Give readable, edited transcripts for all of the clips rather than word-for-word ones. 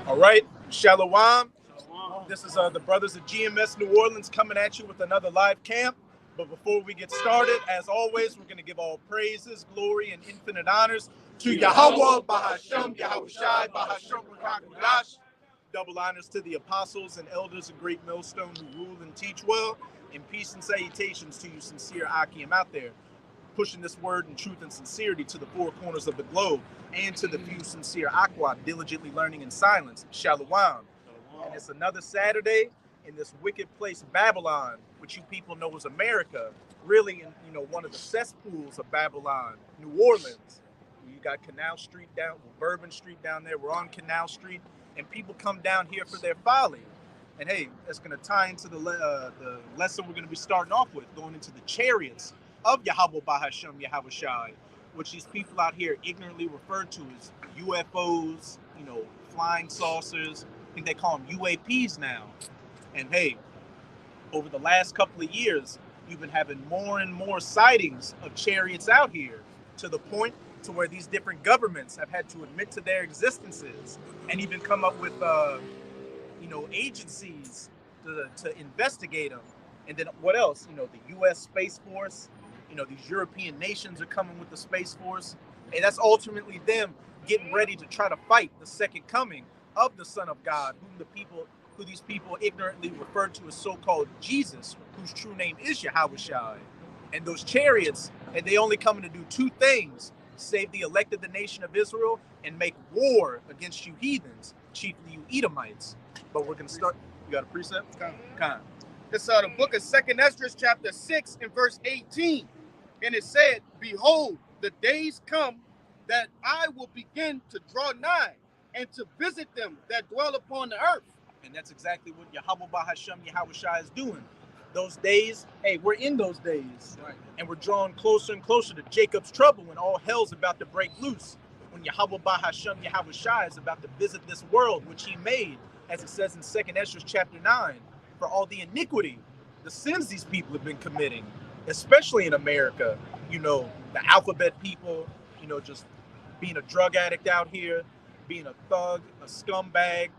All right, Shalom. This is the brothers of GMS New Orleans coming at you with another live camp. But before we get started, as always, we're going to give all praises, glory, and infinite honors to Yahweh, Bahashem, Yahushai, Bahashem, Rakakulash. Double honors to the apostles and elders of Great Millstone who rule and teach well. And peace and salutations to you, sincere Akim out there, pushing this word in truth and sincerity to the four corners of the globe, and to the few sincere Aqua diligently learning in silence. Shalom. And it's another Saturday in this wicked place, Babylon, which you people know as America, really in one of the cesspools of Babylon, New Orleans. You got Canal Street down, Bourbon Street down there. We're on Canal Street, and people come down here for their folly. And hey, that's going to tie into the lesson we're going to be starting off with, going into the chariots of Yahweh Bahashem Yahushai, which these people out here ignorantly refer to as UFOs, flying saucers. I think they call them UAPs now. And hey, over the last couple of years, you've been having more and more sightings of chariots out here, to the point to where these different governments have had to admit to their existences and even come up with agencies to investigate them. And then what else? The U.S. Space Force, these European nations are coming with the Space Force. And that's ultimately them getting ready to try to fight the second coming of the Son of God, who these people ignorantly refer to as so-called Jesus, whose true name is Yahushai. And those chariots, and they only coming to do two things: save the elect of the nation of Israel and make war against you heathens, chiefly you Edomites. But we're going to start. You got a precept? Khan. It's the book of 2nd Esdras, chapter 6 and verse 18. And it said, "Behold, the days come that I will begin to draw nigh and to visit them that dwell upon the earth." And that's exactly what Yahweh Bahashem Yahushai is doing. Those days, hey, we're in those days. Right. And we're drawing closer and closer to Jacob's trouble, when all hell's about to break loose. When Yahweh Bahashem Yahushai is about to visit this world, which he made, as it says in 2nd Esdras chapter 9, for all the iniquity, the sins these people have been committing, especially in America. The alphabet people, just being a drug addict out here, being a thug, a scumbag,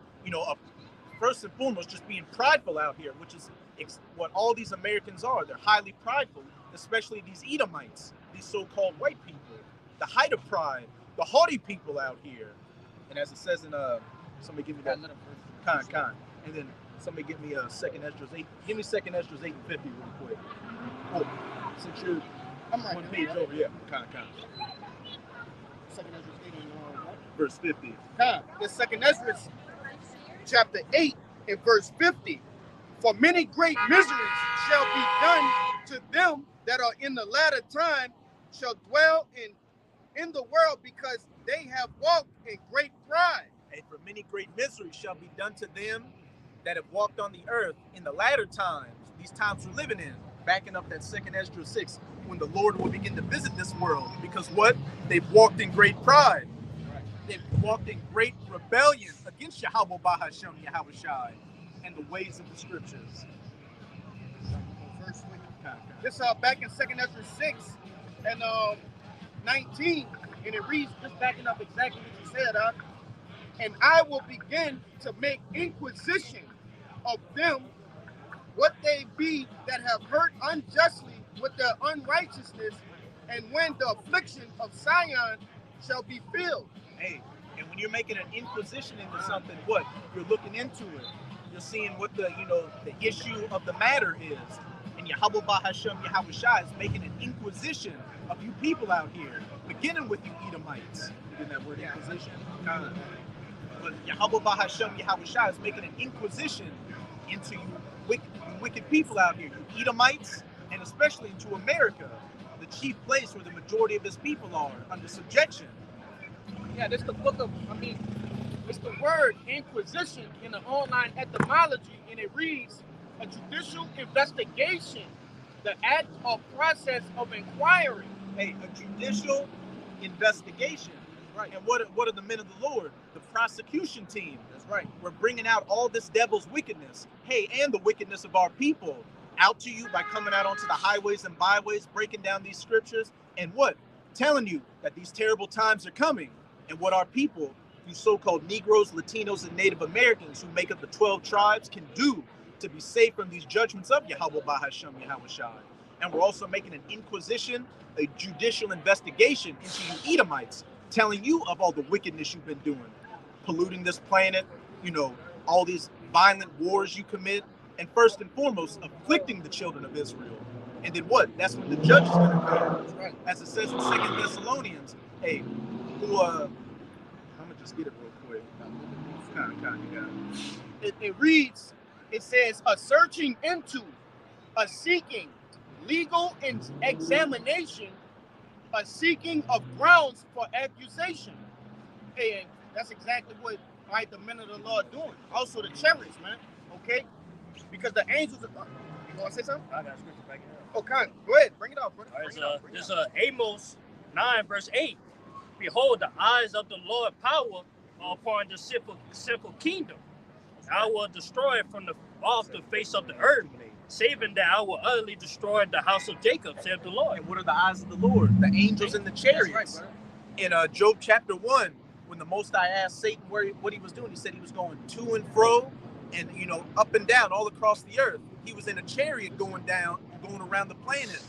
first and foremost, just being prideful out here, which is what all these Americans are. They're highly prideful, especially these Edomites, these so-called white people, the height of pride, the haughty people out here. And as it says in, somebody give me that, Khan. And then somebody give me 2nd Esdras 8. Give me 2nd Esdras 8 and 50 real quick. Oh, since you're one page over, yeah, Khan. 2nd Esdras 8 and what? Verse 50. The 2nd Esdras, chapter 8 and verse 50. "For many great miseries shall be done to them that are in the latter time shall dwell in the world, because they have walked in great pride." And for many great miseries shall be done to them that have walked on the earth in the latter times, these times we're living in, backing up that 2nd Esdras 6, when the Lord will begin to visit this world. Because what? They've walked in great pride. They've walked in great rebellion against Yahweh Bahashem Yahushai and the ways of the scriptures. This back in 2nd Esdras 6 and 19, and it reads, just backing up exactly what you said, "And I will begin to make inquisition of them what they be that have hurt unjustly with their unrighteousness, and when the affliction of Sion shall be filled." Hey, and when you're making an inquisition into something, what? You're looking into it. You're seeing what the issue of the matter is. And Yahweh Bahashem Yahushai is making an inquisition of you people out here, beginning with you Edomites. You get that word, inquisition? But Yahweh Bahashem Yahushai is making an inquisition into you wicked people out here, you Edomites, and especially into America, the chief place where the majority of his people are under subjection. Yeah, this is the book of, it's the word inquisition in the online etymology, and it reads, "A judicial investigation, the act or process of inquiry." Hey, a judicial investigation. Right. And what are the men of the Lord? The prosecution team. That's right. We're bringing out all this devil's wickedness. Hey, and the wickedness of our people out to you by coming out onto the highways and byways, breaking down these scriptures, and what? Telling you that these terrible times are coming, and what our people you so-called Negroes, Latinos, and Native Americans who make up the 12 tribes can do to be safe from these judgments of Yahweh Bahasham Yahweh Shai. And we're also making an inquisition, a judicial investigation into you Edomites, telling you of all the wickedness you've been doing, polluting this planet, all these violent wars you commit, and first and foremost, afflicting the children of Israel. And then what? That's when the judge is going to come. Right. As it says in 2 Thessalonians, hey, I'm going to just get it real quick. It reads, it says, a searching into, a seeking, legal examination, a seeking of grounds for accusation. And that's exactly what the men of the Lord are doing. Also the chariots, man. Okay? Because the angels are... You want to say something? I got a scripture back here. Okay, go ahead. Bring it out, brother. This Amos 9, verse 8. Behold, the eyes of the Lord power are upon the sinful kingdom. I will destroy it from off the face of the earth, saving that I will utterly destroy the house of Jacob, saith the Lord. And what are the eyes of the Lord? The angels in the chariots. Right, in Job chapter 1, when the Most High asked Satan what he was doing, he said he was going to and fro and, up and down all across the earth. He was in a chariot going around the planet,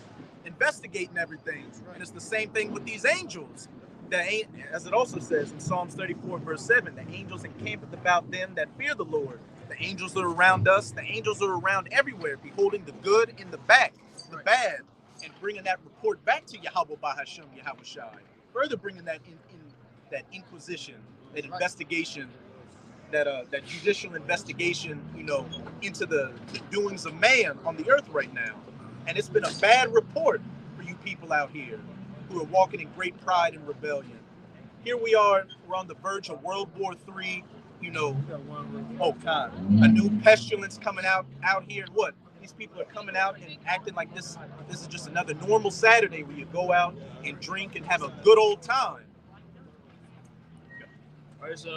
investigating everything. And it's the same thing with these angels. As it also says in Psalms 34, verse 7, the angels encampeth about them that fear the Lord. The angels are around us. The angels are around everywhere, beholding the good and the bad, and bringing that report back to Yahweh Bahasham Yahweh Shai. Further bringing that in that inquisition, that investigation, that judicial investigation, into the doings of man on the earth right now. And it's been a bad report for you people out here who are walking in great pride and rebellion. Here we are, we're on the verge of World War III, oh God, a new pestilence coming out here. And what? These people are coming out and acting like this is just another normal Saturday where you go out and drink and have a good old time.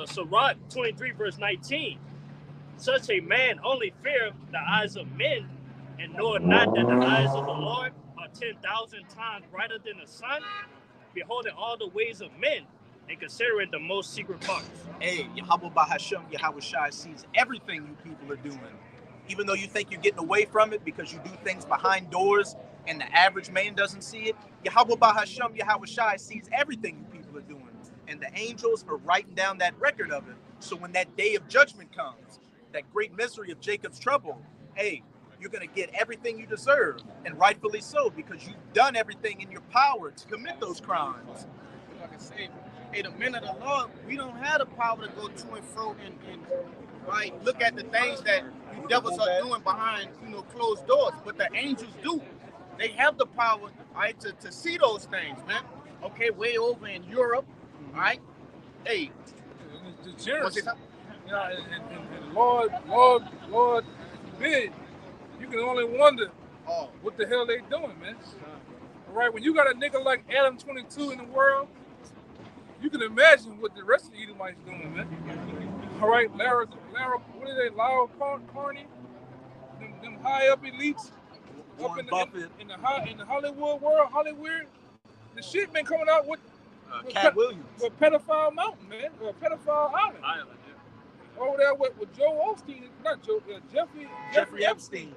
Sirach 23, verse 19. Such a man only feareth the eyes of men, and knoweth not that the eyes of the Lord are 10,000 times brighter than the sun, beholding all the ways of men, and considering the most secret parts. Hey, Yahweh Bahasham Yahweh Shai sees everything you people are doing. Even though you think you're getting away from it because you do things behind doors and the average man doesn't see it, Yahweh Bahasham Yahweh Shai sees everything you people are doing. And the angels are writing down that record of it. So when that day of judgment comes, that great misery of Jacob's trouble, hey, you're going to get everything you deserve, and rightfully so, because you've done everything in your power to commit those crimes. Like I say, hey, the men of the Lord, we don't have the power to go to and fro and look at the things that you devils are doing behind, closed doors. But the angels do. They have the power, to see those things, man. Okay, way over in Europe, all right? Hey, the generous, and Lord forbid, you can only wonder what the hell they doing, man. All right, when you got a nigga like Adam 22 in the world, you can imagine what the rest of the Edomites doing, man. All right, Lara, what are they? Lara Carney, them high up elites, up in the Hollywood world, Hollywood. The shit been coming out with Cat Williams, with Pedophile Mountain, man, or Pedophile Island. Over there with Joe Osteen, not Joe, Jeffrey Epstein.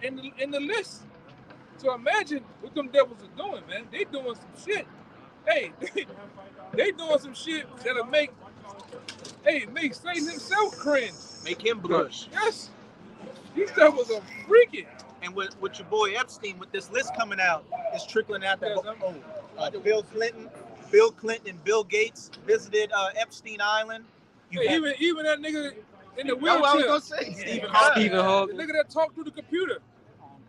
In the list. So imagine what them devils are doing, man. They doing some shit. Hey, they doing some shit that'll make Satan himself cringe. Make him blush. Yes. These devils are freaking. And with your boy Epstein, with this list coming out, it's trickling out that Bill Clinton and Bill Gates visited Epstein Island. Even that nigga in the wheelchair. I was gonna say Stephen Hawking. The nigga that talked through the computer.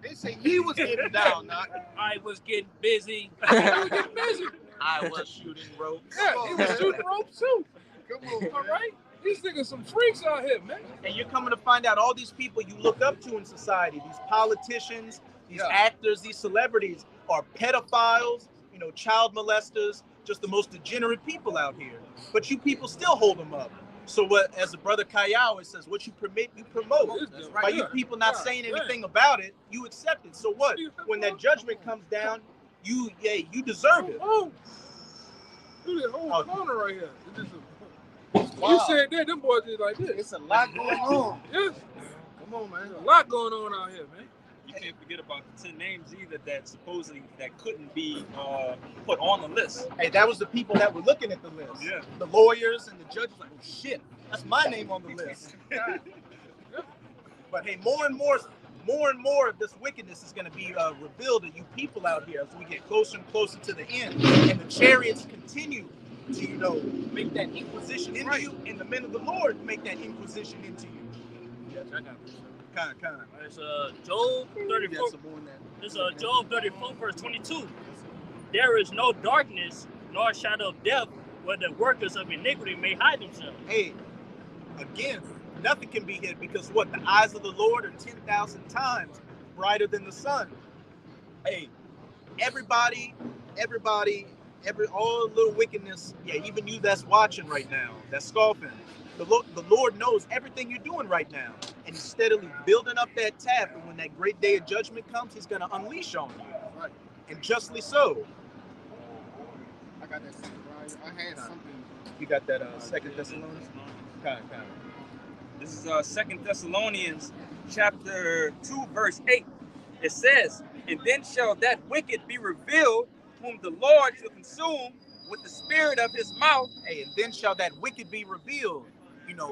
They say he was getting down, not. I was getting busy. I was shooting ropes. Yeah, he was shooting ropes too. Come on, all right? These niggas some freaks out here, man. And you're coming to find out all these people you look up to in society, these politicians, these actors, these celebrities are pedophiles, child molesters, just the most degenerate people out here. But you people still hold them up. So what, as the brother Kaya always says, what you permit, you promote. By you people not saying anything about it, you accept it. So what? When that judgment comes down, you deserve it. Oh, look at that whole corner right here. You said that, them boys did like this. It's a lot going on. Yes. Come on, man. There's a lot going on out here, man. You can't forget about the 10 names either that supposedly that couldn't be put on the list. Hey, that was the people that were looking at the list. Yeah. The lawyers and the judges like, oh shit, that's my name on the list. But hey, more and more of this wickedness is going to be revealed to you people out here as we get closer and closer to the end, and the chariots continue to, make that inquisition into you, and the men of the Lord make that inquisition into you. Yes, I got this. Kind. It's Job 34. It's Job 34, verse 22. There is no darkness nor shadow of death where the workers of iniquity may hide themselves. Hey, again, nothing can be hid because what? The eyes of the Lord are 10,000 times brighter than the sun. Hey, all little wickedness, yeah, even you that's watching right now, that's scoffing, the Lord knows everything you're doing right now. And he's steadily building up that tap. And when that great day of judgment comes, he's going to unleash on you. Right. And justly so. I got that right. I had something. You got that 2 Thessalonians? Kind. This is 2 Thessalonians chapter 2, verse 8. It says, and then shall that wicked be revealed, whom the Lord shall consume with the spirit of his mouth. Hey, and then shall that wicked be revealed.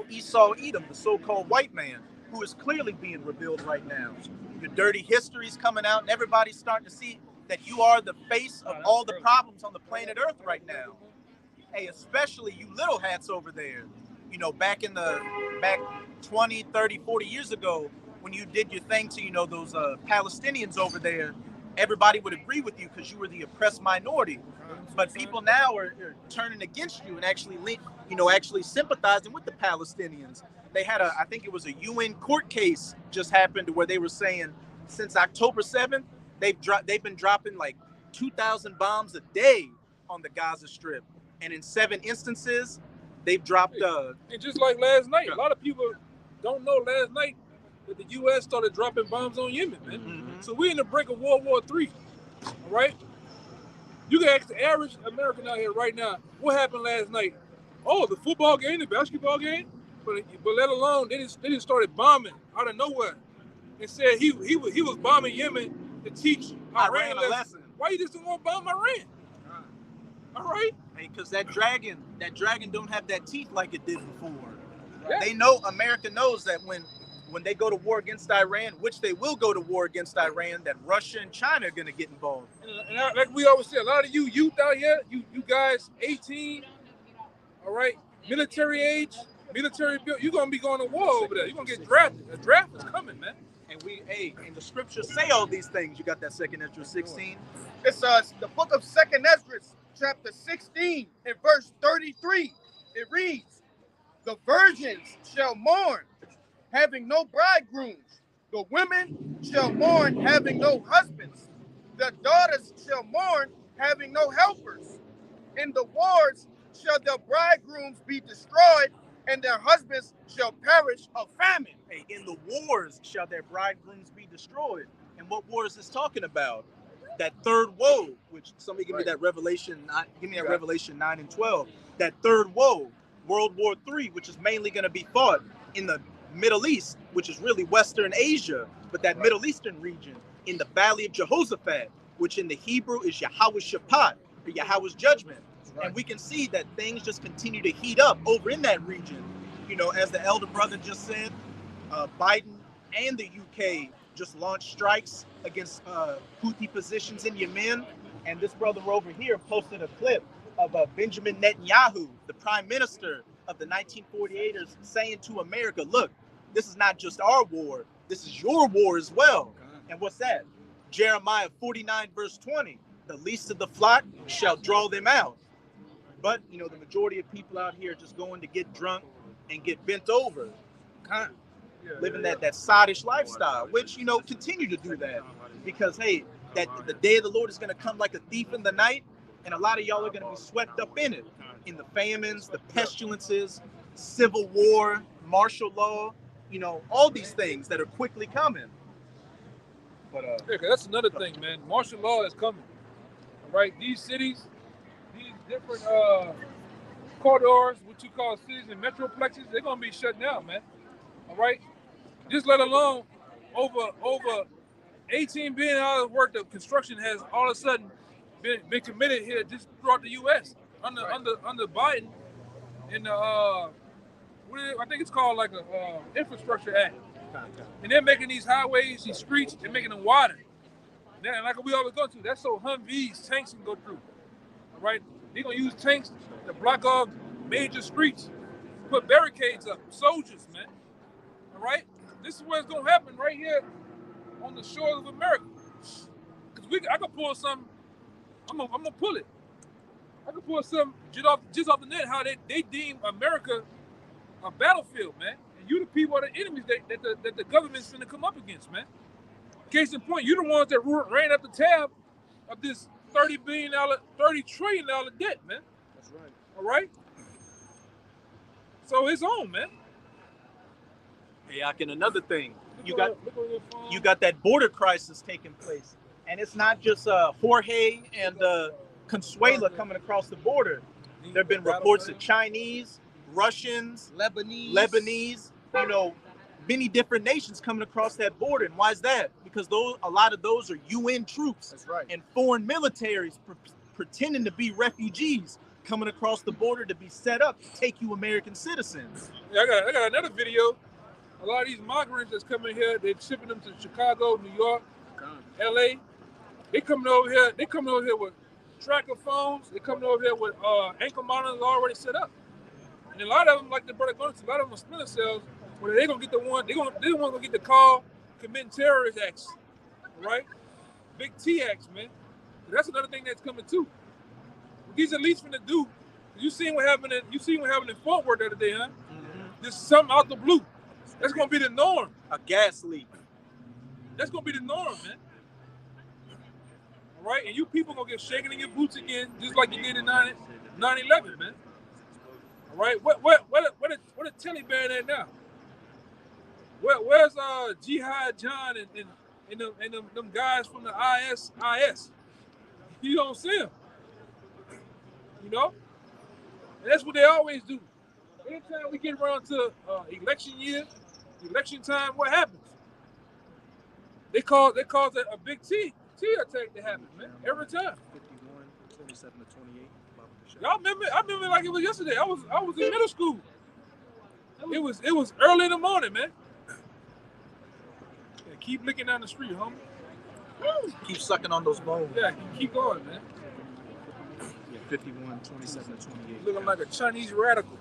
Esau Edom, the so-called white man, who is clearly being revealed right now. Your dirty history's coming out, and everybody's starting to see that you are the face of all the problems on the planet Earth right now. Hey, especially you little hats over there. Back 20, 30, 40 years ago, when you did your thing to, those Palestinians over there, everybody would agree with you because you were the oppressed minority. But people now are turning against you and actually sympathizing with the Palestinians. They had I think it was a UN court case just happened where they were saying since October 7th, they've been dropping like 2,000 bombs a day on the Gaza Strip. And in 7 instances, they've dropped... and just like last night, a lot of people don't know last night that the U.S. started dropping bombs on Yemen, man. Mm-hmm. So we're in the brink of World War III, all right? You can ask the average American out here right now, what happened last night? Oh, the football game, the basketball game? But let alone, they just started bombing out of nowhere and said he was bombing Yemen to teach Iran a lesson. Why you just don't want to bomb Iran? All right? Because that dragon don't have that teeth like it did before. Yeah. They know, America knows that when they go to war against Iran, which they will go to war against Iran, that Russia and China are going to get involved. And like we always say, a lot of you youth out here, you guys 18, all right, military age, military build, you're going to be going to war over there. You're going to get drafted. The draft is coming, man. And and the scriptures say all these things. You got that 2 Ezra 16. It's the book of 2 Ezra, chapter 16, and verse 33. It reads, the virgins shall mourn, having no bridegrooms. The women shall mourn, having no husbands. The daughters shall mourn, having no helpers. In the wars shall their bridegrooms be destroyed, and their husbands shall perish of famine. Hey, in the wars shall their bridegrooms be destroyed. And what war is this talking about? That third woe, which somebody give me that Revelation 9 and 12. That third woe, World War III, which is mainly going to be fought in the Middle East, which is really Western Asia, but that Middle Eastern region, in the Valley of Jehoshaphat, which in the Hebrew is Yahweh's Shabbat, or Yahweh's judgment. Right. And we can see that things just continue to heat up over in that region. As the elder brother just said, Biden and the UK just launched strikes against Houthi positions in Yemen. And this brother over here posted a clip of Benjamin Netanyahu, the prime minister of the 1948ers, saying to America, look, this is not just our war, this is your war as well. And what's that? Jeremiah 49 verse 20, the least of the flock shall draw them out. But, the majority of people out here just going to get drunk and get bent over, living that sottish lifestyle, which, continue to do that. Because, hey, that the day of the Lord is going to come like a thief in the night, and a lot of y'all are going to be swept up in it, in the famines, the pestilences, civil war, martial law, all these things that are quickly coming. But that's another thing, man. Martial law is coming. All right, these cities, these different corridors, what you call cities and metroplexes, they're gonna be shut down, man. All right, just let alone over $18 billion worth of construction has all of a sudden been committed here just throughout the U.S. under Biden in the I think it's called like a infrastructure act, and they're making these highways, these streets, they're making them wider. Now, like we always go to, that's so Humvees, tanks can go through. All right, they're gonna use tanks to block off major streets, put barricades up, soldiers, man. All right, this is what's gonna happen right here on the shores of America. Cause I can pull something. I'm gonna pull it. I can pull something just off the net how they deem America a battlefield, man. And you the people are the enemies that the government's gonna come up against, man. Case in point, you the ones that ran up the tab of this $30 trillion debt, man. That's right. All right. So it's on, man. Hey, and another thing, you got that border crisis taking place, and it's not just Jorge and Consuela coming across the border. There have been reports of Chinese, Russians, Lebanese, many different nations coming across that border. And why is that? Because a lot of those are UN troops. That's right. And foreign militaries pretending to be refugees coming across the border to be set up to take you American citizens. Yeah, I got another video. A lot of these migrants that's coming here, they're shipping them to Chicago, New York, LA. They coming over here with tracker phones. They coming over here with ankle monitors already set up. And a lot of them, like the brother going to, a lot of them are splinter cells, where they gonna get the one, they're the ones gonna get the call committing terrorist acts, right? Big T acts, man. So that's another thing that's coming too. What these elites finna do, you seen what happened in Fort Worth the other day, huh? Mm-hmm. There's something out the blue. That's gonna be the norm. A gas leak. That's gonna be the norm, man. All right, and you people gonna get shaken in your boots again, just like you did in 9/11, man. All right, what a Taliban at now? Where's Jihad John and them guys from the IS? You don't see them. And that's what they always do. Anytime we get around to election year, election time, what happens? They cause a big T attack to happen, man. Every time. 51, 27 to 28. Y'all remember? I remember like it was yesterday. I was in middle school. It was early in the morning, man. Yeah, keep looking down the street, homie. Keep sucking on those bones. Yeah, keep going, man. Yeah, 51, 27 to 28. Looking like a Chinese radical.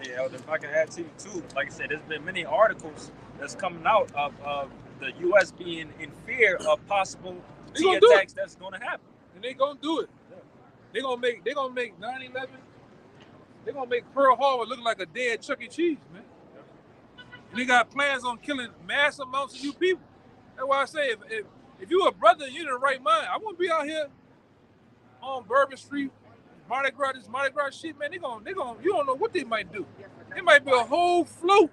Hey, Elder, if I can add to you too, like I said, there's been many articles that's coming out of the U.S. being in fear of possible T attacks that's going to happen, and they gonna do it. Yeah. They gonna make 9/11. They gonna make Pearl Harbor look like a dead Chuck E. Cheese, man. And they got plans on killing mass amounts of you people. That's why I say if you a brother and you're in the right mind, I wouldn't be out here on Bourbon Street, Mardi Gras shit, man. They gonna you don't know what they might do. It might be a whole float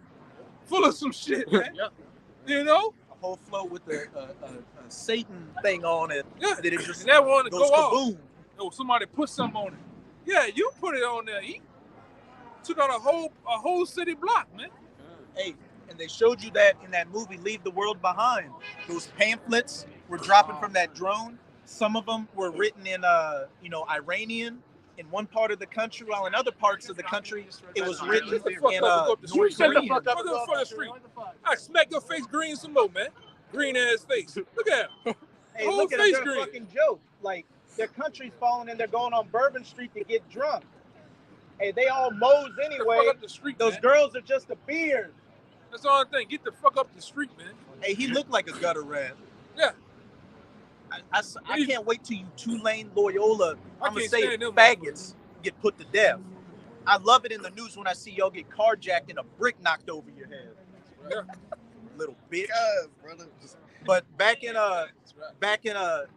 full of some shit, man. Yep. A whole float with a Satan thing on it. Yeah. That it just and that one to goes go kaboom. off. Oh, somebody put something on it. Yeah, you put it on there. He took out a whole city block, man. Hey, and they showed you that in that movie, Leave the World Behind. Those pamphlets were dropping from that drone. Some of them were written in, Iranian in one part of the country, while in other parts of the country, it was written in North Korean. I smack your face green some more, man. Green ass face. Look at him. Hey, look at it. They're a fucking joke. Like, their country's falling and they're going on Bourbon Street to get drunk. Hey, they all mows anyway. The street, those man. Girls are just a beard. That's all I'm saying. Get the fuck up the street, man. Hey, he looked like a gutter rat. Yeah. I can't wait till you Tulane Loyola, I'm going to say it, faggots get put to death. I love it in the news when I see y'all get carjacked and a brick knocked over your head. Yeah. Little bitch. God, brother. But back in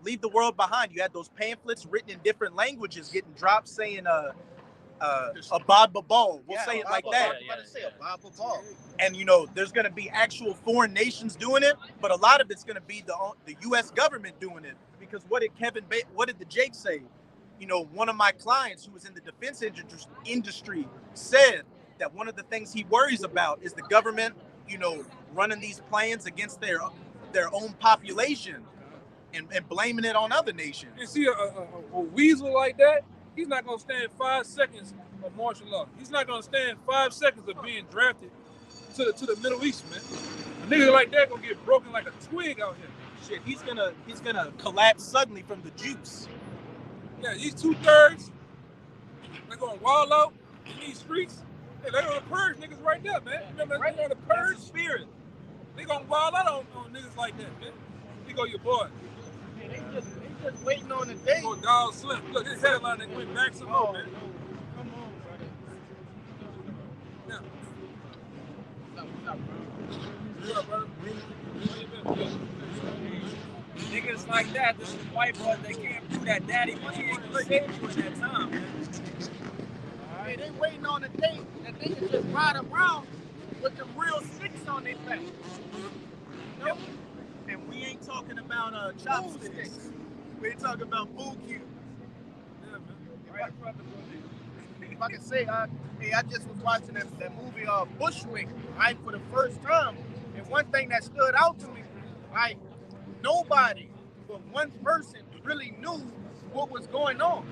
Leave the World Behind, you had those pamphlets written in different languages getting dropped saying Abad Babal. We'll say it like that. And there's going to be actual foreign nations doing it, but a lot of it's going to be the U.S. government doing it. Because what did the Jake say? you know, one of my clients who was in the defense industry said that one of the things he worries about is the government, you know, running these plans against their own population and blaming it on other nations. You see a weasel like that, he's not gonna stand 5 seconds of martial law. He's not gonna stand 5 seconds of being drafted to the Middle East, man. A nigga like that gonna get broken like a twig out here. Shit, he's gonna collapse suddenly from the juice. Yeah, these 2/3, they're gonna wild out in these streets. Hey, they're gonna purge niggas right there, man. Remember Right. they're gonna purge That's the spirit. They gonna wild out on niggas like that, man. Here go your boy. Yeah, they just waiting on the day. Go Dog Slim. Look, his headline that went back some more, man. Come on, brother. Yeah. What's up, bro? What's up, brother? How you been? Niggas like that, this is white boys, they can't prove that daddy money ain't gonna save you in that time, man. Hey, they waiting on the day that they can just ride around with the real sticks on their back. Yep. And we ain't talking about chopsticks. We ain't talking about food cubes. Yeah, man. Right. If I can say, I just was watching that movie Bushwick, right, for the first time, and one thing that stood out to me, right, nobody but one person really knew what was going on,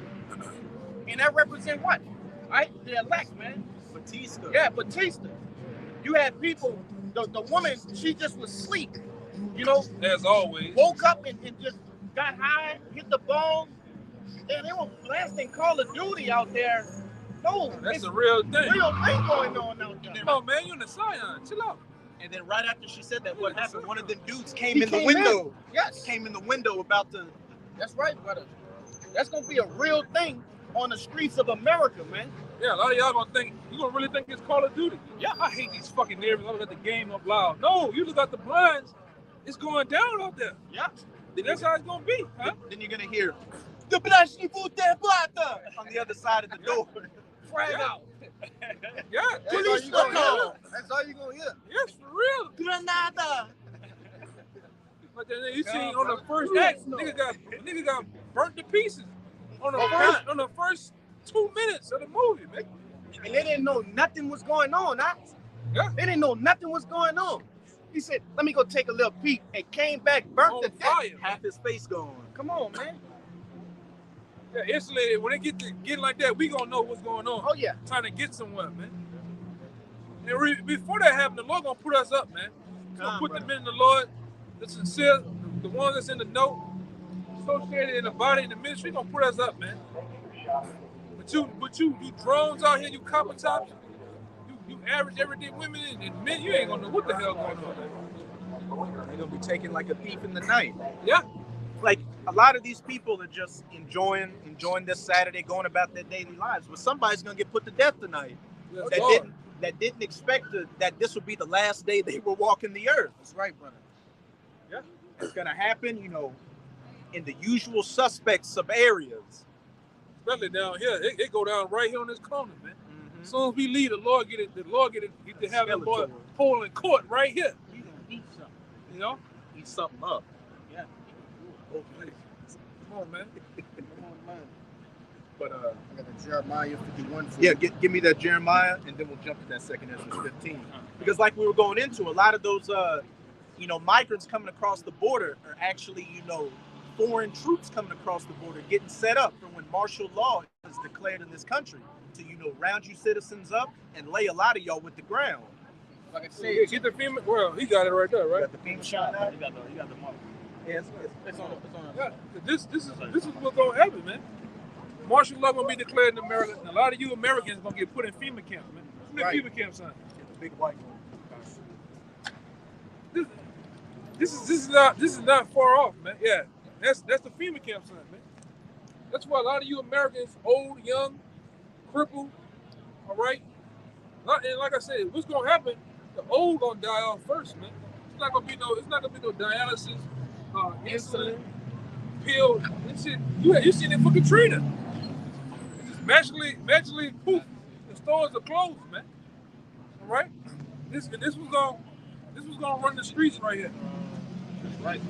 and that represent what, right? The elect, man. Batista. Yeah, Batista. You had people, the woman, she just was asleep, you know, As always. woke up and just got high, hit the ball, and they were blasting Call of Duty out there. No, That's it's a real thing. real thing going on out there. Come on, man, you in the Scion. Chill out. And then right after she said that, what happened? One of them dudes He came in the came window. Yes, Came in the window about to. that's right, brother. That's gonna be a real thing on the streets of America, man. Yeah, a lot of y'all gonna think, you gonna really think it's Call of Duty. Yeah, I hate these fucking neighbors. I got the game up loud. No, you look at the blinds, it's going down out there. Yeah. That's how it's gonna be, huh? Then you're gonna hear the Blashifu de Plata on the other side of the door. Frag Yeah. out. Yeah, That's all Police you gonna call. hear. That's all you gonna hear. yes, for real. Granada. But then you see on the first act, nigga got burnt to pieces on the first 2 minutes of the movie, man. And they didn't know nothing was going on, huh? Yeah. They didn't know nothing was going on. He said, let me go take a little peek, and came back burnt On to death. fire. Half his face gone. Come on, man. Yeah, instantly when they get like that, we gonna know what's going on. Oh, yeah. Trying to get somewhere, man. And before that happened, the Lord gonna put us up, man. He's gonna put the men in the Lord, the sincere, the ones that's in the know, associated in the body, in the ministry, gonna put us up, man. But you drones out here, you copper tops, you average everyday women and men, you ain't gonna know what the hell going on, man. They're gonna be taken like a thief in the night. Yeah. Like a lot of these people are just enjoying this Saturday, going about their daily lives. But somebody's gonna get put to death tonight. Yes, That Lord. didn't expect that this would be the last day they were walking the earth. That's right, brother. Yeah. It's gonna happen, you know, in the usual suspects of areas. Especially down here, it go down right here on this corner, man. As soon as we leave, the Lord get to have the boy Skeletor. pull in court right here. He's gonna eat something. You know? Eat something up. Yeah. Hopefully. Come on, man. Come on, man. But I got the Jeremiah 51 for yeah, you. give me that Jeremiah, and then we'll jump to that second Ezra 15. Because like we were going into, a lot of those, migrants coming across the border are actually, foreign troops coming across the border, getting set up for when martial law is declared in this country to, round you citizens up and lay a lot of y'all with the ground. Like I Yeah, said, get the FEMA. Well, he got it right there, You right? got the FEMA shot out? You got the mark. Yes. it's on. Yeah. This is what's gonna happen, man. Martial law gonna be declared in America. And a lot of you Americans gonna get put in FEMA camps, man. What's Right. FEMA camp sign? Big white one. This is not far off, man. Yeah, that's the FEMA camp sign, man. That's why a lot of you Americans, old, young, crippled, all right. And like I said, what's gonna happen? The old gonna die off first, man. It's not gonna be no dialysis, insulin, pill. This shit, you seen it for Katrina. It just magically poof, the stores are closed, man. All right. This was gonna run the streets right here. Right.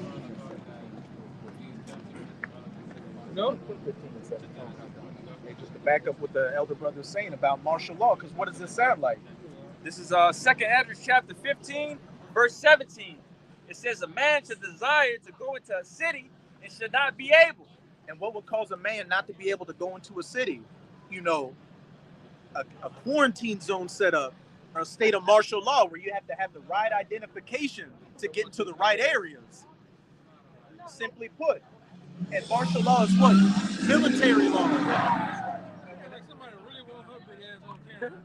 know? Just to back up what the elder brother is saying about martial law, because what does this sound like? This is 2nd Ezra chapter 15, verse 17. It says, a man should desire to go into a city and should not be able. And what would cause a man not to be able to go into a city? You know, a quarantine zone set up, or a state of martial law where you have to have the right identification to get into the right areas. Simply put. And martial law is what? Military law. Somebody really want her big ass on camera.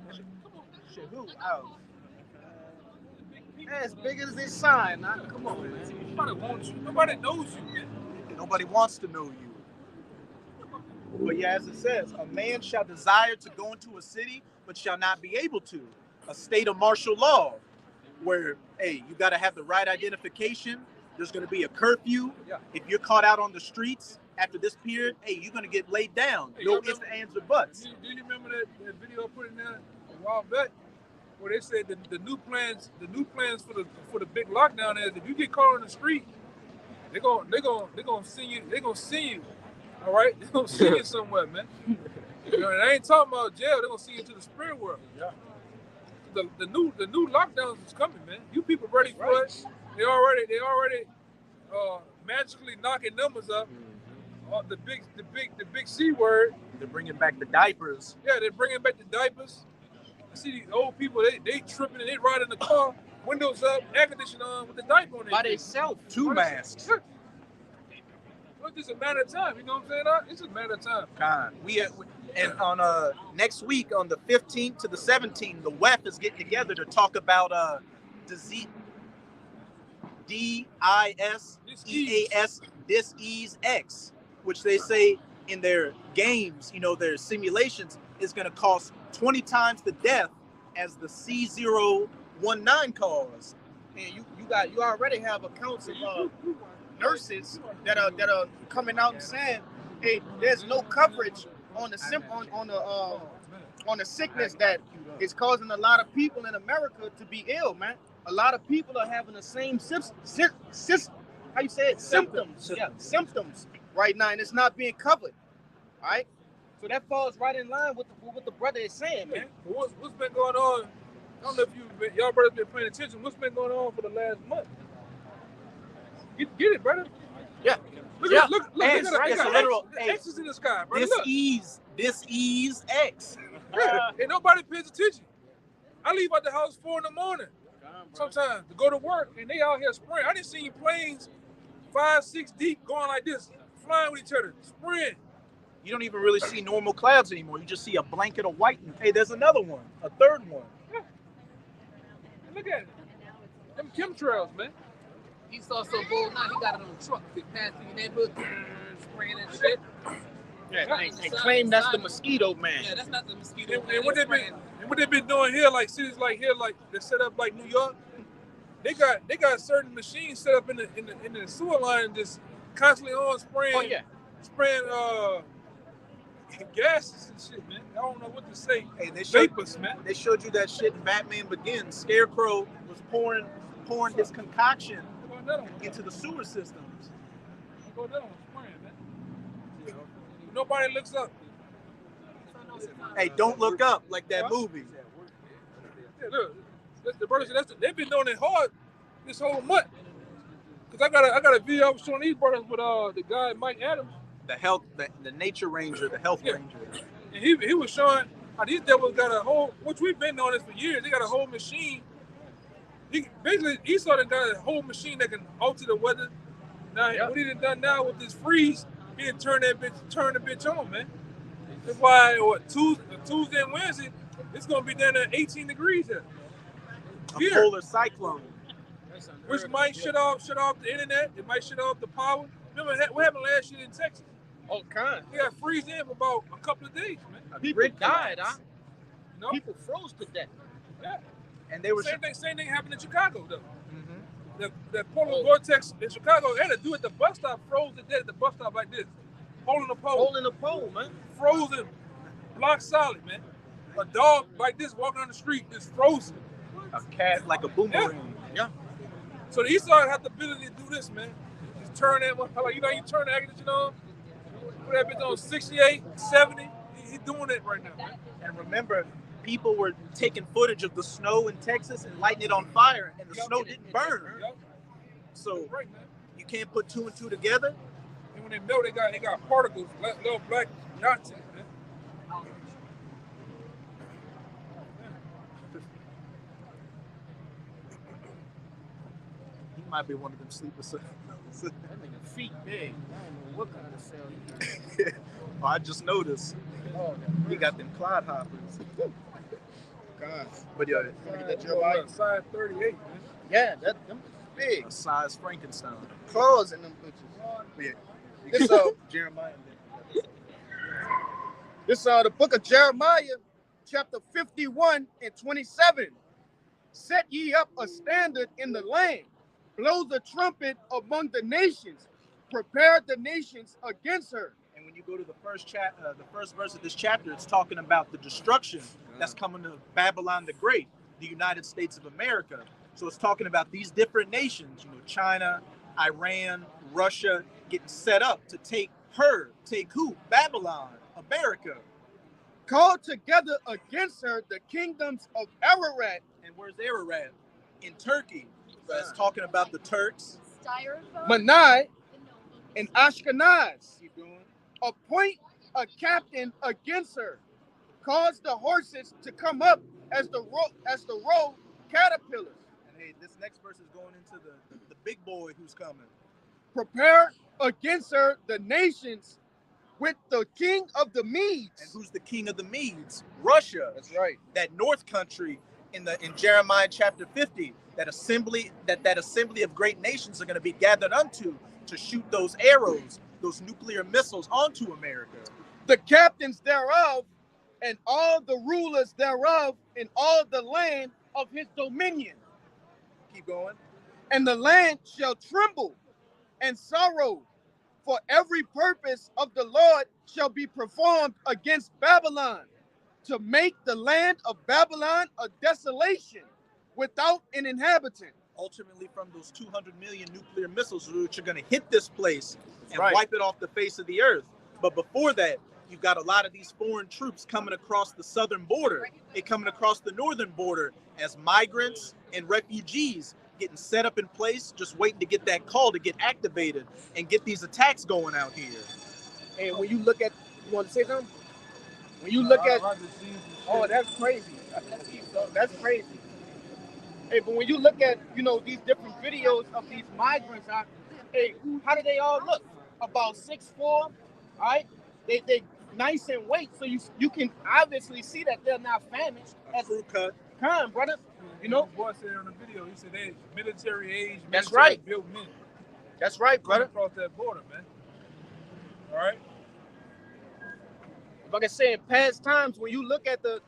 Come on. Shit, who? Oh. As big as this sign, nah. Come on, man. Nobody wants you. Nobody knows you, man. Nobody wants to know you. But yeah, as it says, a man shall desire to go into a city, but shall not be able to. A state of martial law, where, hey, you got to have the right identification. There's going to be a curfew. Yeah. If you're caught out on the streets after this period, hey, you're going to get laid down. Hey, No y'all ifs, ands, or buts. Do you remember that video I put in there a while back, where they said the new plans for the big lockdown is if you get caught on the street, they're gonna send you. All right, they're gonna send you somewhere, man. You know, and I ain't talking about jail. They're gonna send you to the spirit world. Yeah. The new lockdowns is coming, man. You people ready for it? They already magically knocking numbers up. The big C word. They're bringing back the diapers. Yeah, they're bringing back the diapers. I see these old people, they tripping and they riding the car, windows up, air conditioning on with the diaper on By their face. themselves. Two masks. Yeah. Well, it's just a matter of time, you know what I'm saying? It's just a matter of time. And on next week, on the 15th to the 17th, the WEF is getting together to talk about disease. Disease X, which they say in their games, you know, their simulations, is going to cost 20 times the death as the C019 caused. And you already have accounts of nurses that are coming out and saying, hey, there's no coverage on the sickness that is causing a lot of people in America to be ill, man. A lot of people are having the same symptoms right now, and it's not being covered. All right, so that falls right in line with what the brother is saying, man. What's been going on? I don't know if y'all brothers been paying attention. What's been going on for the last month? Get it, brother. Yeah. Look, X, they got literal X is in the sky, brother. Disease X. Yeah. And nobody pays attention. I leave out the house 4 a.m. sometimes to go to work, and they out here spraying. I didn't see planes 5, 6 deep going like this, flying with each other, spraying. You don't even really see normal clouds anymore. You just see a blanket of white. And, hey, there's another one, a third one. Yeah. And look at it. Them chemtrails, man. He's also bold now. He got it on a truck. They pass through your neighborhood, spraying and shit. Yeah, and claim that's the mosquito man. Yeah, that's not the mosquito man. And what they've been doing here, like cities like here, like they set up like New York, they got certain machines set up in the sewer line, just constantly on spraying, spraying gases and shit, man. I don't know what to say. Hey, Vapors, man. They showed you that shit in Batman Begins. Scarecrow was pouring his concoction into the sewer systems. Go down, spraying, man. Nobody looks up. Hey, don't look up like that movie. Yeah, look, the brother said they've been doing it hard this whole month. Cause I got a video I was showing these brothers with the guy Mike Adams, The nature ranger, the health ranger. and he was showing how these devils got a whole, which we've been doing this for years. They got a whole machine. Esau done got a whole machine that can alter the weather. Now what he done now with this freeze, he didn't turn the bitch on, man. That's why Tuesday and Wednesday, it's gonna be down at 18 degrees here. A polar cyclone. Which might shut off the internet. It might shut off the power. Remember what happened last year in Texas? All kinds. They got freeze in for about a couple of days, man. People died, huh? You know? People froze to death. Yeah. And they were same thing happened in Chicago though. Mm-hmm. The polar vortex in Chicago, they had to do at the bus stop, froze to death at the bus stop like this. Holding the pole, man. Frozen, block solid, man. A dog like this walking on the street is frozen. A cat like a boomerang. Yeah. So the East Side have the ability to do this, man. Just turn that, like you turn the air conditioner on, Put that bitch on 68, 70. He doing it right now, man. And remember, people were taking footage of the snow in Texas and lighting it on fire, and the snow didn't burn. Yep. So Right, man. you can't put two and two together. And when they melt, they got particles, little black dots in it, man. He might be one of them sleepers. That nigga feet big. I don't know what kind of cell he got. Oh, I just noticed he got them clod hoppers. God. But yeah, That Jeremiah. Size 38, man. Yeah, them is big. a size Frankenstein. Claws in them bitches. Yeah. This Jeremiah. This the book of Jeremiah, chapter 51 and 27. Set ye up a standard in the land, blow the trumpet among the nations, prepare the nations against her. And when you go to the first verse of this chapter, it's talking about the destruction that's coming to Babylon the Great, the United States of America. So it's talking about these different nations, China, Iran, Russia, getting set up to take who? Babylon, America. Called together against her the kingdoms of Ararat. And where's Ararat? In Turkey. So it's talking about the Turks. Manai and Ashkenaz. Keep going. Appoint a captain against her. Cause the horses to come up as the roe caterpillars. And hey, this next verse is going into the big boy who's coming. Prepare against her the nations with the king of the Medes. And who's the king of the Medes? Russia. That's right. That north country in Jeremiah chapter 50, that assembly of great nations are going to be gathered unto to shoot those arrows, those nuclear missiles onto America. The captains thereof and all the rulers thereof in all the land of his dominion. Keep going. And the land shall tremble and sorrow, for every purpose of the Lord shall be performed against Babylon, to make the land of Babylon a desolation without an inhabitant. Ultimately, from those 200 million nuclear missiles, which are going to hit this place and right. wipe it off the face of the earth. But before that, you've got a lot of these foreign troops coming across the southern border. They're coming across the northern border as migrants and refugees, getting set up in place, just waiting to get that call to get activated and get these attacks going out here. And when you look at, you want to say something? When you look at, oh, that's crazy. That's crazy. Hey, but when you look at, these different videos of these migrants, hey, how do they all look? About 6'4", all right? They nice and weight, so you can obviously see that they're not famished. A crew cut. Come on, brother. The boy said on the video, he said they military age, That's military right. built men. That's right, brother. Across that border, man. All right. Like I say, in past times, when you look at the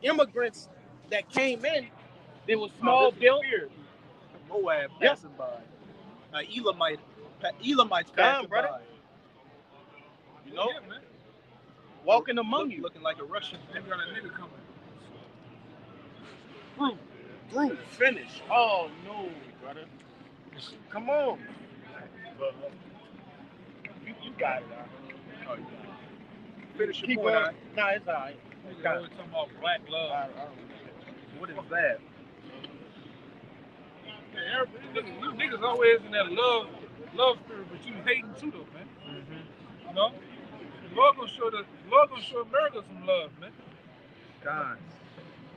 immigrants that came in, they were small built. Moab passing by. Elamites passing brother. by. Yeah, man. Walking among you. Looking like a Russian. They got a nigga coming. Through, finish. Oh, no, brother. Come on. You got it, Oh, yeah. Finish your Keep point. going. Nah, it's all right. Nigga always talking about black love. What is that? Yeah, you niggas always in that love spirit, but you hating too, though, man. Mm-hmm. You know? The Lord gonna show America some love, man. God.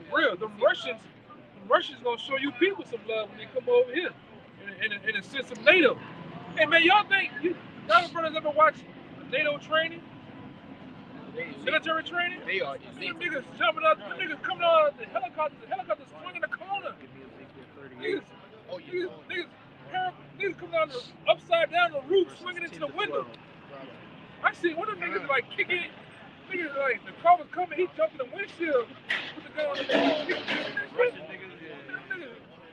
For real, the Russians gonna show you people some love when they come over here in a sense of NATO. Hey man, y'all brothers ever watch NATO training? Military training? They are. Them niggas jumping out, them niggas coming out of the helicopter swinging the corner. Niggas coming down upside down the roof, swinging into the window. I seen one of them niggas like kicking. Niggas like the car was coming, he jumped in the windshield with the gun on the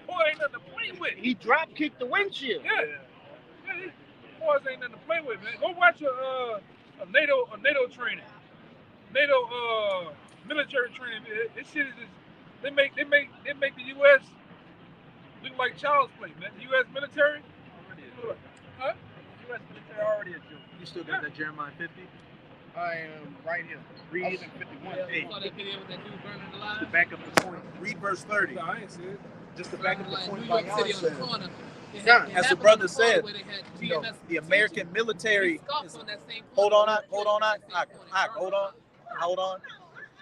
boy ain't nothing to play with. He drop kicked the windshield. Yeah, these boys ain't nothing to play with, man. Go watch a NATO training, NATO military training. This shit is just they make the U.S. look like child's play, man. The U.S. military. Huh? U.S. military already a joke. You still got that Jeremiah 50? I am right here. Read. I was in 51. Yeah, Hey. you saw that video with that dude burning To alive? back up the point. Read verse 30. No, I ain't see it. Just to back up the Like point New by York City on the said. corner. As the brother said, you know, the American military is. Hold on, hold on.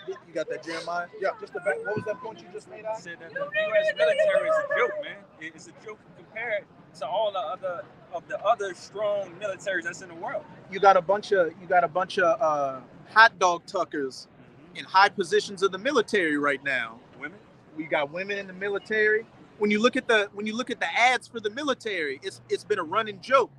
You got that Jeremiah? Yeah. Just to back. What was that point you just made? I said that the U.S. military is a joke, man. It's a joke compared to all the other strong militaries that's in the world. You got a bunch of hot dog tuckers in high positions of the military right now. Women. We got women in the military. When you look at the ads for the military, it's been a running joke.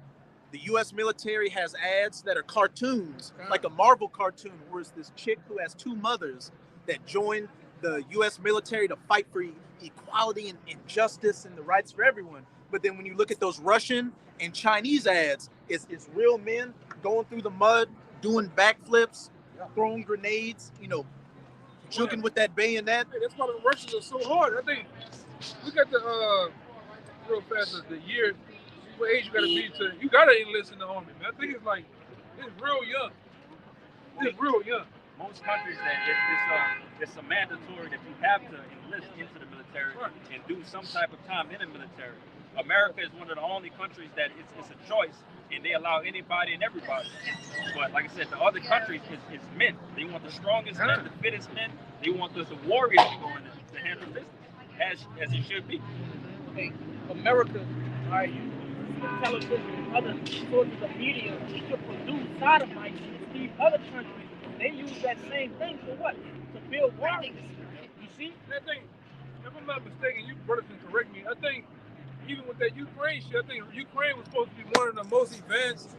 The U.S. military has ads that are cartoons, like a Marvel cartoon, where it's this chick who has two mothers that joined the U.S. military to fight for equality and justice and the rights for everyone. But then when you look at those Russian and Chinese ads, it's real men going through the mud, doing backflips, throwing grenades, juking with that bayonet. Hey, that's why the Russians are so hard. I think we got the real fast the year. What age you gotta be to? You gotta enlist in the army, man. I think it's real young. It's real young. Most countries that it's a mandatory that you have to enlist into the military and do some type of time in the military. America is one of the only countries that it's a choice and they allow anybody and everybody. But like I said, the other countries is men. They want the strongest men, the fittest men. They want the warriors to go in there to handle business as it should be. Hey, America, all right, television and other sources of media to produce sodomites in these other countries. They use that same thing for what? To build warriors. You see? I think, if I'm not mistaken, you brothers can correct me. I think even with that Ukraine shit, I think Ukraine was supposed to be one of the most advanced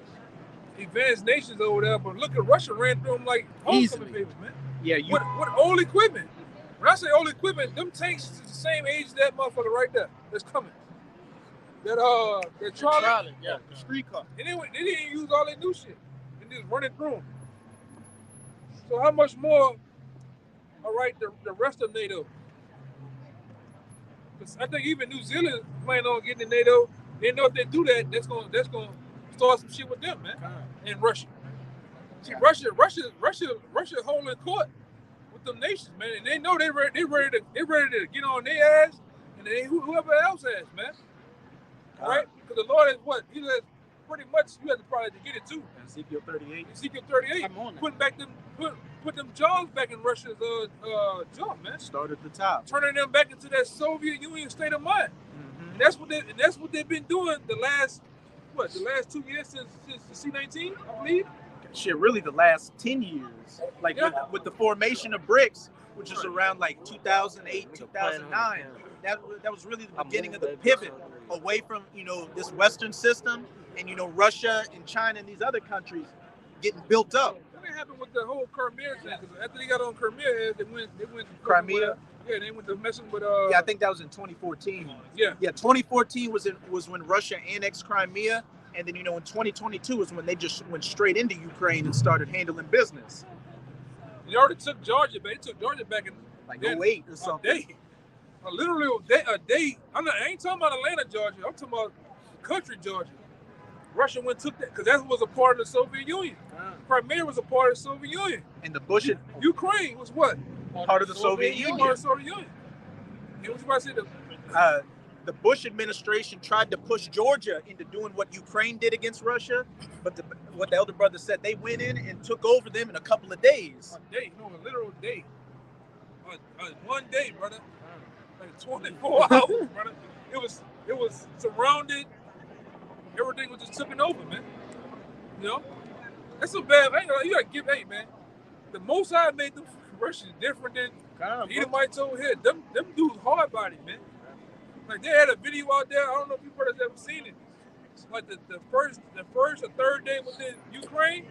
nations over there. But look at Russia ran through them like homecoming papers, man. Yeah, With old equipment. When I say old equipment, them tanks is the same age as that motherfucker right there that's coming. That trolley, Yeah, the street car. and they didn't use all that new shit. They just run it through them. So how much more? All right, the rest of NATO. Because I think even New Zealand planning on getting in NATO. They know if they do that, that's gonna start some shit with them, man. And Russia. See, Russia holding court with them nations, man, and they know they ready to get on their ass, and then whoever else has, man. All right, because the Lord is what He has pretty much. You have to probably get it too. Ezekiel 38. Ezekiel 38, put them jaws back in Russia's jaw, man. Start at the top. Turning them back into that Soviet Union state of mind. And that's what they've been doing the last 2 years since the C-19, I believe. Shit, really the last 10 years. Like with the formation of BRICS, which is around like 2008, 2009. That was really the beginning of the pivot away from, this Western system and, Russia and China and these other countries getting built up. What happened with the whole Crimea thing? Because after they got on Crimea, they went to Crimea? They went to messing with Yeah, I think that was in 2014. Yeah, 2014 was when Russia annexed Crimea, and then in 2022 was when they just went straight into Ukraine and started handling business. they already took Georgia back. They took Georgia back in Like 08 or a something. day. Literally a day. I ain't talking about Atlanta, Georgia. I'm talking about country Georgia. Russia went and took that because that was a part of the Soviet Union. Crimea was a part of the Soviet Union. And the Bush Ukraine was what? part of the Soviet Union. Part of the Soviet Union. And what you about to say? The Bush administration tried to push Georgia into doing what Ukraine did against Russia, but what the elder brother said, they went in and took over them in a couple of days. A day, a literal day. 1 day, brother. Like 24 hours, brother. It was surrounded. Everything was just taken over, man. That's so bad. You gotta give, hey, man. The Most High made them Russians different than Edomites over here. Them dudes hard body, man. Like they had a video out there. I don't know if you brothers ever seen it. It's like the first or third day within Ukraine,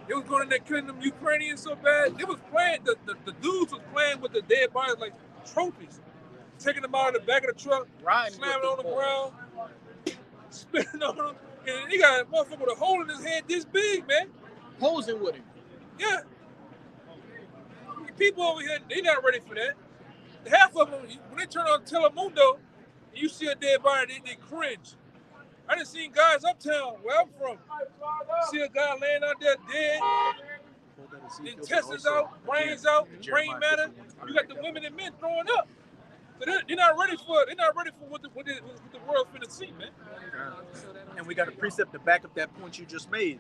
it was going in there killing them Ukrainians so bad. It was playing. The dudes was playing with the dead bodies like trophies, taking them out of the back of the truck, slamming on the ground, spitting on them, and he got a motherfucker with a hole in his head this big, man. Posing with him. Yeah. People over here, they not ready for that. Half of them, when they turn on Telemundo, and you see a dead body, they cringe. I done seen guys uptown where I'm from. See a guy laying out there dead, intestines out, brains out, brain matter. You got the women and men throwing up. So they're not ready for it. They're not ready for what the world's finna see, man. And we got a precept to back up that point you just made.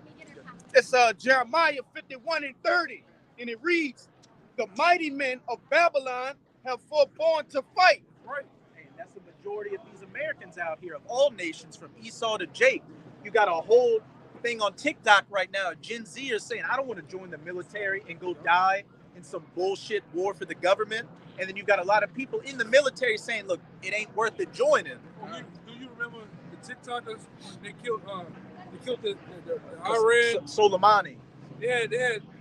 It's Jeremiah 51:30, and it reads, "The mighty men of Babylon have forborne to fight." Right. And that's the majority of these Americans out here, of all nations, from Esau to Jake. You got a whole thing on TikTok right now. Gen Z are saying, I don't want to join the military and go die in some bullshit war for the government. And then you got a lot of people in the military saying, look, it ain't worth it joining. Do you remember the TikTokers? They killed the Iran. Soleimani. They had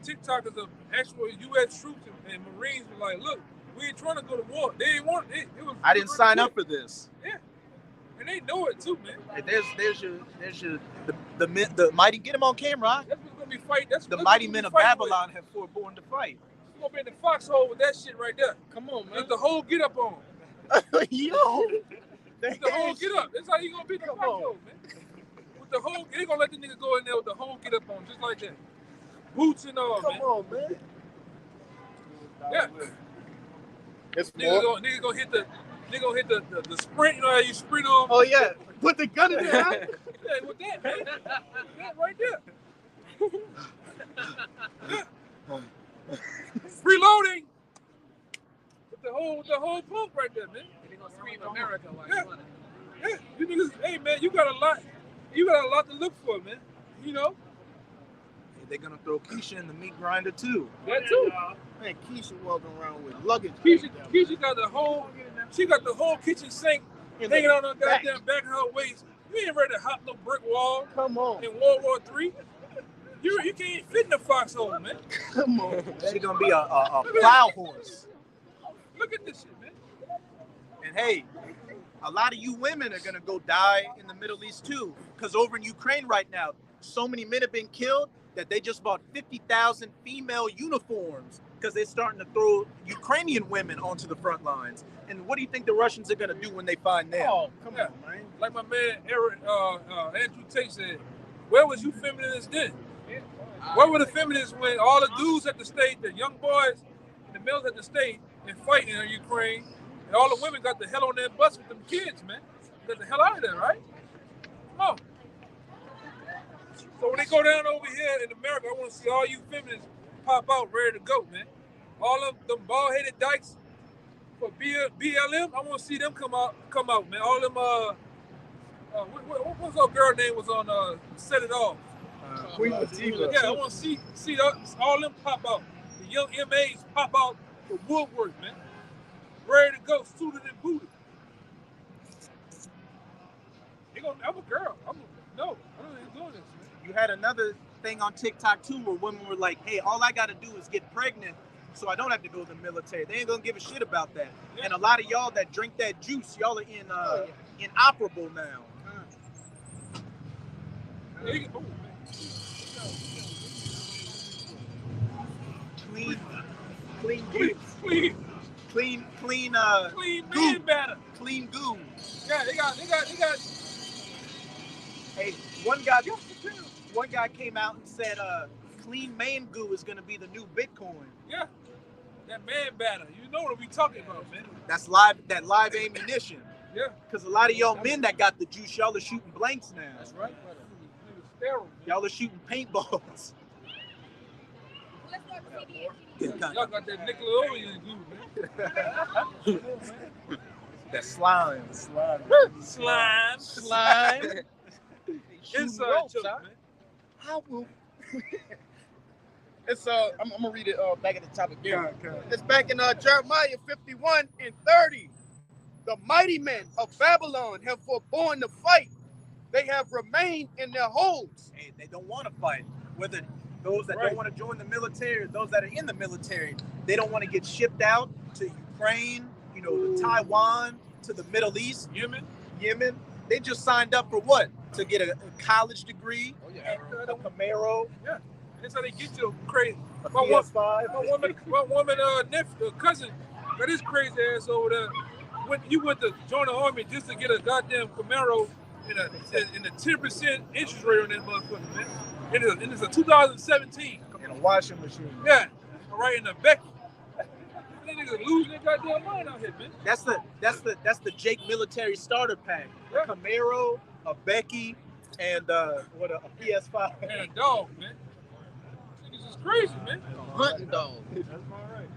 TikTokers of actual U.S. troops and Marines were like, look, we ain't trying to go to war. They ain't want it. I didn't sign up for this. Yeah. And they know it too, man. And there's the mighty, get him on camera. That's what's gonna be fight. That's the mighty men of Babylon have forborne to fight. You're gonna be in the foxhole with that shit right there. Come on, man. With the whole get up on. Yo. With the whole get up. That's how you gonna be in the foxhole, man. With the whole, they gonna let the nigga go in there with the whole get up on, just like that. Boots and all, man. Come on, man. Yeah. It's Nigga gonna hit the sprint, you know how you sprint on? Oh yeah. Put the gun in there, huh? Yeah, with that, man. That right there. Yeah. Reloading. With the whole pump right there, man. They gonna scream America like money. Yeah. You niggas, hey man, you got a lot to look for, man. You know? They're gonna throw Keisha in the meat grinder too. That too. Man, Keisha walking around with luggage. Keisha got the whole kitchen sink hanging on her goddamn back of her waist. You ain't ready to hop no brick wall. Come on. In World War III. You can't fit in the foxhole, man. Come on. She's gonna be a plow horse. Look at this shit, man. And hey, a lot of you women are gonna go die in the Middle East too. Because over in Ukraine right now, so many men have been killed that they just bought 50,000 female uniforms because they're starting to throw Ukrainian women onto the front lines. And what do you think the Russians are gonna do when they find them? Oh, come on, man. Like my man Andrew Tate said, where was you feminists then? Where were the feminists when all the dudes at the state, the young boys, and the males at the state, and fighting in Ukraine, and all the women got the hell on their butts with them kids, man? Get the hell out of there, right? Come on. So when they go down over here in America, I want to see all you feminists pop out ready to go, man. All of them bald-headed dykes for BLM, I want to see them come out, man. All them, what's our girl name was on Set It Off? Queen Latifah. Yeah, I want to see all them pop out. The young MAs pop out for Woodwork, man. Ready to go, suited and booted. I'm a girl. I don't ain't doing this, man. You had another thing on TikTok too where women were like, hey, all I gotta do is get pregnant so I don't have to go to the military. They ain't gonna give a shit about that. Yeah. And a lot of y'all that drink that juice, y'all are inoperable now. Clean man batter. Clean goo. Yeah, they got. Hey, one guy came out and said, clean man goo is gonna be the new Bitcoin. Yeah, that man batter. You know what we talking about, man. That's live ammunition. Yeah. Because a lot of y'all men that got the juice, y'all are shooting blanks now. That's right. Y'all are shooting paintballs. Y'all got that Nickelodeon glue, man. That slime. Inside joke, man. How will... It's I'm gonna read it back at the top again. Yeah, okay. It's back in Jeremiah 51:30. The mighty men of Babylon have forborne to fight. They have remained in their holes. Hey, they don't want to fight. Whether those that don't want to join the military or those that are in the military, they don't want to get shipped out to Ukraine, to Taiwan, to the Middle East, Yemen. They just signed up for what? To get a college degree, a Camaro. Yeah, that's how they get you crazy. A PS5. My woman, nephew, cousin, got his crazy ass over there. You went to join the army just to get a goddamn Camaro in a 10% interest rate on that motherfucker, man. And it's a 2017. In a washing machine. Yeah. All right, in a Becky. These niggas losing their goddamn mind out here, man. That's the Jake military starter pack. Yeah. A Camaro, a Becky, and a PS5. And a dog, man. Niggas is crazy, man. Hunting dog. That's all right.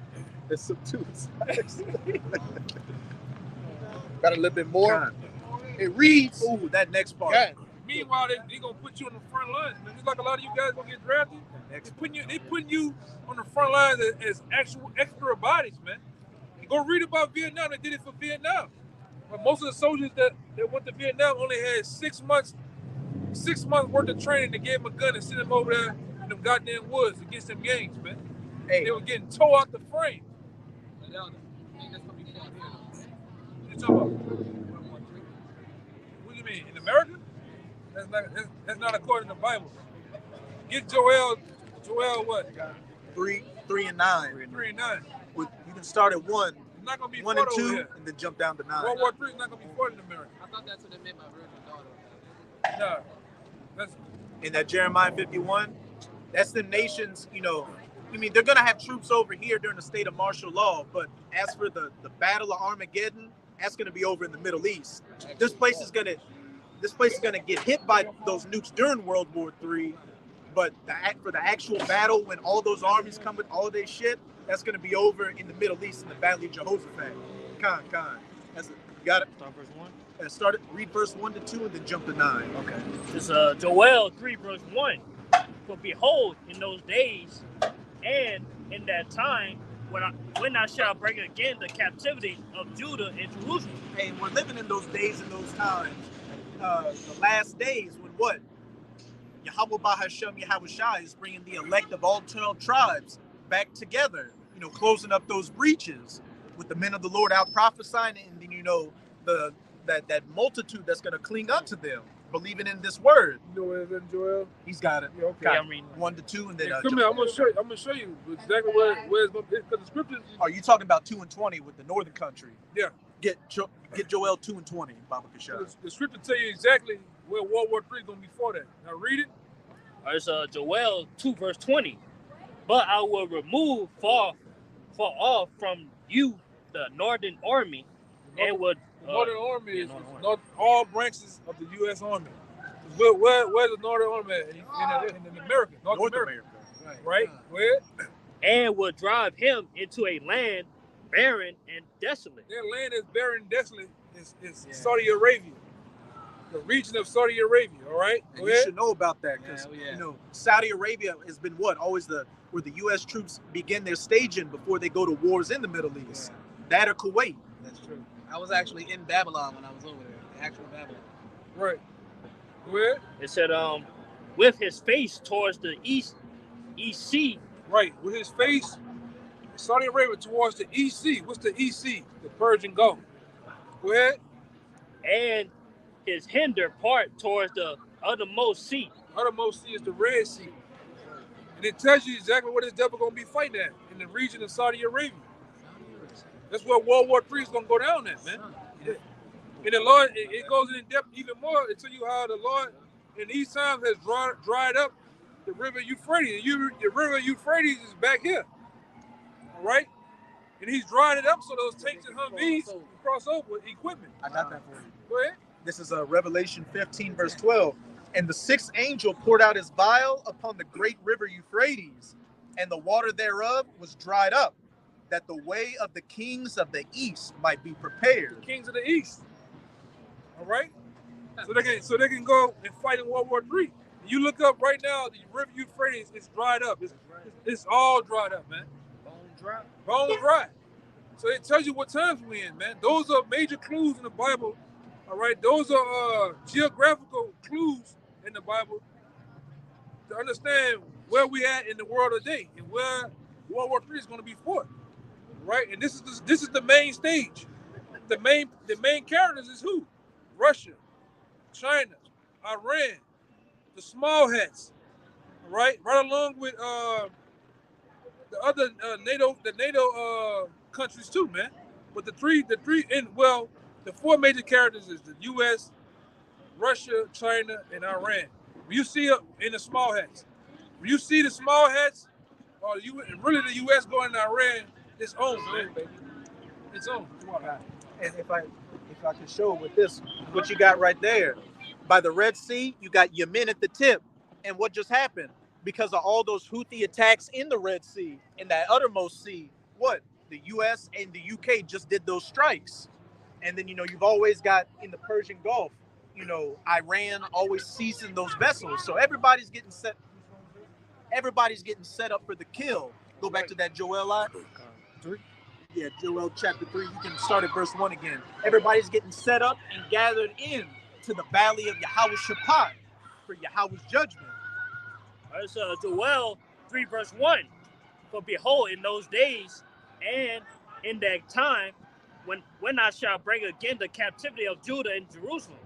There's some tools. Got a little bit more. It reads. Ooh, that next part. Yeah. Meanwhile, they gonna put you on the front lines, man. Just like a lot of you guys gonna get drafted. They putting you on the front lines as actual extra bodies, man. And go read about Vietnam. They did it for Vietnam. But most of the soldiers that went to Vietnam only had 6 months worth of training. They gave them a gun and sent them over there in them goddamn woods against them gangs, man. Hey, They were getting tore out the frame. That's gonna be fun here. What you talking about? What do you mean? In America? That's not according to the Bible. Get Joel what? 3 and 9. 3 and 9. You can start at 1, It's not gonna be 1 fought and over 2, here. and then jump down to 9. World War III is not gonna be fought in America. I thought that's what they meant by virgin daughter. No. That's In that Jeremiah 51, that's the nations, I mean, they're going to have troops over here during the state of martial law, but as for the Battle of Armageddon, that's going to be over in the Middle East. This place is going to get hit by those nukes during World War III, but for the actual battle, when all those armies come with all their shit, that's going to be over in the Middle East in the Valley of Jehoshaphat. Khan. You got it? Start verse 1. Read verse 1 to 2 and then jump to 9. Okay. It's Joel 3 verse 1. For behold, in those days and in that time, when I shall bring again the captivity of Judah and Jerusalem. Hey, we're living in those days and those times. The last days when what? Yahweh Bahashem Yahushai is bringing the elect of all 12 tribes back together, closing up those breaches with the men of the Lord out prophesying, and then, that multitude that's going to cling unto them, believing in this word. you know what it is, Joel? He's got it. Yeah, okay. Yeah, I'm reading. 1 to 2, and then. Hey, come here. I'm gonna show you exactly where it's gonna be. Because the scriptures. Are you talking about 2 and 20 with the northern country? Yeah. Get Joel 2 and 20, Baba Kashad. The scripture tell you exactly where World War III is gonna be fought at. Now read it. It's Joel 2 verse 20. But I will remove far off from you the northern army, and would The Northern Army is Northern Army. not all branches of the U.S. Army. Where's the Northern Army at? In America, North America. Right? Where? and would drive him into a land barren and desolate. Their land is barren and desolate. Is Saudi Arabia, the region of Saudi Arabia. All right. And you should know about that because Saudi Arabia has been always where the U.S. troops begin their staging before they go to wars in the Middle East. That or Kuwait. That's true. I was actually in Babylon when I was over there. The actual Babylon. Right. Where? It said, with his face towards the east sea. Right. With his face, Saudi Arabia towards the EC. What's the EC? The Persian Gulf. Where? And his hinder part towards the uttermost sea. Uttermost sea is the Red Sea. And it tells you exactly where this devil going to be fighting at, in the region of Saudi Arabia. That's where World War III is going to go down at, man. And the Lord, it goes in depth even more to tell you how the Lord in these times has dried up the river Euphrates. The river Euphrates is back here. All right? And he's dried it up so those tanks and Humvees can cross over with equipment. I got that for you. Go ahead. This is Revelation 15, verse 12. And the sixth angel poured out his vial upon the great river Euphrates, and the water thereof was dried up, that the way of the kings of the east might be prepared. The kings of the east. All right? So they can go and fight in World War III. You look up right now, the river Euphrates is dried up. It's all dried up, man. Bone dry. So it tells you what times we're in, man. Those are major clues in the Bible. All right, those are geographical clues in the Bible to understand where we at in the world today and where World War III is going to be fought. Right, and this is the main stage. The main characters is who? Russia, China, Iran, the small hats. All right, right along with the other NATO countries too, man. But the four major characters is the U.S., Russia, China, and Iran. When you see in the small hats, when you see the small hats, or really the U.S. going to Iran, it's on, man. It's on. And if I can show with this, what you got right there, by the Red Sea, you got Yemen at the tip. And what just happened? Because of all those Houthi attacks in the Red Sea, in that uttermost sea, what? The U.S. and the U.K. just did those strikes. And then, you've always got in the Persian Gulf, Iran always seizing those vessels. So everybody's getting set up for the kill. Go back to that Joel 3. Yeah, Joel chapter 3. You can start at verse 1 again. Everybody's getting set up and gathered in to the valley of Yahweh Shaphat for Yahweh's judgment. That's Joel 3 verse 1. For behold, in those days and in that time, when I shall bring again the captivity of Judah and Jerusalem,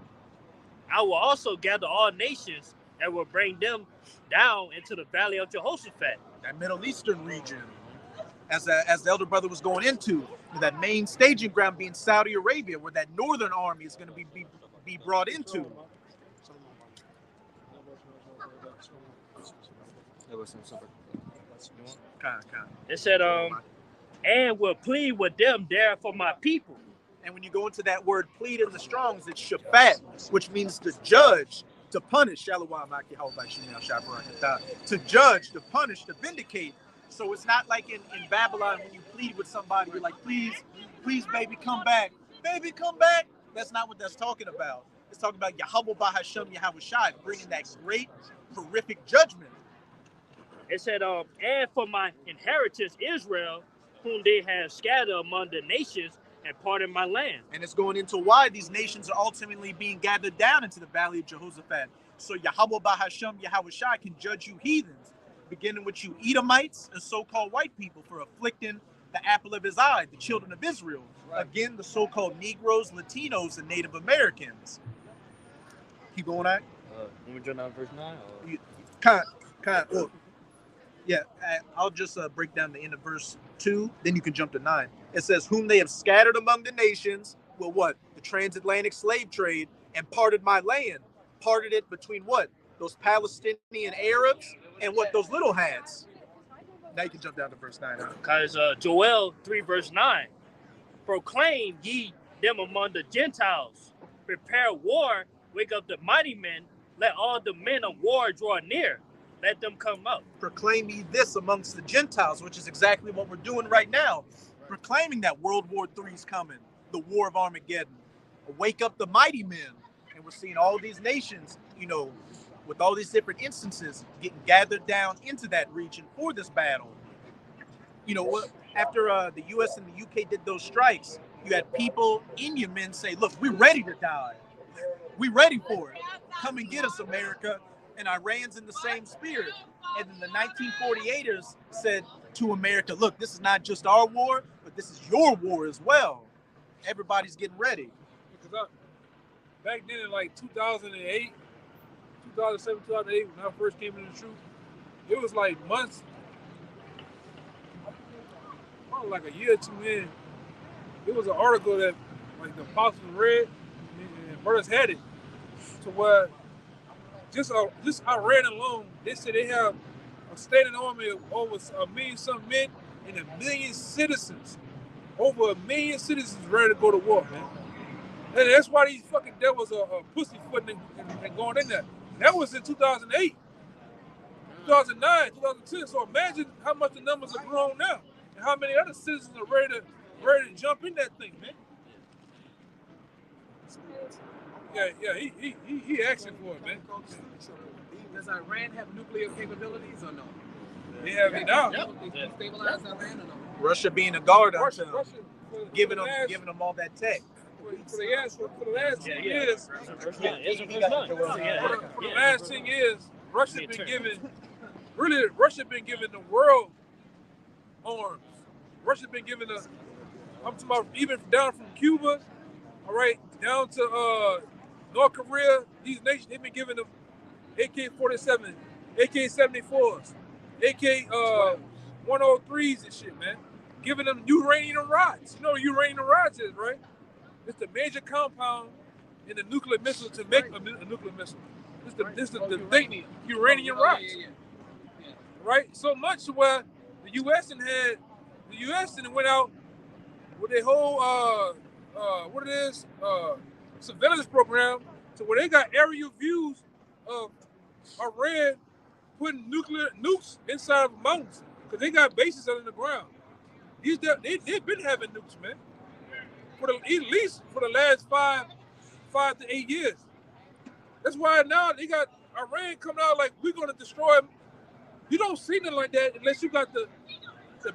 I will also gather all nations and will bring them down into the valley of Jehoshaphat. That Middle Eastern region, as the elder brother was going into, that main staging ground being Saudi Arabia, where that northern army is going to be brought into. It said, and will plead with them there for my people. And when you go into that word plead in the Strongs, it's shafat, which means to judge, to punish, to judge, to punish, to vindicate. So it's not like in Babylon when you plead with somebody, you're like, please, baby, come back. Baby, come back. That's not what that's talking about. It's talking about Yahweh Bahashem Yahweh Shai, bringing that great, horrific judgment. It said, and for my inheritance Israel, whom they have scattered among the nations and parted my land. And it's going into why these nations are ultimately being gathered down into the valley of Jehoshaphat. So Yahweh Bahashem Yahweh Shai can judge you heathens, beginning with you Edomites and so-called white people for afflicting the apple of his eye, the children of Israel. Right. Again, the so-called Negroes, Latinos, and Native Americans. Keep going on. When we jump down verse 9? Look. Yeah, I'll just break down the end of verse 2, then you can jump to 9. It says, whom they have scattered among the nations, with what? The transatlantic slave trade, and parted my land. Parted it between what? Those Palestinian Arabs and what? Those little hats. Now you can jump down to verse 9. Because Joel 3 verse 9. Proclaim ye them among the Gentiles. Prepare war, wake up the mighty men. Let all the men of war draw near. Let them come up. Proclaim ye this amongst the Gentiles, which is exactly what we're doing right now. Proclaiming that World War III is coming, the War of Armageddon. Wake up the mighty men. And we're seeing all these nations, with all these different instances getting gathered down into that region for this battle. After the U.S. and the UK did those strikes, you had people in Yemen say, look, we're ready to die. We're ready for it. Come and get us, America. And Iran's in the same spirit. And then the 1948ers said to America, look, this is not just our war, but this is your war as well. Everybody's getting ready. Because back then in like 2008, 2007, 2008, when I first came into the truth, it was like months, like a year or two in, it was an article that like the apostles read and brothers had it to where just Iran alone, they said they have a standing army of over 1 million some men and 1 million citizens. Over 1 million citizens ready to go to war, man. And that's why these fucking devils are pussyfooting and going in there. That was in 2008, 2009, 2010. So imagine how much the numbers have grown now and how many other citizens are ready to jump in that thing, man. Yeah, he asking for it, man. Does Iran have nuclear capabilities or no? They have it now. They stabilize Iran or no? Russia being a guard on Russia, them, giving them all that tech. For the last 10 years, for the last 10 years, Russia's been giving the world arms. Russia's been giving I'm talking about even down from Cuba, all right, down to North Korea. These nations, they've been giving them AK-47, AK-74s, AK-103s and shit, man. Giving them uranium rods. You know what uranium rods is, right? It's the major compound in the nuclear missile to make a nuclear missile. This the thing, uranium rocks. Yeah. Right? So much where the U.S. went out with their whole surveillance program to where they got aerial views of Iran putting nuclear nukes inside of mountains because they got bases under the ground. They've been having nukes, man, at least for the last 5 to 8 years. That's why now they got Iran coming out like we're gonna destroy them. You don't see nothing like that unless you got the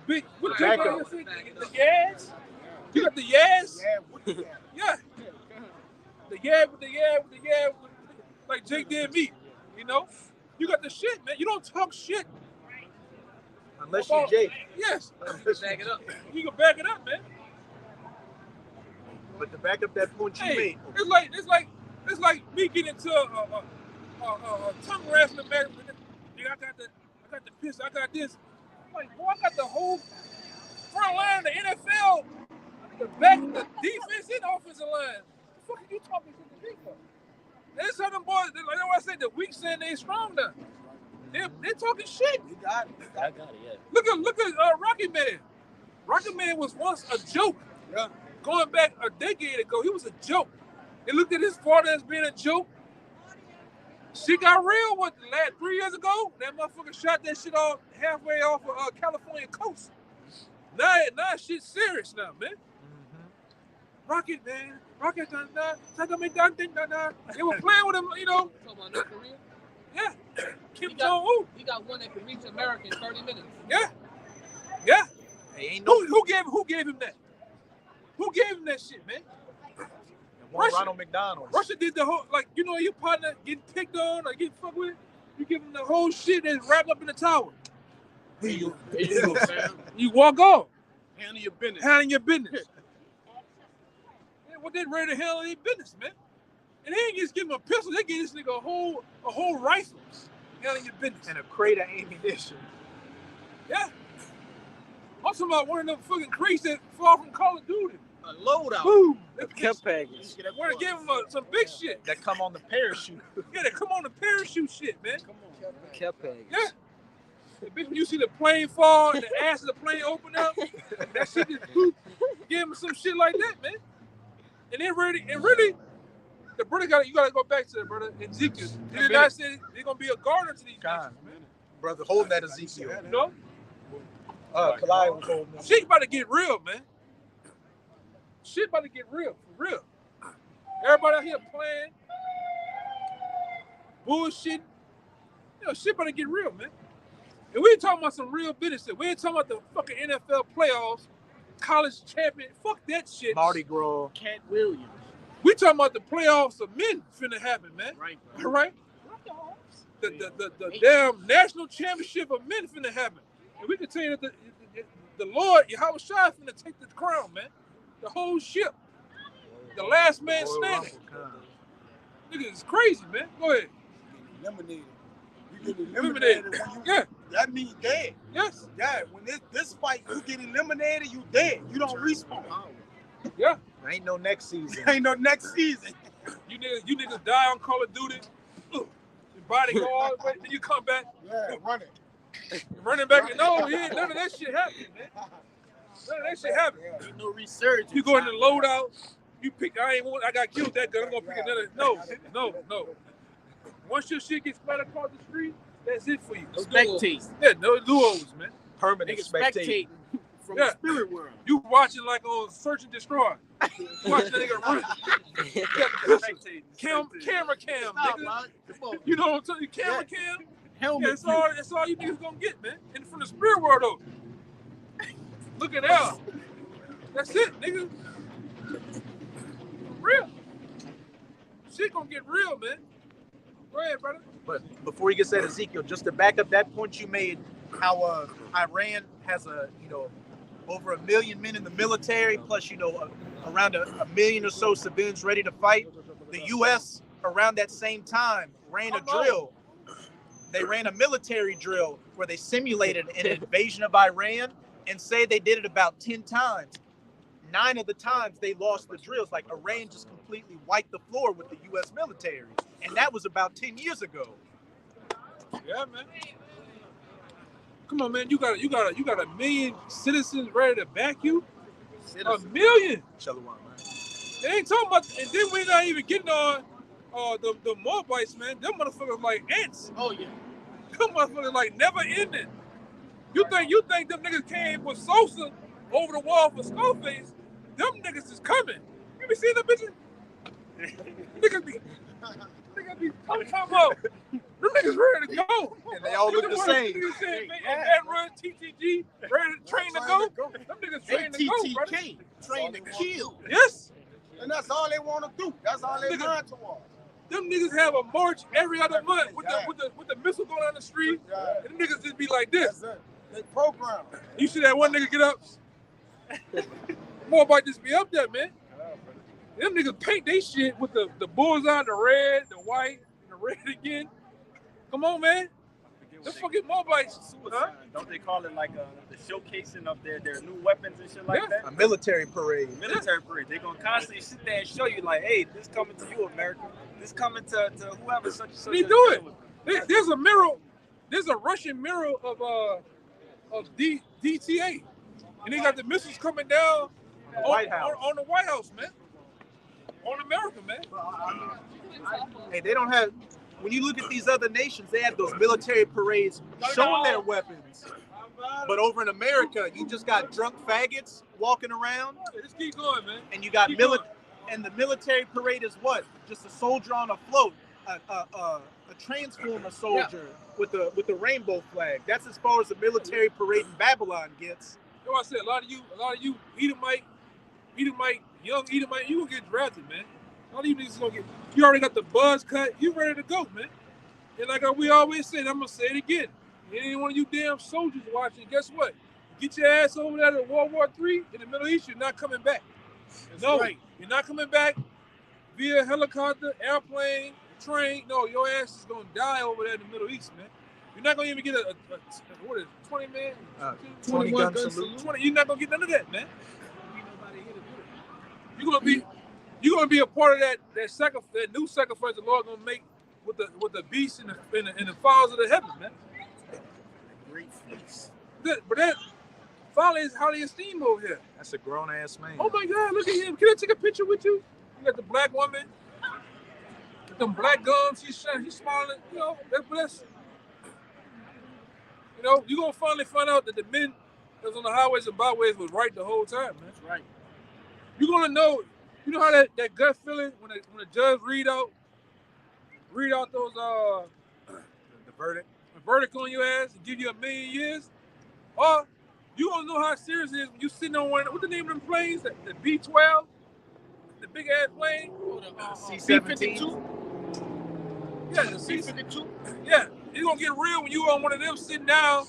big what you call it? The Yaz. You got the Yaz. Yeah. The Yaz with the Yaz, like Jake did me. You know, you got the shit, man. You don't talk shit unless you Jake. Yes. Back it up. You can back it up, man. But to back up that point you made, it's like me getting into a tongue wrestling match. I got the piss. I got this. I'm like, boy, I got the whole front line of the NFL, the back, the defense and offensive line. What the fuck are you talking to the people? There's some boys, like I said, the weak saying they strong now. They're talking shit. You got it. I got it, yeah. Look at Rocky Man. Rocky Man was once a joke. Yeah. Going back a decade ago, he was a joke. They looked at his father as being a joke. Shit got real, 3 years ago? That motherfucker shot that shit off halfway off of California coast. Now shit's serious now, man. Rocket, man. Rocket, They were playing with him, you know. Talking about North Korea? Yeah. Kim Jong-un. He got one that can reach America in 30 minutes. Yeah. Yeah. hey, ain't no Who gave him that? Who gave him that shit, man? Ronald McDonald. Russia did the whole, like, you know, your partner getting picked on or getting fucked with, you give him the whole shit that's wrapped up in the towel. Here you go, Sam. You walk off. Handle your business. Handling your business. Yeah, what they ready to handle their business, man. And they ain't just give him a pistol, they gave this nigga a whole rifle. Handling your business. And a crate of ammunition. Yeah. I'm talking about one of them fucking crates that fall from Call of Duty. A loadout. Boom. Care package. We're gonna give him some big shit. That come on the parachute. Yeah, they come on the parachute shit, man. Care package. Yeah. The bitch, when you see the plane fall and the ass of the plane open up, that shit just poop. Give him some shit like that, man. And then really, the brother you gotta go back to the brother Ezekiel. He did not say they're gonna be a garden to these nations, man. Brother, holding that Ezekiel. You know? Kalai was holding that. Shit about to get real, man. Shit about to get real, for real. Everybody out here playing, bullshit. You know, shit about to get real, man. And we ain't talking about some real business. We ain't talking about the fucking NFL playoffs, college champion. Fuck that shit. Mardi Gras. Cat Williams. We talking about the playoffs of men finna happen, man. Right. All right? The damn national championship of men finna happen. And we can tell you that the Lord, Yahweh Shai, finna take the crown, man. The whole ship. The last man standing. Nigga, it's crazy, man. Go ahead. Eliminated. You get Eliminated. eliminated. When Yeah. That means dead. Yes. Yeah. When this fight, you get eliminated, you dead. You don't respawn. Yeah. There ain't no next season. Ain't no next season. You niggas die on Call of Duty. Your body go all the way, then you come back. Yeah, run it. Running back. No, none of that shit happened, man. None of that shit happened. Ain't no research. You go in the loadout. You pick. I got killed that gun. I'm gonna pick another. No. Once your shit gets splattered across the street, that's it for you. Spectate. Yeah, no do-overs, man. Permanent Nigga spectating. spectating from Yeah. the spirit world. You watching like on Search and Destroy. Watch that nigga run. Camera cam, Stop, nigga. man. Come on. You know what I'm telling you? Camera cam. Helmet. Yeah, that's all you niggas gonna get, man. And from the spirit world, though. Look at that. That's it, nigga. Real. Shit gonna get real, man. Go ahead, brother. But before you get to Ezekiel, just to back up that point you made, how Iran has over 1 million men in the military, plus around a million or so civilians ready to fight. The U.S. around that same time ran a drill. They ran a military drill where they simulated an invasion of Iran and say they did it about 10 times. 9 of the times they lost the drills. Like Iran just completely wiped the floor with the U.S. military, and that was about 10 years ago. Yeah, man. Come on, man. You got a million citizens ready to back you. A million. Shalom, man. They ain't talking about, and then we're not even getting on the Moabites, man. Them motherfuckers like ants. Oh yeah. Them motherfuckers like never ending. You think them niggas came with Sosa over the wall for Scarface? Them niggas is coming. You be seeing them bitches? niggas be talking about. Them niggas ready to go. And they all look the same. Niggas said, man, run TTG, ready to train to go. Them niggas train to go, brother. ATTK, train to kill. Yes. And that's all they want to do. That's all they mind towards. Them niggas have a march every other month with the missile going down the street. And them niggas just be like this. That's it. They program. You see that one nigga get up? More about just be up there, man. Them niggas paint they shit with the bullseye, the red, the white, and the red again. Come on, man. Them fucking Moabites. Huh? Don't they call it like the showcasing of their new weapons and shit like that? A military parade. Military parade. They're gonna constantly sit there and show you like, hey, this coming to you, America. This coming to whoever such and such. They do it. There's a mural. There's a Russian mural of DTA, and they got the missiles coming down on the White House, man. On America, man. Hey, they don't have. When you look at these other nations, they have those military parades showing their weapons. But over in America, you just got drunk faggots walking around. Just keep going, man. And you got and the military parade is what? Just a soldier on a float, a transformer soldier with the rainbow flag. That's as far as the military parade in Babylon gets. You know what I said? A lot of you Edomite, young Edomite, you gonna get drafted, man. A lot of you niggas gonna get. You already got the buzz cut. You ready to go, man. And like we always said, I'm gonna say it again. Any one of you damn soldiers watching, guess what? Get your ass over there to World War III in the Middle East. You're not coming back. You're not coming back via helicopter, airplane, train. No, your ass is gonna die over there in the Middle East, man. You're not gonna even get a what is it, 20 man? 20 gun salute. 20. You're not gonna get none of that, man. You're gonna be a part of that new sacrifice the Lord gonna make with the beast in the fowls of the heaven, man. Great fleece. But that finally is highly esteemed over here. That's a grown ass man. Oh my God, look at him. Can I take a picture with you? You got the black woman with them black gums. She's smiling. You know, that's you know, you're gonna finally find out that the men that's on the highways and byways was right the whole time, man. That's right. You're gonna know. You know how that gut feeling when the judge read out those the verdict on your ass and give you 1 million years, or you gonna know how serious it is when you sitting on what the name of them planes, the B-12, the big ass plane, C-17. Yeah, the C-52. Yeah, it's gonna get real when you on one of them sitting down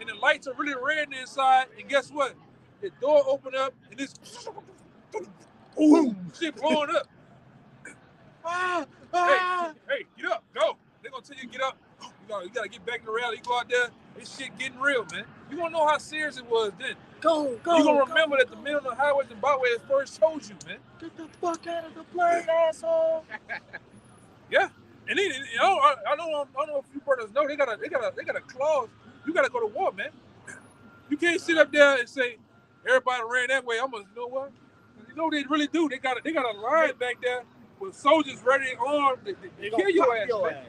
and the lights are really red inside, and guess what? The door open up and it's shit blowing up. Hey, get up, go. They're gonna tell you to get up. You gotta get back in the rally. You go out there, this shit getting real, man. You gonna know how serious it was then. Go. You gonna remember that the men on the highways and byways first told you, man. Get the fuck out of the plane, asshole. Yeah. And then I don't know if you brothers know, they got a clause. You gotta go to war, man. You can't sit up there and say everybody ran that way. You know what? You know they really do. They got a line back there with soldiers ready and armed to kill your ass, man.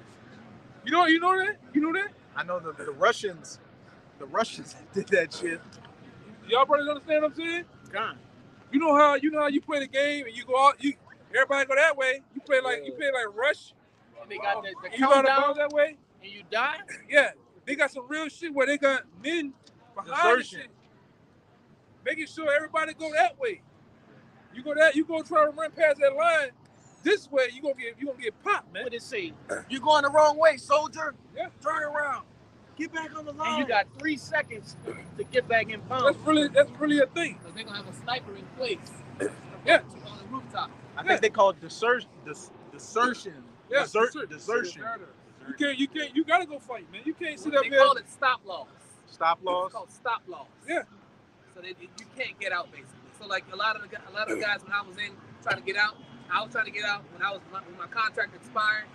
You know that? You know that? I know the Russians did that shit. Y'all brothers understand what I'm saying? Gone. You know how you play the game and you go out, everybody go that way. You play like Rush. And they got the you gotta countdown, go that way. and you die. Yeah, they got some real shit where they got men behind the shit, making sure everybody go that way. You go try to run past that line this way, you gonna get popped, man. What it say? You're going the wrong way, soldier. Yeah. Turn around. Get back on the line. And you got 3 seconds to get back in pound. That's really a thing. So they're gonna have a sniper in place. Yeah. On the rooftop. I think they call it desertion. Yeah, desertion. You gotta go fight, man. You can't sit up They here. call it stop loss. Stop loss. It's called stop loss. Yeah. So that you can't get out basically. So like a lot of the guys when I was in trying to get out, I was trying to get out when my contract expired.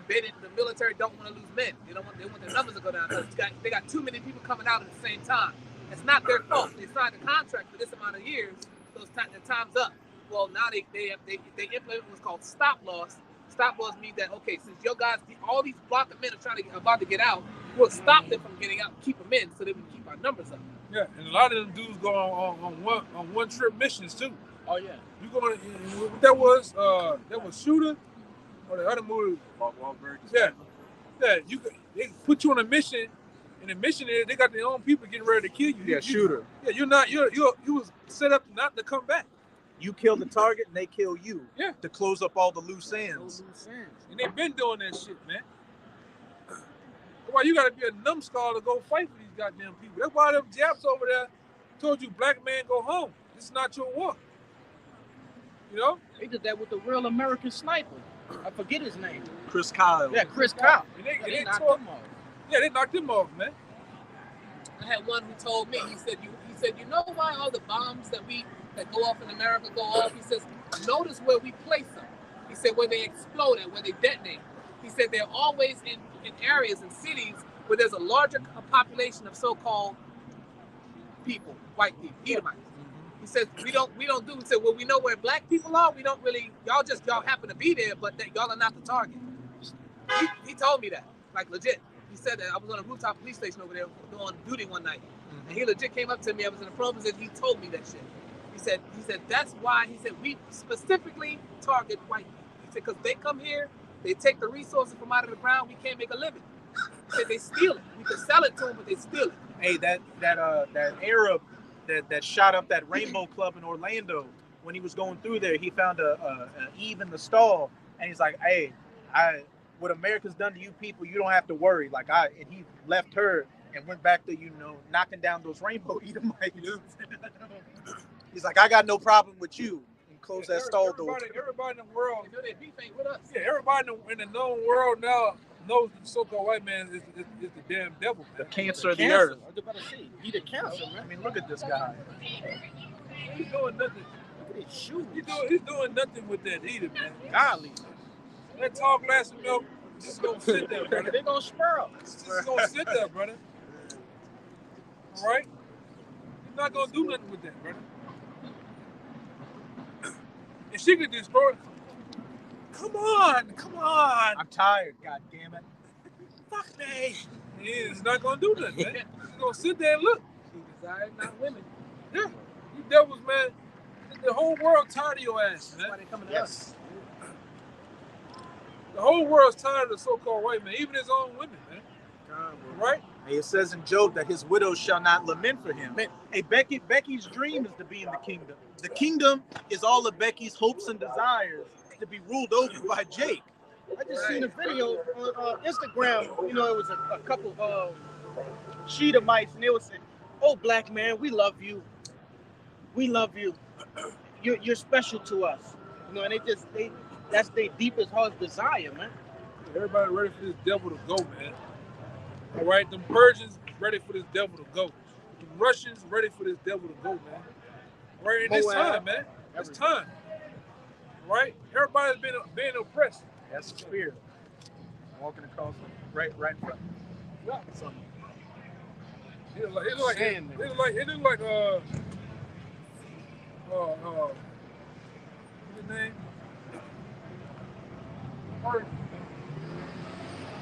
The military don't want to lose men. They want their numbers to go down. They got too many people coming out at the same time. It's not their fault. They signed a contract for this amount of years. The time's up. Well, now they implement what's called stop loss. Stop loss means that, okay, since your guys, all these block of men are about to get out, we'll stop them from getting out, keep them in, so that we can keep our numbers up. Yeah, and a lot of them dudes go on one trip missions too. Oh yeah. You going? What that was Shooter, or the other movie? Yeah. They put you on a mission, and the mission is they got their own people getting ready to kill you. Yeah, Shooter. Yeah, you was set up not to come back. You kill the target and they kill you. Yeah. To close up all the loose ends. And they've been doing that shit, man. That's why you gotta be a numbskull to go fight for these goddamn people. That's why them Japs over there told you, black man, go home. This is not your war. You know? They did that with the real American sniper. I forget his name. Chris Kyle. Yeah, Chris Kyle. And they knocked tore him off. Yeah, they knocked him off, man. I had one who told me, he said, you know why all the bombs that go off in America go off? He says, notice where we place them. He said, where they explode and where they detonate. He said, they're always in areas and cities where there's a larger population of so-called people, white people, Edomites. He says, we don't do, he said, well, we know where black people are. We don't really, y'all happen to be there, but y'all are not the target. He told me that, like legit. He said that. I was on a rooftop police station over there doing duty one night. And he legit came up to me. I was in a program and he told me that shit. He said, that's why, he said, we specifically target white people. He said, because they come here, they take the resources from out of the ground, we can't make a living. He said, they steal it. We can sell it to them, but they steal it. Hey, that Arab that shot up that Rainbow Club in Orlando, when he was going through there, he found a Eve in the stall, and he's like, hey, what America's done to you people, you don't have to worry. And he left her and went back to, knocking down those Rainbow Edomites. He's like, I got no problem with you. And close that stall door. Everybody in the world, Their beef ain't with us. yeah, everybody in the known world now knows the so-called white man is the damn devil, man. The cancer of the earth. I was about to say, he the cancer, man. I mean, look at this guy. He's doing nothing. Look at his shoes. He's doing nothing with that either, man. Golly. That tall glass of milk just gonna sit there, brother. They gonna spur up. It's just gonna sit there, brother. All right? He's not gonna do nothing with that, brother. And she could destroy it. Come on. I'm tired, god damn it. Fuck me. He's not gonna do nothing, man. He's gonna sit there and look. He desires not women. Yeah. You devils, man. The whole world tired of your ass, That's why man. they coming to us. The whole world's tired of the so-called white man, even his own women, man. Right? Hey, it says in Job that his widows shall not lament for him. Hey, Becky's dream is to be in the kingdom. The kingdom is all of Becky's hopes and desires to be ruled over by Jake. I just seen a video on Instagram. It was a couple of Shedamites, and they were saying, "Oh, black man, we love you. We love you. You're special to us." And that's their deepest heart's desire, man. Everybody ready for this devil to go, man. All right, them Persians ready for this devil to go. The Russians ready for this devil to go, man. All right, and it's time, man. It's time. All right, everybody's being oppressed. That's the spirit. Walking across right in front. Yeah. It look like what's his name?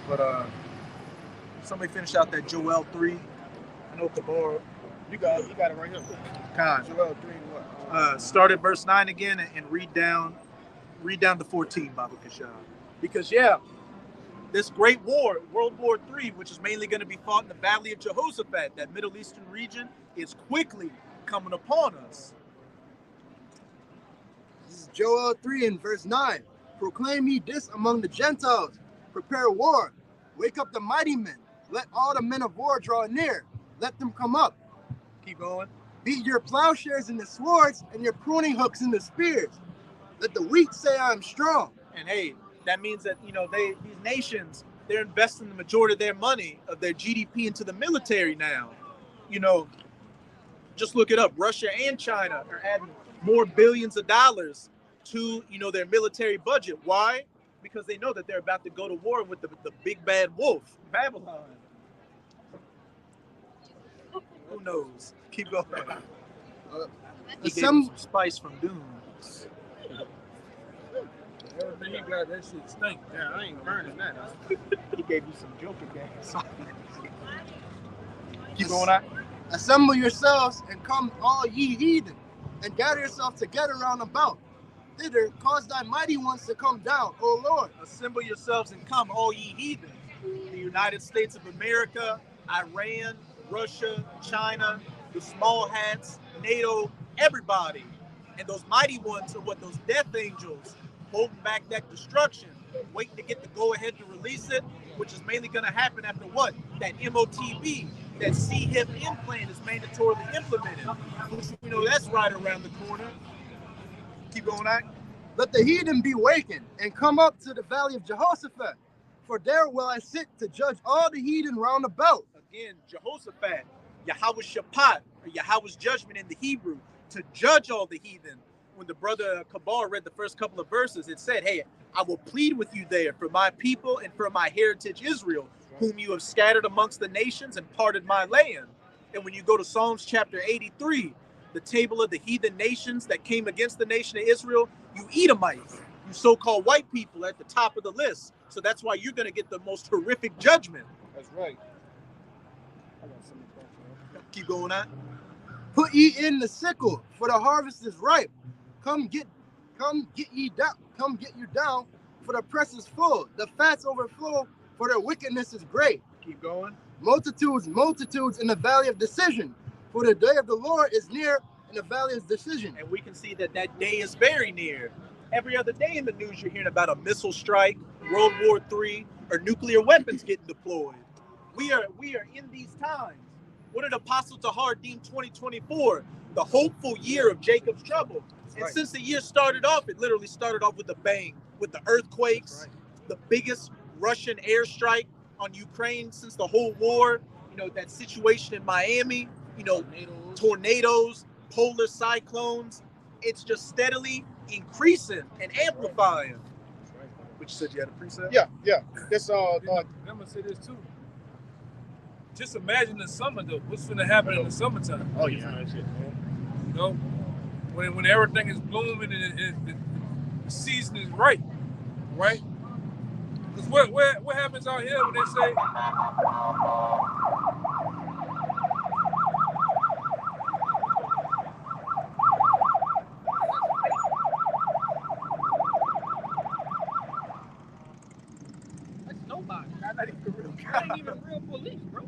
But somebody finish out that Joel 3. I know Kabar. You got it right here. Khan. Joel 3 what? Start at verse 9 again and read down to 14, Baba Kashab. Because this great war, World War III, which is mainly going to be fought in the Valley of Jehoshaphat, that Middle Eastern region, is quickly coming upon us. This is Joel 3 and verse 9. Proclaim ye this among the Gentiles. Prepare war. Wake up the mighty men. Let all the men of war draw near. Let them come up. Keep going. Beat your plowshares in the swords and your pruning hooks in the spears. Let the weak say I am strong. And hey, that means that, these nations, they're investing the majority of their money, of their GDP into the military now. Just look it up. Russia and China are adding more billions of dollars to, you know, their military budget. Why? Because they know that they're about to go to war with the big bad wolf, Babylon. Who knows? Keep going. He gave him some spice from Doom. Everything he got, that shit stink. Yeah, I ain't burning that. He gave you some Joker gas. Keep going on. Assemble yourselves and come all ye heathen, and gather yourselves together round about. Thither cause thy mighty ones to come down, O Lord. Assemble yourselves and come, all ye heathen. The United States of America, Iran, Russia, China, the small hats, NATO, everybody. And those mighty ones are what? Those death angels holding back that destruction, waiting to get the go-ahead to release it, which is mainly going to happen after what? That MOTB, that C-HIP implant is mandatorily implemented. You know, that's right around the corner. Keep going on. Let the heathen be wakened and come up to the valley of Jehoshaphat, for there will I sit to judge all the heathen round about. Again, Jehoshaphat, Yahweh's Shaphat, or Yahweh's judgment in the Hebrew, to judge all the heathen. When the brother Kabar read the first couple of verses, it said, hey, I will plead with you there for my people and for my heritage Israel, whom you have scattered amongst the nations and parted my land. And when you go to Psalms chapter 83, the table of the heathen nations that came against the nation of Israel, you Edomites, you so-called white people at the top of the list. So that's why you're going to get the most horrific judgment. That's right. Keep going on. Put ye in the sickle, for the harvest is ripe. Come get ye down, for the press is full. The fats overflow, for their wickedness is great. Keep going. Multitudes in the valley of decision, for the day of the Lord is near in the valley of decision. And we can see that that day is very near. Every other day in the news, you're hearing about a missile strike, World War III, or nuclear weapons getting deployed. We are in these times. What did Apostle Tahar deem 2024? The hopeful year of Jacob's trouble. And right. Since the year started off, it literally started off with a bang, with the earthquakes, the biggest Russian airstrike on Ukraine since the whole war. You know, that situation in Miami, you know, tornadoes, polar cyclones. It's just steadily increasing and amplifying. Which you said you had a preset? Yeah. This I'm gonna say this too. Just imagine the summer though. What's gonna happen in the summertime? Oh yeah. You know, when everything is blooming and the season is right? Because what happens out here when they say? That's nobody. That ain't even real police, bro.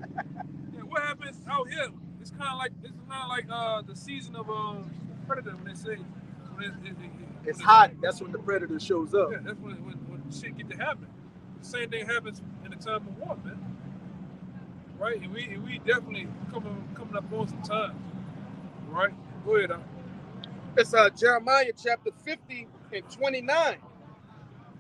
Yeah, what happens out here? It's kind of like the season of Predator when they say It's hot. That's when the predator shows up. Yeah, that's when shit get to happen. The same thing happens in the time of war, man. Right? And we definitely coming up on some time. Right? Go ahead. It's Jeremiah chapter 50 and 29.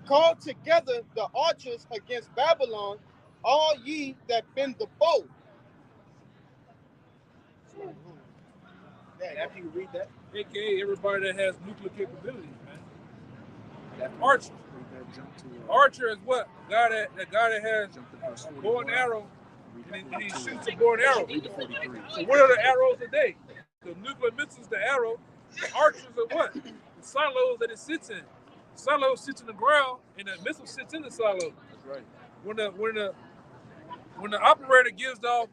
Call together the archers against Babylon, all ye that bend the bow. After you read that, AKA everybody that has nuclear capabilities, man. Archer. Archer is what? The guy that has a bow and arrow, and he shoots a bow and arrow. So what are the arrows today? The nuclear missiles, the arrow. The archers are what? The silos that it sits in. The silo sits in the ground, and the missile sits in the silo. That's right. When the operator gives off,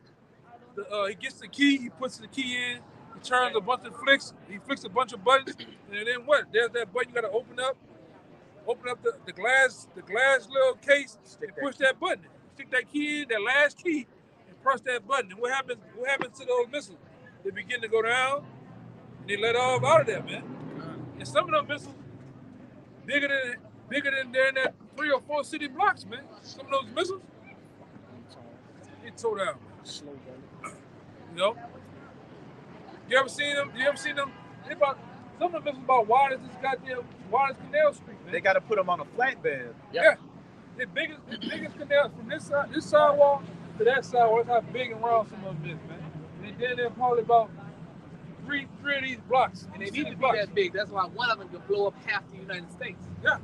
he gets the key, he puts the key in, he turns a bunch of flicks, he flicks a bunch of buttons, and then what? There's that button you gotta open up the glass little case and push that button. Stick that key in, that last key, and press that button. And what happens to those missiles? They begin to go down, and they let off out of there, man. And some of those missiles bigger than there in that 3 or 4 city blocks, man. Some of those missiles, get towed down. Slow down. You know? You ever seen them? Some of the missiles about wide as this goddamn Canal Street, man. they got to put them on a flatbed. Yeah. The biggest canal from this sidewalk to that sidewalk. That's how big and round some of them is, man. And then they're probably about three of these blocks. And they need to be that big. That's why one of them can blow up half the United States. Yeah.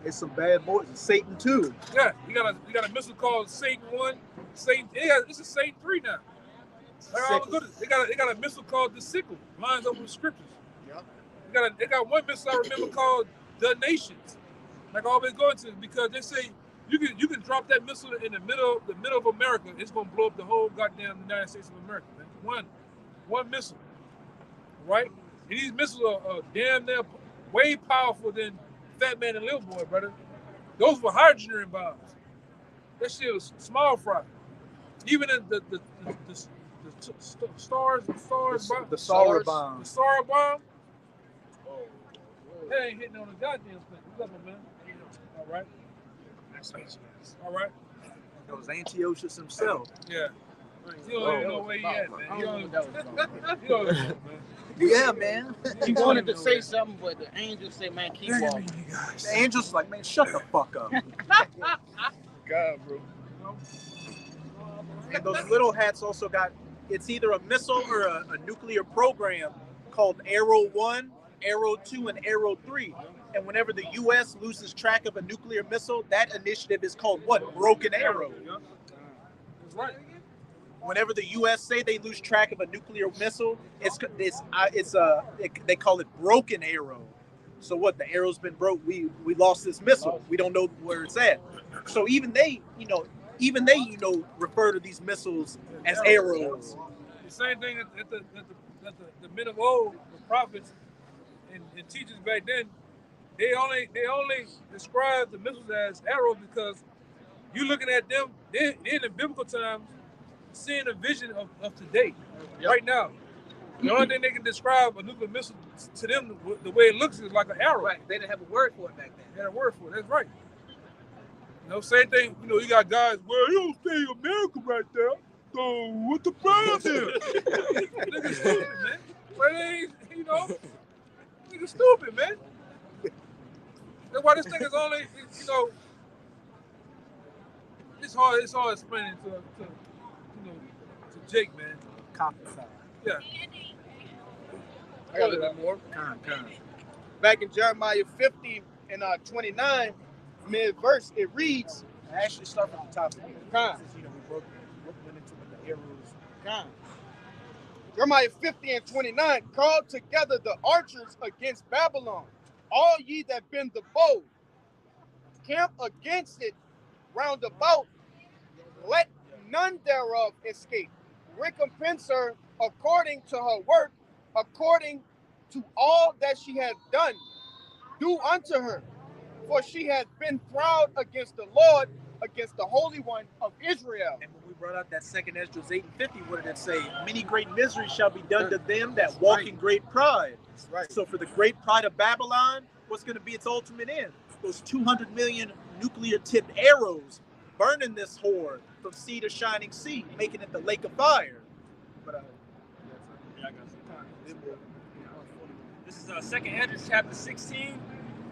It's some bad boys. It's Satan 2. Yeah. You got a missile called Satan 1. Satan. It's a Satan 3 now. They got a missile called the Sickle. Lines up with scriptures. Yeah. They got one missile I remember called the Nations. Like I always go into, because they say you can drop that missile in the middle of America. It's gonna blow up the whole goddamn United States of America, man. One missile, right? And these missiles are damn near way powerful than Fat Man and Little Boy, brother. Those were hydrogen bombs. That shit was small fry. Even in the SAR bomb. The SAR bomb. The SAR bomb. That ain't hitting on the goddamn thing. What's up, man? All right. All right. That was Antiochus himself. Yeah. You don't even know where he at, man. You don't know, man. Yeah, man. He wanted to say something, but the angel said, man, keep walking. The angel's like, man, shut the fuck up. God, bro. And those little hats also got, it's either a missile or a nuclear program called Arrow 1, Arrow 2, and Arrow 3. And whenever the U.S. loses track of a nuclear missile, that initiative is called what? Broken Arrow. That's right. Whenever the U.S. say they lose track of a nuclear missile, they call it Broken Arrow. So what? The arrow's been broke. We lost this missile. We don't know where it's at. So even they refer to these missiles as arrows. The same thing at the men of old, the prophets and teachers back then. They only describe the missiles as arrows because you looking at them. They're in the biblical times, seeing a vision of today, right now. The only thing they can describe a nuclear missile to them, the way it looks, is like an arrow. Right. They didn't have a word for it back then. They had a word for it. That's right. Same thing. You got guys. Well, you don't stay in America right there. So what's the problem here? Nigga stupid, man. But they ain't, nigga stupid, man. That's why this thing is only, it's hard explaining to Jake, man. Yeah. I got a little bit more. Back in Jeremiah 50 and 29, mid-verse, it reads. I actually start from the top of it. Since, we went into the arrows. Jeremiah 50 and 29, call together the archers against Babylon, all ye that bend the bow, camp against it round about, let none thereof escape. Recompense her according to her work, according to all that she hath done. Do unto her, for she hath been proud against the Lord, against the Holy One of Israel. And when we brought out that second Esdras 8 and 50, what did it say? Many great miseries shall be done to them that walk in great pride. Right. So for the great pride of Babylon, what's going to be its ultimate end? Those 200 million nuclear-tipped arrows burning this whore from sea to shining sea, making it the lake of fire. But I got some time. This is 2 Esdras chapter 16,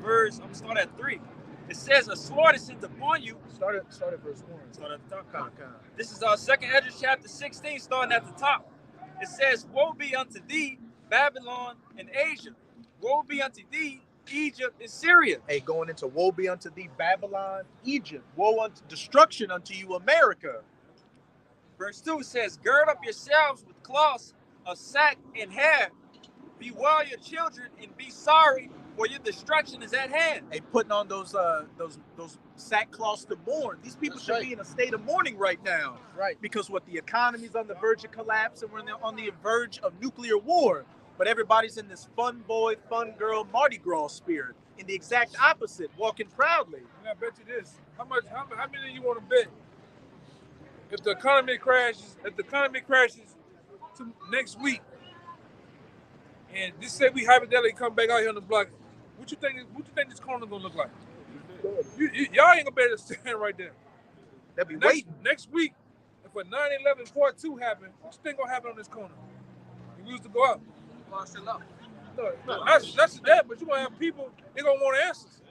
verse, I'm going to start at 3. It says, a sword is sent upon you. Start at verse 1. Start at the top. This is 2 Esdras chapter 16, starting at the top. It says, woe be unto thee, Babylon and Asia. Woe be unto thee, Egypt and Syria. Hey, going into woe be unto thee, Babylon, Egypt. Woe unto destruction unto you, America. Verse 2 says, gird up yourselves with cloths of sack and hair. Bewail your children and be sorry, for your destruction is at hand. Hey, putting on those sackcloths to mourn. These people should be in a state of mourning right now. Right. Because the economy's on the verge of collapse and we're on the verge of nuclear war. But everybody's in this fun boy, fun girl, Mardi Gras spirit. In the exact opposite, walking proudly. I bet you this. How many of you want to bet? If the economy crashes to next week, and just say we hypothetically come back out here on the block, what you think this corner gonna look like? Y'all ain't gonna be able to stand right there. They'll be waiting. Next week, if a 9/11 part 2 happen, what you think gonna happen on this corner? You used to go out. No, that's that. But you gonna have people. They gonna want answers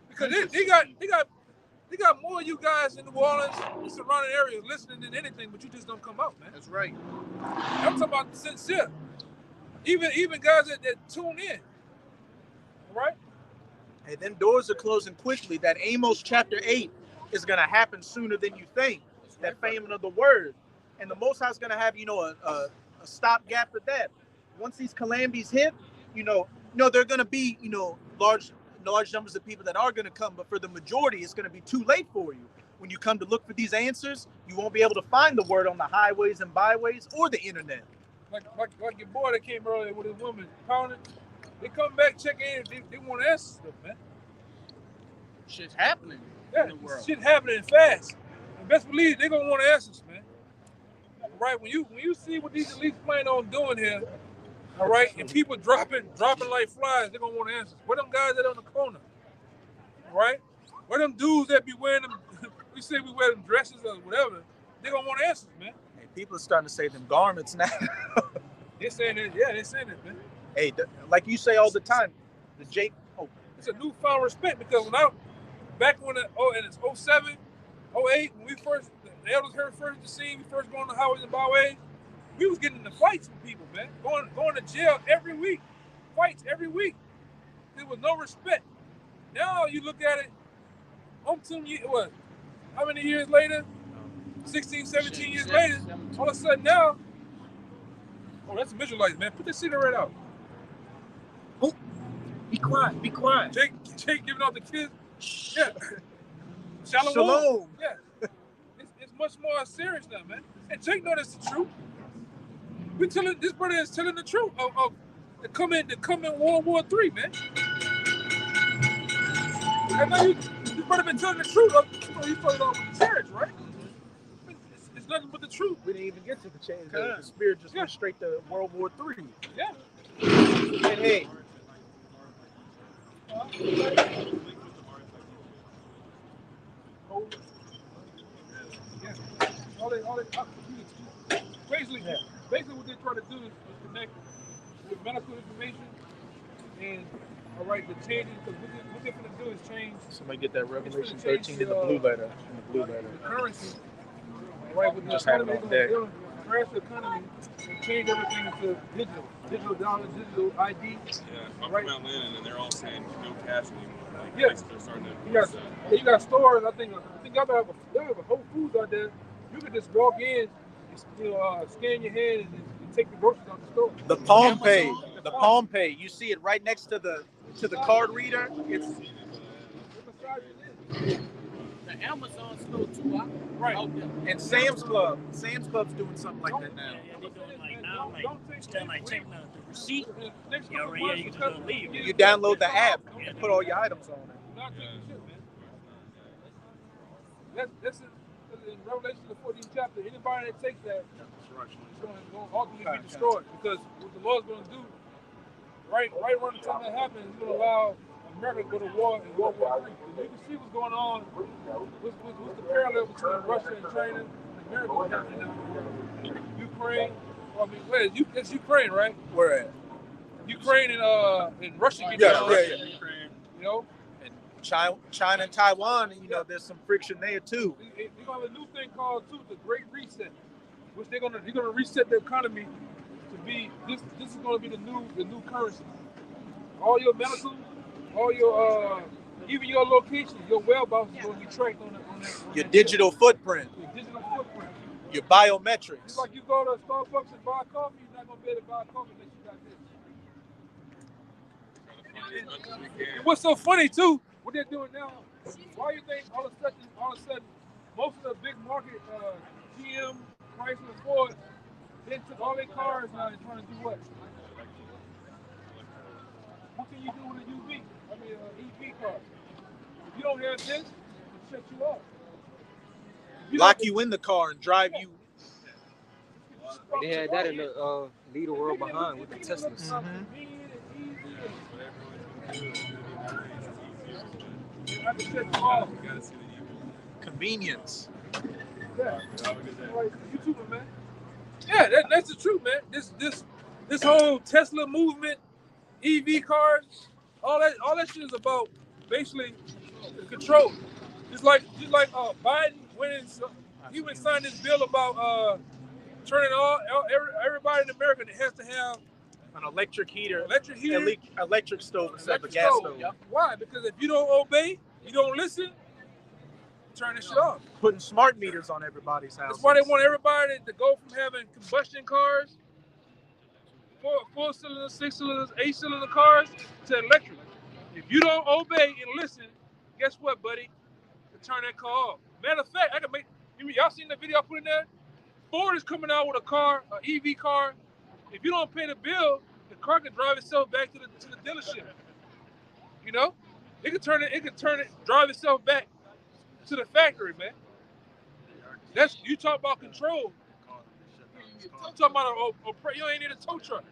because they got more of you guys in New Orleans and surrounding areas listening than anything. But you just don't come out, man. That's right. I'm talking about sincere. Even guys that tune in, right? And then doors are closing quickly. That Amos chapter 8 is going to happen sooner than you think. That famine of the word. And the Most High is going to have, a stopgap for that. Once these calamities hit, there are going to be, large numbers of people that are going to come. But for the majority, it's going to be too late for you. When you come to look for these answers, you won't be able to find the word on the highways and byways or the internet. Like your boy that came earlier with his woman pounding. They come back, check in, they want to answer stuff, man. Shit's happening in the world. Shit happening fast. And best believe they're gonna want answers, man. Right? When you see what these elites plan on doing here, all right, and people dropping like flies, they're gonna want answers. Where them guys that on the corner? All right? Where them dudes that be wearing them, we say we wear them dresses or whatever, they're gonna want answers, man. Hey, people are starting to say them garments now. They're saying that, yeah, they're saying it, man. Hey, like you say all the time, it's a newfound respect because back when it's 07, 08, when the elders heard first the scene, we first going on the highways and byways, we was getting into fights with people, man. Going to jail every week. Fights every week. There was no respect. Now you look at it, how many years later? 16, 17 years later, all of a sudden now, that's a visualizer, man. Put the cigarette out. Oh, be quiet. Jake giving out the kids. Yeah. Shalom. Yeah. It's much more serious now, man. And Jake know that's the truth. This brother is telling the truth of the coming World War III, man. I know this brother been telling the truth. He started off with the church, right? It's nothing but the truth. We didn't even get to the change. The spirit just went straight to World War III. Yeah. And hey. Basically what they try to do is connect with medical information and the changes, because what they're going to do is change. Somebody get that Revelation 13 in the blue letter. The currency. With just had it on deck. Crash the economy and change everything to digital dollar, digital ID. Yeah, Mount Lennon, and they're all saying no cash anymore. Yeah, they're starting to. You got stores. I think y'all have a Whole Foods out there. You can just walk in, scan your hand, and take the groceries out the store. The Palm Pay, Palm Pay. You see it right next to the card reader. It's the Amazon store too. Right. And Sam's Club's doing something like that now. Yeah, they're doing like now, instead of taking the receipt, you can just leave. You download the app and put all your items on it. That's in Revelation the 14th chapter. Anybody that takes that is going to ultimately be destroyed, because what the Lord's going to do, right around the time that happens, He's going to allow America to go to war in World War III. You can see what's going on. What's the parallel between Russia and China and America and Ukraine? It's Ukraine, right? Where at? Ukraine and Russia. Yeah. And China and Taiwan, there's some friction there too. They're gonna have a new thing called the Great Reset, which they're gonna reset the economy to be this is gonna be the new currency. All your medical, all your even your location, your whereabouts is gonna be tracked on that. Your digital footprint. Your digital footprint. Your biometrics. It's like you go to Starbucks and buy coffee, you're not gonna be able to buy coffee unless you got this. What's so funny too? What they're doing now, why you think all of a sudden, most of the big market, GM, Chrysler, Ford, they took all their cars now and trying to do what? What can you do with an EV car? If you don't have this, it'll shut you off. Lock you in the car and drive you. They had that in the Lead the World Behind with the Teslas. Convenience. Yeah. YouTuber, man. Yeah, that's the truth, man. This whole Tesla movement, EV cars, all that shit is about basically control. Just like Biden he went sign this bill about turning everybody in America that has to have An electric heater. Electric heater. Electric stove instead of a Electric gas stove. stove. Why? Because if you don't obey, you don't listen, turn this shit off. Putting smart meters on everybody's house. That's why they want everybody to go from having combustion cars, four cylinders, 6 cylinders, 8 cylinder cars to electric. If you don't obey and listen, guess what, buddy? To turn that car off. Matter of fact, I can make. Y'all seen the video I put in there? Ford is coming out with a car, an EV car. If you don't pay the bill, the car can drive itself back to the dealership. You know, it can drive itself back to the factory, man. That's you talk about control. You talking about you ain't need a tow truck.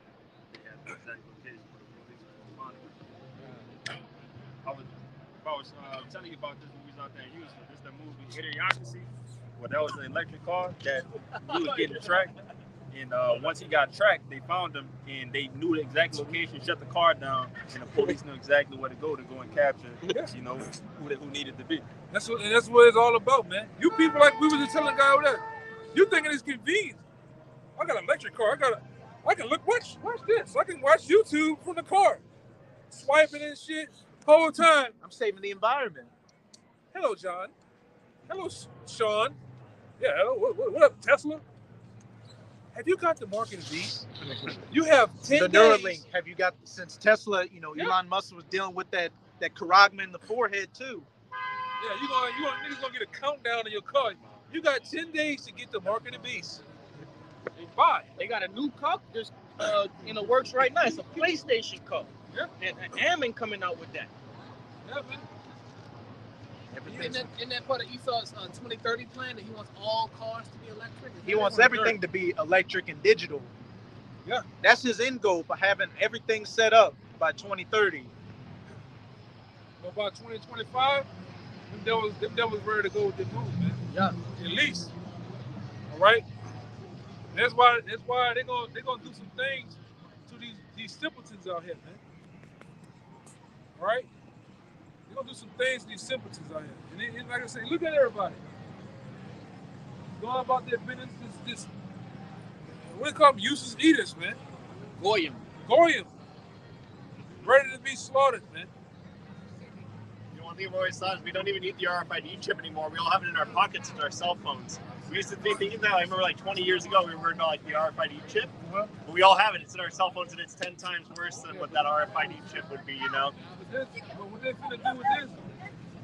I was telling you about this when we was out there in Houston. This is the movie Idiocracy. Well, that was an electric car that he was getting tracked. And once he got tracked, they found him and they knew the exact location, shut the car down, and the police knew exactly where to go and capture, who needed to be. That's what it's all about, man. You people, like we was just telling the guy over there, you thinking it's convenient. I got an electric car. I can look, watch this. I can watch YouTube from the car. Swiping and shit whole time. I'm saving the environment. Hello, John. Hello, Sean. Yeah, hello. What up, Tesla? Have you got the market of these? You have 10 the days. Neuralink. Have you got, since Tesla, Elon Musk was dealing with that carotid in the forehead too. Yeah, niggas gonna get a countdown in your car. You got 10 days to get the mark of the beast. Buy. They got a new car just in the works right now. It's a PlayStation car. Yeah. And Ammon coming out with that. Yeah, man. In that part of Esau's 2030 plan that he wants all cars to be electric? He wants everything to be electric and digital. Yeah. That's his end goal, by having everything set up by 2030. But by 2025, them devils ready to go with the move, man. Yeah. At least. All right? That's why they're gonna do some things to these simpletons out here, man. All right? They're gonna do some things to these simpletons out here. And like I say, look at everybody. Going about their business, this what they call them, useless eaters, man. Goyim. Ready to be slaughtered, man. One thing I've always thought is we don't even need the RFID chip anymore. We all have it in our pockets with our cell phones. We used to be thinking that. I remember like 20 years ago, we were worried about like the RFID chip. But we all have it. It's in our cell phones, and it's 10 times worse than what that RFID chip would be, But what they're going to do with this,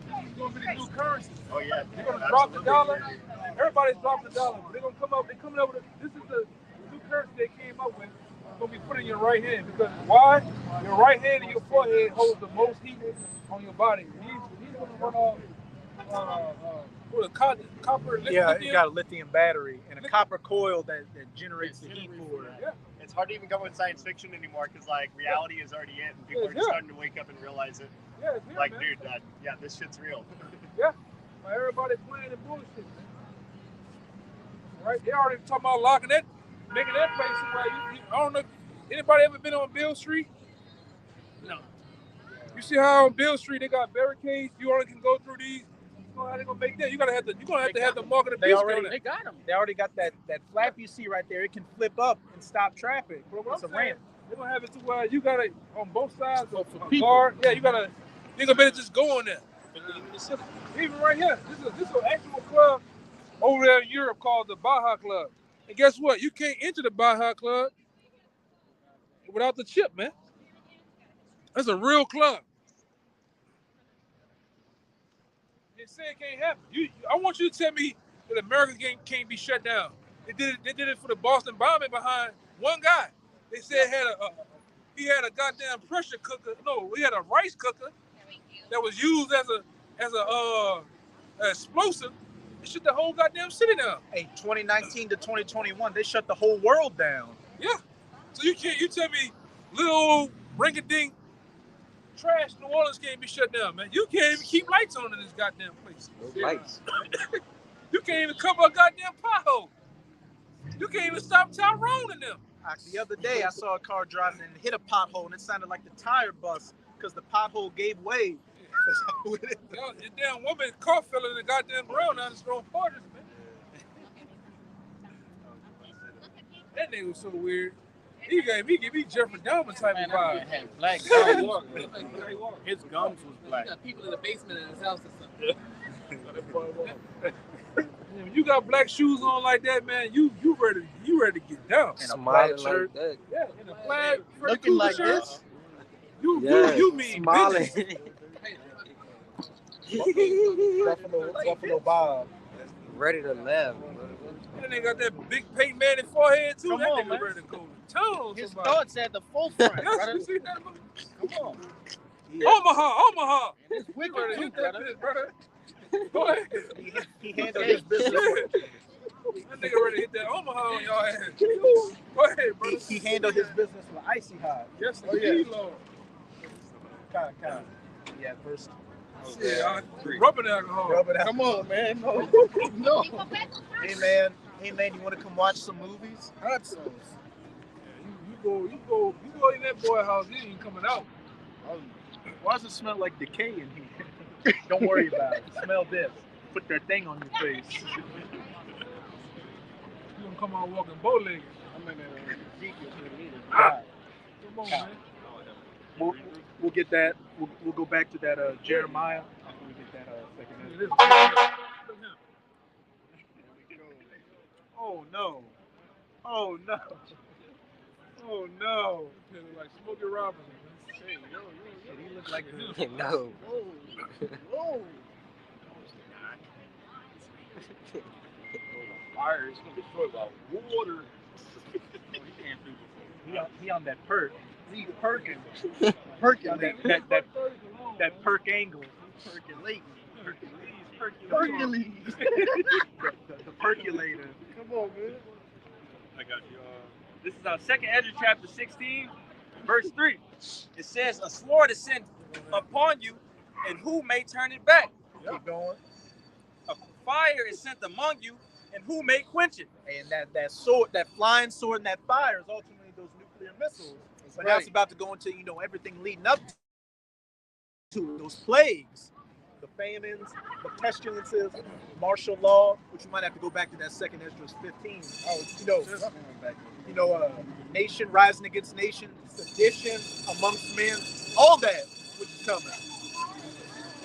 it's going to be the new currency. Oh, yeah. They're going to drop the dollar. Everybody's dropping the dollar. But they're going to come up. They're coming up with this is the new currency they came up with. It's going to be put in your right hand. Because why? Your right hand and your forehead holds the most heat on your body. He's going to run off with a copper lithium. Yeah, you got a lithium battery and a copper coil that generates the heat for it. Yeah. It's hard to even come with science fiction anymore because like reality is already in, and people are just starting to wake up and realize it. Yeah, it's here, like, man. dude, this shit's real. Yeah, like everybody playing and bullshit, man. All right, they already talking about locking that, making that place somewhere. I don't know. Anybody ever been on Bill Street? No. You see how on Bill Street they got barricades? You only can go through these. You know how they gonna make that? You're gonna have to have the mark of the beast. They got them. They already got that flap you see right there. It can flip up and stop traffic. It's a ramp. They're gonna have it to where you gotta on both sides of a car. Yeah, you gonna better just go on there. Even right here, this is an actual club over there in Europe called the Baja Club. And guess what? You can't enter the Baja Club without the chip, man. That's a real club. They say it can't happen. I want you to tell me that America can't be shut down. They did it for the Boston bombing behind one guy. They said he had a goddamn pressure cooker. No, he had a rice cooker that was used as a explosive. They shut the whole goddamn city down. Hey, 2019 to 2021, they shut the whole world down. Yeah. So you tell me little old rinky-dink trash New Orleans can't be shut down, man. You can't even keep lights on in this goddamn place. No lights. You can't even cover a goddamn pothole. You can't even stop Tyrone in them. The other day, I saw a car driving and hit a pothole, and it sounded like the tire bust because the pothole gave way. Your damn woman car fell in the goddamn ground now it's throwing parties, man. That nigga was so weird. He gave me Jeffrey Dahmer type of vibe. Had black Gums. gums. His gums was black. He got people in the basement in his house or something. When you got black shoes on like that, man, you ready to get down. And a black shirt. Like that. Yeah, in a plaid, looking like shirt. this. You mean smiling. Buffalo Bob. Ready to laugh. That nigga got that big Peyton Manning forehead too. Come That on, nigga man. ready to go to town. His somebody. thoughts at the forefront, Yes, brother. you see that? Come on. Omaha. It's You wicked ready to too, hit that brother. bitch, brother? Go ahead. He handled his business. That nigga ready to hit that Omaha on y'all ass. Go ahead, brother. He handled his business with icy hot. Yes, Oh, yeah. Lord. Kind. Yeah, first. Shit, rubbing alcohol. Rub it out. Come on, man. No. Hey man, you want to come watch some movies? Hot sauce. You go in that boy house, he ain't coming out. Why does it smell like decay in here? Don't worry about it. Smell this. Put that thing on your face. You gonna come out walking bow-legged. I'm in Ezekiel. Come on, man. We'll get that. We'll go back to that Jeremiah. After we get that second. Look at this. Oh no! Oh no! Oh no! Like Smokey Robinson. Hey, he looked like No. Whoa. Fire is gonna be destroyed by water. He on that perk. He's perking. On Percolating. that perk angle. Percolating. Hercules. the percolator. Come on, man. I got you. This is our 2nd Ezra chapter 16, verse 3. It says, a sword is sent upon you, and who may turn it back? Keep going. A fire is sent among you, and who may quench it? And that sword, that flying sword, and that fire is ultimately those nuclear missiles. But now it's about to go into everything leading up to those plagues, the famines, the pestilences, martial law, which you might have to go back to that 2nd Ezra 15. Nation rising against nation, sedition amongst men, all that which is coming.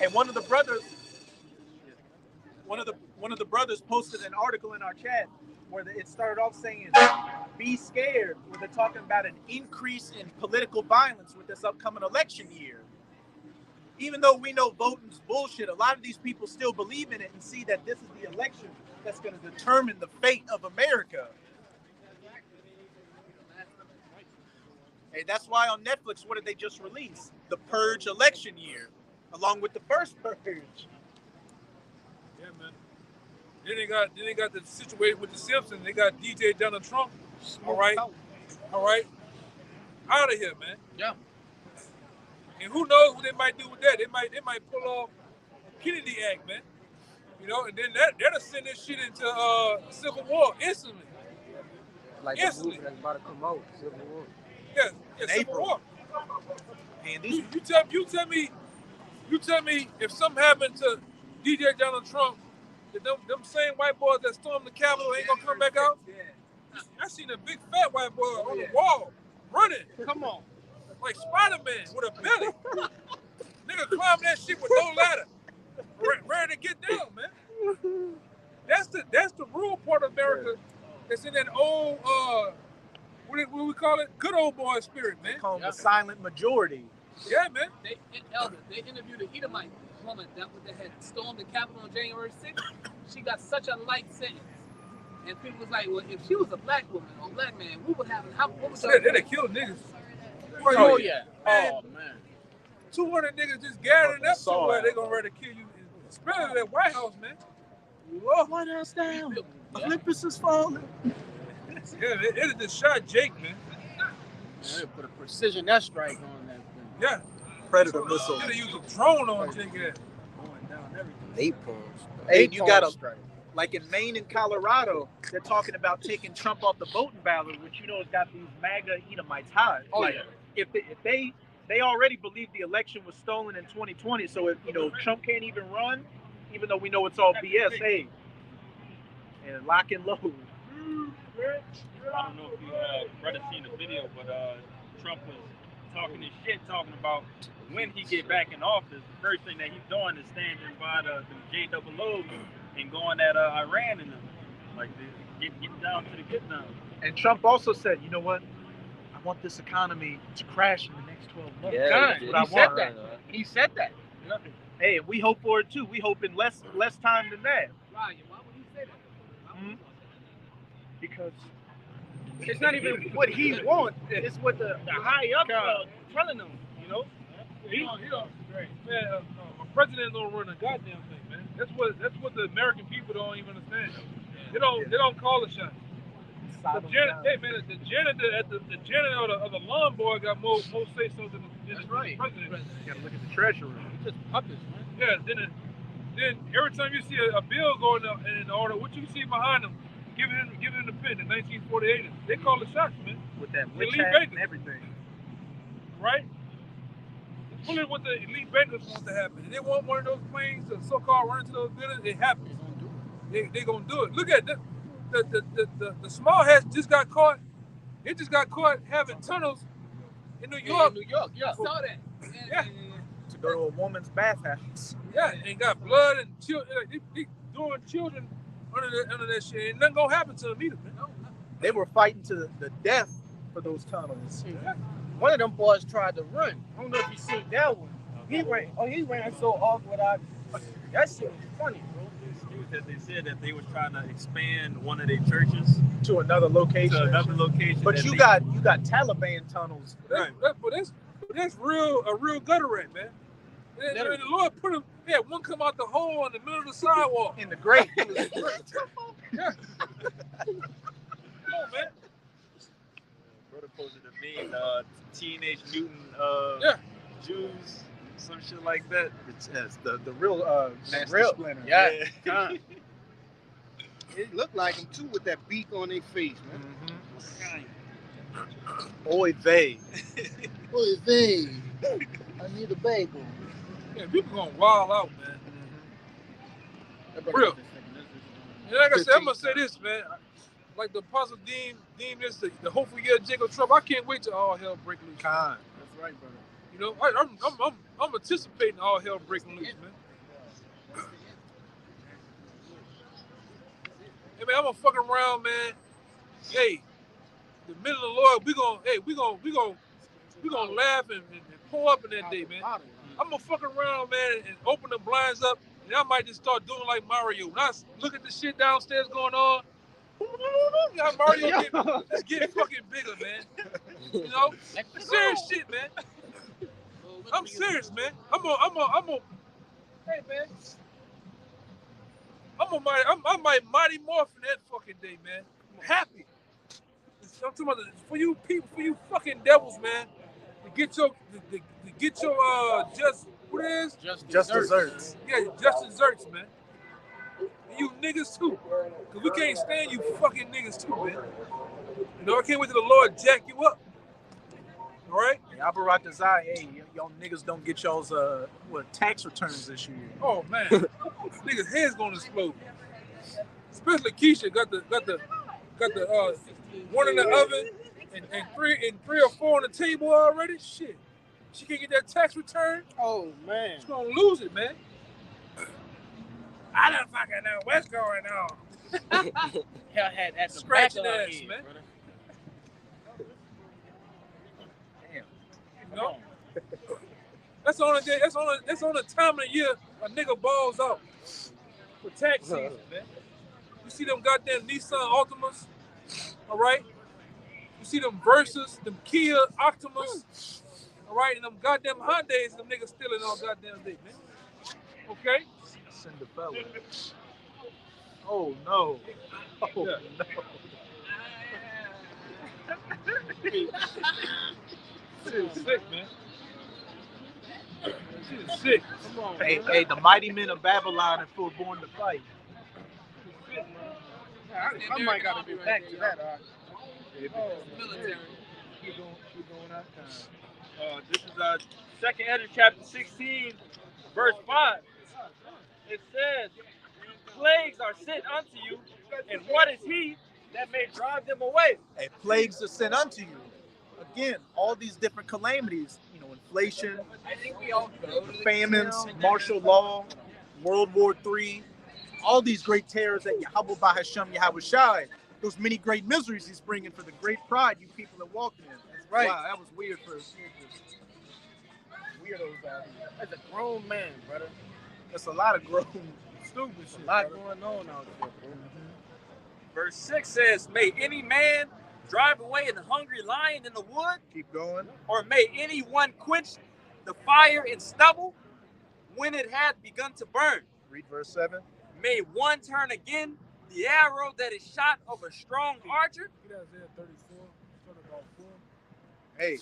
And one of the brothers posted an article in our chat where it started off saying, "Be scared," where they're talking about an increase in political violence with this upcoming election year. Even though we know voting's bullshit, a lot of these people still believe in it and see that this is the election that's going to determine the fate of America. Hey, that's why on Netflix, what did they just release? The Purge election year, along with the first Purge. Yeah, man. Then they got the situation with the Simpsons. They got DJ Donald Trump. All right. Out of here, man. Yeah. And who knows what they might do with that? They might pull off Kennedy Act, man. And then that'll send this shit into civil war instantly. Like the movie that's about to come out, Civil War. Yeah, In Civil April. War. And these, You tell me if something happened to DJ Donald Trump, that them same white boys that stormed the Capitol ain't gonna come back out? I seen a big fat white boy on the wall running. Come on. Like Spider-Man with a belly. Nigga climb that shit with no ladder. Ready to get down, man. That's the rural part of America that's in that old what do we call it? Good old boy spirit, man. they call them the silent majority. Yeah, man. They interviewed an Edomite woman that had stormed the Capitol on January 6th. She got such a light sentence. And people was like, well, if she was a black woman or black man, what would happen? What would Yeah, they'd have killed niggas. Oh, yeah. Man, Oh, man. 200 niggas just gathering up somewhere, they gonna ready to kill you. Especially that White House, man. Oh, White House down. Olympus is falling. Yeah, it just shot Jake, man. They put a precision airstrike on that thing. Yeah. Predator missile. They used a drone on Jake ass. Going down everything. Napalm. Hey, you got strike. like in Maine and Colorado, they're talking about taking Trump off the voting ballot, which has got these MAGA Edomites hot. Oh, like, yeah. if they already believe the election was stolen in 2020, so if Trump can't even run, even though we know it's all BS, hey, and lock and load. I don't know if you brother seen the video, but Trump was talking his shit, talking about when he get back in office, the first thing that he's doing is standing by the JOO and going at Iran and them, like getting down to the get down. And Trump also said, you know what? I want this economy to crash in the next 12 months. Yeah, That's what I want. He said that. Hey, we hope for it too. We hope in less time than that. Why would he say that? Because it's not even what he wants. It's what the high up telling him. You know. Man, a president don't run a goddamn thing, man. That's what the American people don't even understand. They don't call the shots. The janitor of the lawn boy got more say so than the president. You gotta look at the treasury. It's just puppets, man. Yeah. Then every time you see a bill going in order, what you see behind them, giving him the pen in 1948, they call the shots, man. With that Elite witch hat bankers. and everything. Right? It's really what the elite bankers want to happen. If they want one of those planes to so-called run into those buildings, it happens. They're gonna do it. Look at it. The small hats just got caught. It just got caught having tunnels in New York. New York, yeah. I saw that. Yeah. To go to a woman's bathhouse. Yeah, and got blood and children. They doing children under that shit. Ain't nothing gonna happen to them either, man. They were fighting to the death for those tunnels. One of them boys tried to run. I don't know if you seen that one. He ran so awkward. That shit was funny, bro. That they said that they was trying to expand one of their churches to another location. But you got Taliban tunnels. But that's a real gutter rat, man. And the Lord put him. Yeah, one come out the hole in the middle of the sidewalk. In the grate. Yeah. Come on, man. Brother posted a meme, Teenage Mutant Jews, some shit like that. It's the real Master Splinter. Yeah. It looked like him too with that beak on their face, man. Oy vey. Oy vey. I need a bagel. Yeah, people gonna wild out, man. Real. And like I said, I'm gonna say this, man. Like the Apostle deemed this the hopeful year of Jacob trouble. I can't wait till all hell break loose. That's right, brother. You know, I'm anticipating all hell breaking loose, man. Hey man, I'm gonna fuck around, man. Hey, the middle of the Lord, we gonna laugh and pull up in that day, man. I'm gonna fuck around, man, and open the blinds up, and I might just start doing like Mario. When I look at the shit downstairs going on, Mario getting fucking bigger, man. You know, serious shit, man. I'm serious, man. I'm a. Hey, man. I might mighty morph in that fucking day, man. I'm happy. I'm talking about for you people, for you fucking devils, man. To get your just what it is? Just desserts. Yeah, just desserts, man. And you niggas too, cause we can't stand you fucking niggas too, man. You know, I can't wait till the Lord jack you up. All right? Abaratazai, hey, y'all niggas don't get y'all's tax returns this year. Oh man, niggas' heads gonna explode. Especially Keisha got the one in the oven and three or four on the table already. Shit, she can't get that tax return. Oh man, she's gonna lose it, man. I don't fucking know what's going on. Hell had at the Scratching back of ass, head, man. brother. You know? That's on the time of the year a nigga balls out for tax season, man. You see them goddamn Nissan Altimas, all right? You see them Versas, them Kia Optimas, all right? And them goddamn Hyundais, them niggas stealing all goddamn day, man. Okay? Cinderella. Oh no. Oh Yeah. no. Shit is sick, man. Shit is sick. Come on, Hey, the mighty men of Babylon are full born to fight. I might gotta be back to that. Military. Keep going out time. This is 2nd Ezra chapter 16, verse 5. It says, plagues are sent unto you, and what is he that may drive them away. And plagues are sent unto you. Again, all these different calamities, inflation, famines, martial law, World War III, all these great terrors that Yahweh Bahasham Yahweh Shai, those many great miseries he's bringing for the great pride you people are walking in. That's right. Wow, that was weird for weirdos out here. As a grown man, brother. There's a lot of grown, Stupid shit. A lot brother. going on out there, bro. Verse 6 says, may any man drive away an hungry lion in the wood, Keep going. or may any one quench the fire in stubble when it had begun to burn. Read verse 7. May one turn again the arrow that is shot of a strong archer. Get Isaiah 34, start about 4. Hey,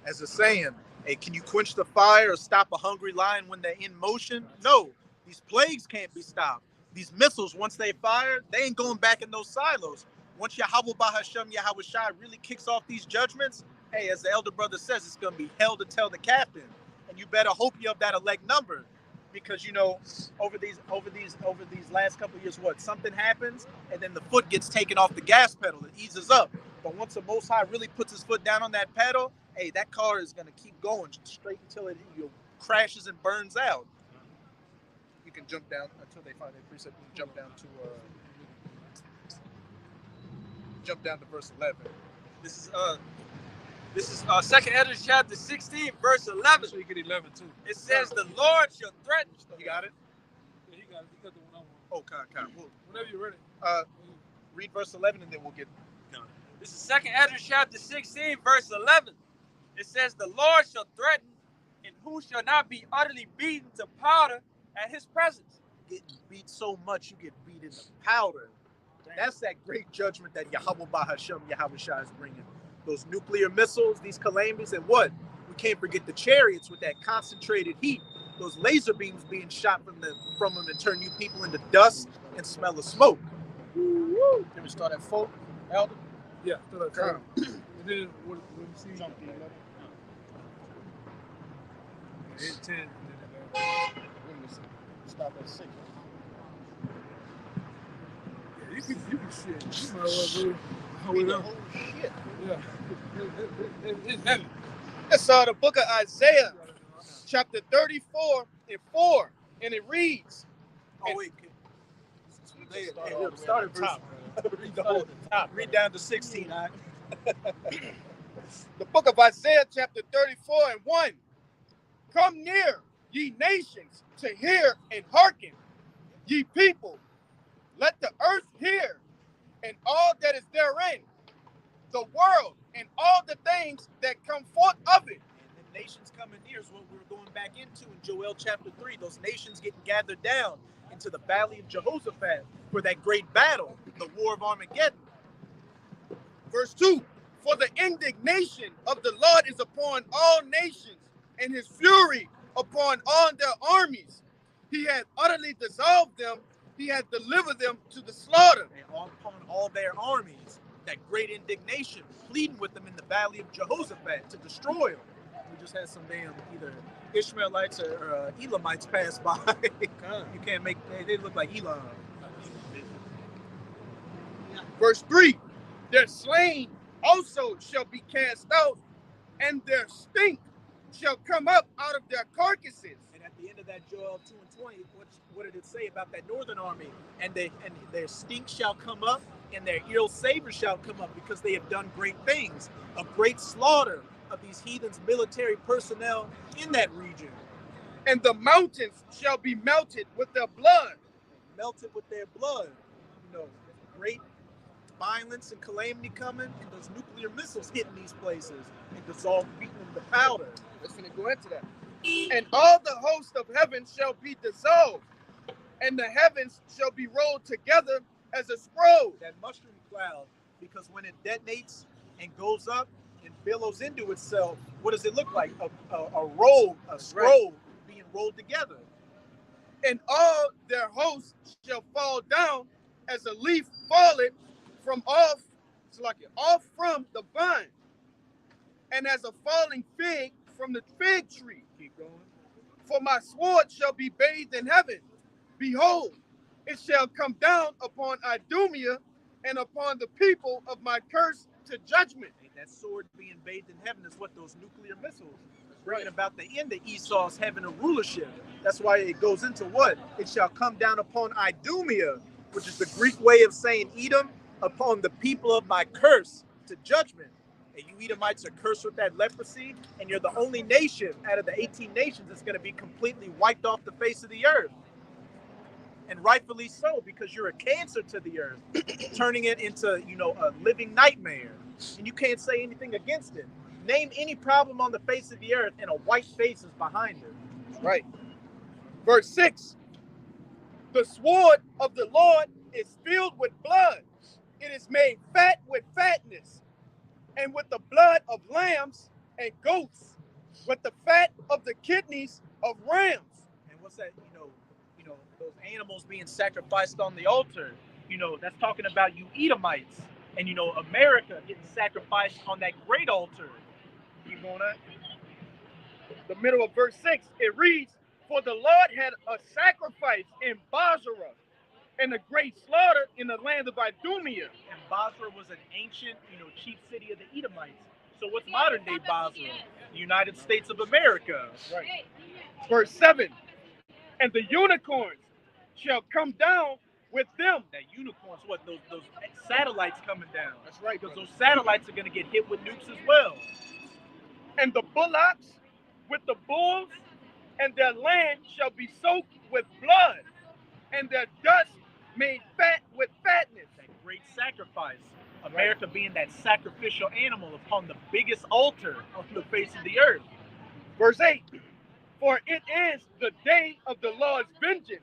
as a saying, hey, can you quench the fire or stop a hungry lion when they're in motion? No, these plagues can't be stopped. These missiles, once they fire, they ain't going back in those silos. Once Yahweh Bahasham Yahweh Shai really kicks off these judgments, hey, as the elder brother says, it's going to be hell to tell the captain. And you better hope you have that elect number. Because, over these last couple of years, something happens, and then the foot gets taken off the gas pedal. It eases up. But once the Most High really puts his foot down on that pedal, hey, that car is going to keep going straight until it crashes and burns out. You can jump down until they find a precept. You can jump down to verse 11. This is 2nd Ezra chapter 16, verse 11. So you get 11 too. It says, the Lord shall threaten. You got it? Yeah, he got it. He got the one I want. Oh, kind. Whenever you're ready. Read verse 11 and then we'll get done. This is 2nd Ezra chapter 16, verse 11. It says, the Lord shall threaten, and who shall not be utterly beaten to powder at his presence. Getting beat so much you get beat into powder. That's that great judgment that Yahweh Bahasham Yahweh Shai is bringing. Those nuclear missiles, these calamities, and what? We can't forget the chariots with that concentrated heat. Those laser beams being shot from them and turn you people into dust and smell of smoke. Woo! Can we start at 4, Elder? Yeah, start at 4. And then what you see? 8, 10. Stop at 6. Yeah, you can shit. You might as well Holy shit. Yeah. It's heavy. It's the book of Isaiah, chapter 34 and 4, and it reads. Oh, wait. Start at top. Read down to 16. The book of Isaiah, chapter 34 and 1. Come near, ye nations, to hear and hearken, ye people. Let the earth hear, and all that is therein, the world, and all the things that come forth of it. And the nations coming near is what we're going back into in Joel chapter 3. Those nations getting gathered down into the valley of Jehoshaphat for that great battle, the war of Armageddon. Verse 2, for the indignation of the Lord is upon all nations, and his fury upon all their armies. He had utterly dissolved them. He had delivered them to the slaughter. And upon all their armies, that great indignation, pleading with them in the valley of Jehoshaphat to destroy them. We just had some damn either Ishmaelites or Elamites pass by. You can't make, they look like Elam. Verse 3, their slain also shall be cast out, and their stink shall come up out of their carcasses. And at the end of that Joel 2 and 20, what did it say about that northern army? And their stink shall come up, and their ill savor shall come up, because they have done great things, a great slaughter of these heathens' military personnel in that region. And the mountains shall be melted with their blood. Melted with their blood. Great violence and calamity coming, and those nuclear missiles hitting these places and beating them to powder. Let's gonna go into that. And all the host of heaven shall be dissolved, and the heavens shall be rolled together as a scroll. That mushroom cloud, because when it detonates and goes up and billows into itself, what does it look like? A scroll being rolled together. And all their hosts shall fall down as a leaf falleth from off from the vine, and as a falling fig from the fig tree. Keep going. For my sword shall be bathed in heaven. Behold, it shall come down upon Idumea and upon the people of my curse to judgment. And that sword being bathed in heaven is what those nuclear missiles bringing about the end of Esau's heaven of rulership. That's why it goes into what? It shall come down upon Idumea, which is the Greek way of saying Edom, upon the people of my curse to judgment. And you Edomites are cursed with that leprosy, and you're the only nation out of the 18 nations that's going to be completely wiped off the face of the earth. And rightfully so, because you're a cancer to the earth, turning it into, a living nightmare. And you can't say anything against it. Name any problem on the face of the earth, and a white face is behind it. Right. Verse 6. The sword of the Lord is filled with blood. It is made fat with fatness, and with the blood of lambs and goats, with the fat of the kidneys of rams. And what's that? Those animals being sacrificed on the altar. That's talking about you Edomites, and America getting sacrificed on that great altar. Keep going on. The middle of verse 6, it reads, for the Lord had a sacrifice in Basra, and a great slaughter in the land of Idumea. And Basra was an ancient, chief city of the Edomites. So what's modern day Basra? The United States of America. Right. Verse 7, and the unicorns shall come down with them. That unicorns, what? Those satellites coming down. That's right. Because those satellites are going to get hit with nukes as well. And the bullocks with the bulls, and their land shall be soaked with blood, and their dust made fat with fatness. That great sacrifice. America being that sacrificial animal upon the biggest altar on the face of the earth. Verse 8, for it is the day of the Lord's vengeance,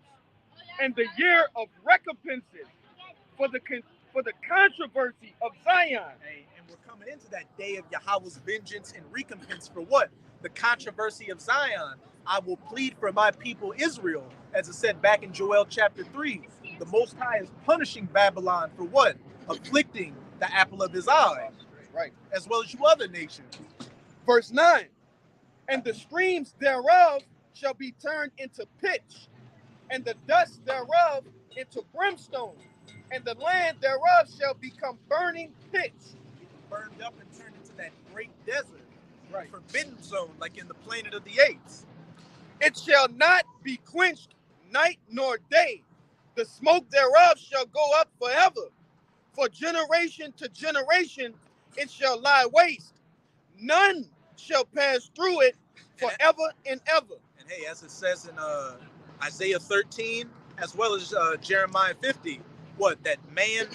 and the year of recompenses for the controversy of Zion. Hey, and we're coming into that day of Yahweh's vengeance and recompense for what? The controversy of Zion. I will plead for my people Israel, as it said back in Joel chapter 3. The Most High is punishing Babylon for what? Afflicting the apple of his eye. Right. As well as you other nations. Verse 9, and the streams thereof shall be turned into pitch, and the dust thereof into brimstone, and the land thereof shall become burning pitch. Burned up and turned into that great desert. Right. Forbidden zone, like in the Planet of the Apes. It shall not be quenched night nor day. The smoke thereof shall go up forever. For generation to generation it shall lie waste. None shall pass through it forever and ever. And hey, as it says in Isaiah 13, as well as Jeremiah 50, what? That man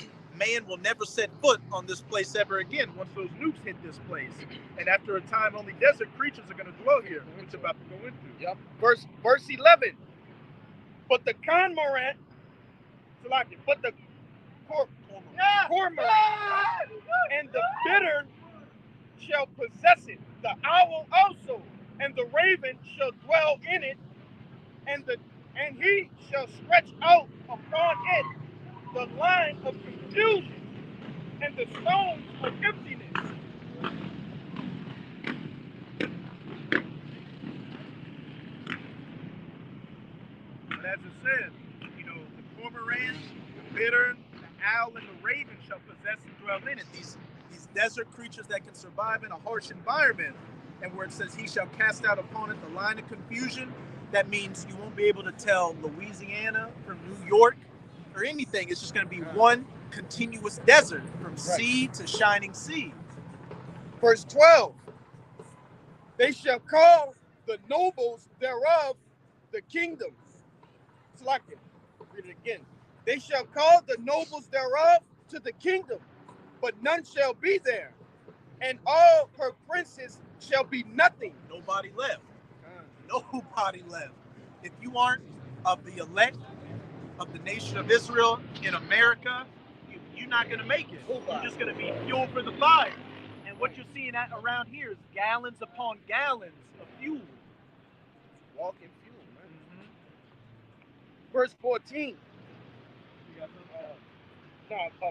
will never set foot on this place ever again once those nukes hit this place. And after a time, only desert creatures are going to dwell here, which it's about to go into. Yep. Verse 11. But the cormorant, but the cormorant and the bitter shall possess it, the owl also, and the raven shall dwell in it, and he shall stretch out upon it the line of confusion and the stones of emptiness. But as it says, the cormorant, the bittern, the owl, and the raven shall possess and dwell in it. These desert creatures that can survive in a harsh environment. And where it says he shall cast out upon it the line of confusion, that means you won't be able to tell Louisiana from New York or anything. It's just going to be one continuous desert from sea to shining sea. Verse 12. They shall call the nobles thereof the kingdom. Read it again. They shall call the nobles thereof to the kingdom, but none shall be there, and all her princes shall be nothing. Nobody left. Nobody left. If you aren't of the elect of the nation of Israel in America, you're not going to make it. You're just going to be fuel for the fire. And what you're seeing around here is gallons upon gallons of fuel. Walking fuel, man. Verse 14.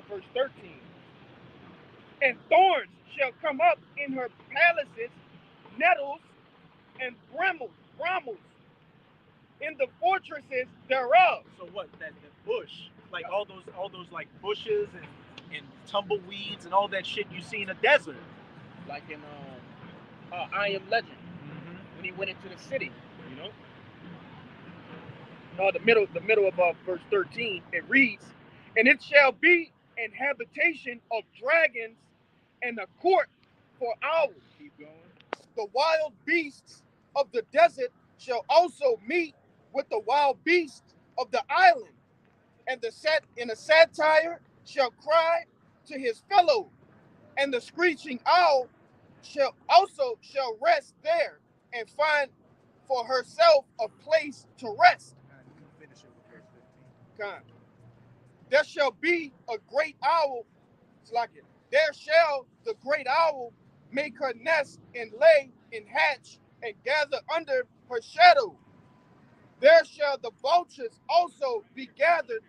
Verse 13. And thorns shall come up in her palaces, nettles and brambles, in the fortresses thereof. So what? That bush, like all those like bushes and tumbleweeds and all that shit you see in a desert. Like in I Am Legend, when he went into the city, you know. The middle of verse 13, it reads, "And it shall be an habitation of dragons and a court for owls. Keep going. The wild beasts of the desert shall also meet with the wild beasts of the island, and the satire shall cry to his fellow, and the screeching owl shall rest there and find for herself a place to rest." Finish it with verse 15. There shall be a great owl. It's like it. There shall the great owl make her nest and lay and hatch and gather under her shadow. There shall the vultures also be gathered,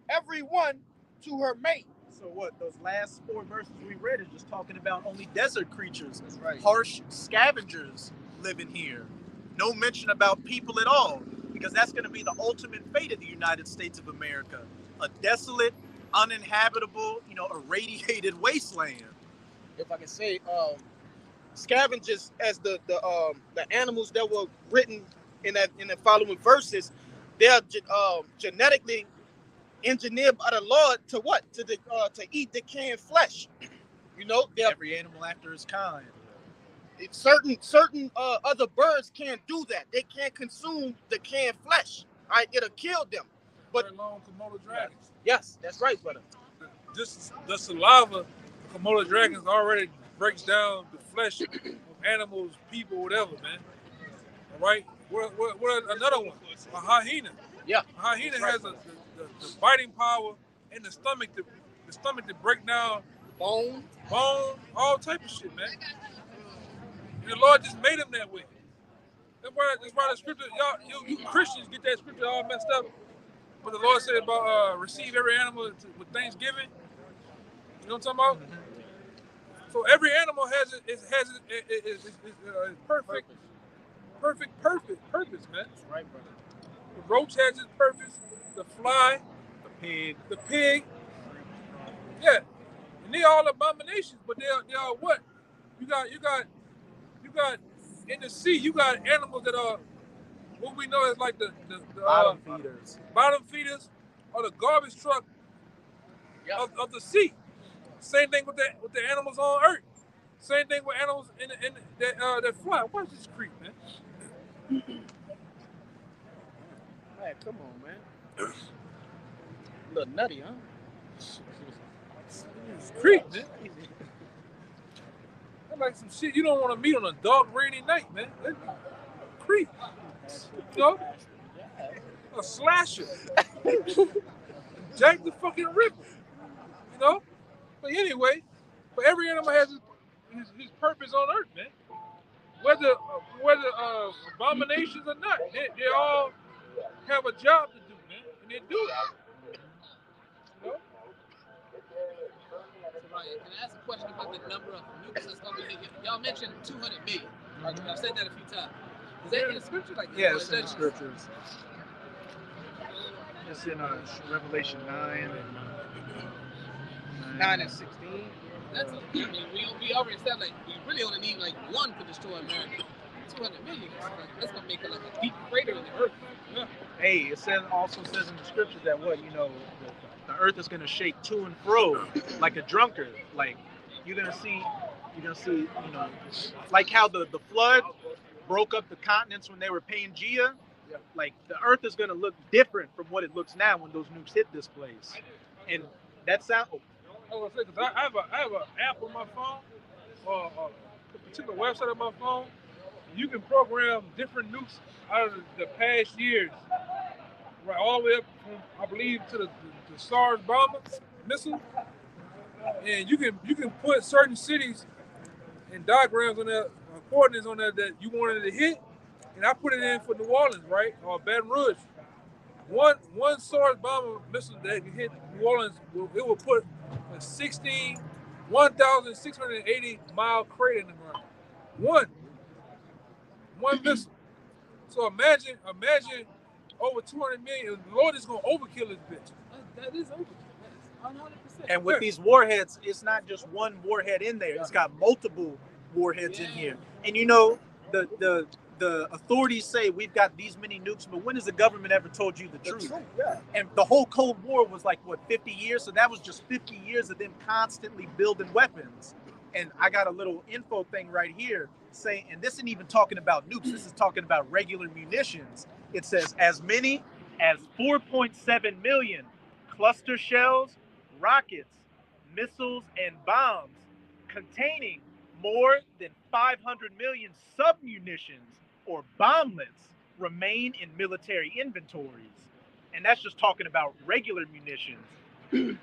every one to her mate. So what? Those last 4 verses we read is just talking about only desert creatures. That's right. Harsh scavengers living here. No mention about people at all, because that's going to be the ultimate fate of the United States of America. A desolate, uninhabitable, irradiated wasteland. If I can say, scavengers as the animals that were written in the following verses, they're genetically engineered by the Lord to what? To eat decaying flesh. You know, Every animal after its kind. Certain other birds can't do that. They can't consume decaying flesh. All right, it'll kill them. But along Komodo dragons. Yes, that's right, brother. The saliva of Komodo dragons already breaks down the flesh of animals, people, whatever, man. All right. What another one? A hyena. Yeah. A hyena has the biting power in the stomach to break down bone, all type of shit, man. And the Lord just made them that way. That's why the scripture, y'all, you Christians get that scripture all messed up. What the Lord said about receive every animal with thanksgiving. You know what I'm talking about? Mm-hmm. So every animal has its perfect purpose, man. That's right, brother. The roach has its purpose. The fly, the pig. Yeah, and they all abominations, but they are what? You got in the sea. You got animals that are what we know as like the bottom feeders. Bottom feeders or the garbage truck of the sea. Same thing with the animals on Earth. Same thing with animals that fly. Watch this creep, man. Man, come on, man. A little nutty, huh? It's creep, man. That's like some shit you don't want to meet on a dark, rainy night, man. That's creep. You know? A slasher. Jack the fucking Ripper. You know? But anyway, every animal has his purpose on Earth, man. Whether abominations or not, they all have a job to do, man, and they do it. You know? Can I ask a question about the number of nukes that's going to be hit? Y'all mentioned 200 million. I've said that a few times. Is that in the scripture? Yeah, it's in the scriptures. It's in Revelation 9 and 16. That's we already established we really only need like one to destroy America. 200 million. That's gonna make it like a deep crater in the earth. Yeah. Hey, it also says in the scriptures that the earth is gonna shake to and fro like a drunkard. Like you're gonna see, like how the flood broke up the continents when they were Pangea. Yeah. Like the earth is gonna look different from what it looks now when those nukes hit this place. And that sound. I was gonna say, because I have an app on my phone, or a particular website on my phone. You can program different nukes out of the past years, right, all the way up from, I believe, to the SARS bomber missile, and you can put certain cities and diagrams on there, coordinates on there that you wanted to hit, and I put it in for New Orleans, right, or Baton Rouge. One SARS bomber missile that can hit New Orleans, it will put a 1,680 mile crater in the ground. One missile. So imagine over 200 million. The Lord is gonna overkill this bitch. That is overkill. That is 100%. And with these warheads, it's not just one warhead in there. It's got multiple warheads in here. And you know, the authorities say we've got these many nukes, but when has the government ever told you the truth? Yeah. And the whole Cold War was like, what, 50 years? So that was just 50 years of them constantly building weapons. And I got a little info thing right here saying, and this isn't even talking about nukes, this is talking about regular munitions. It says as many as 4.7 million cluster shells, rockets, missiles, and bombs containing more than 500 million submunitions or bomblets remain in military inventories. And that's just talking about regular munitions. Man,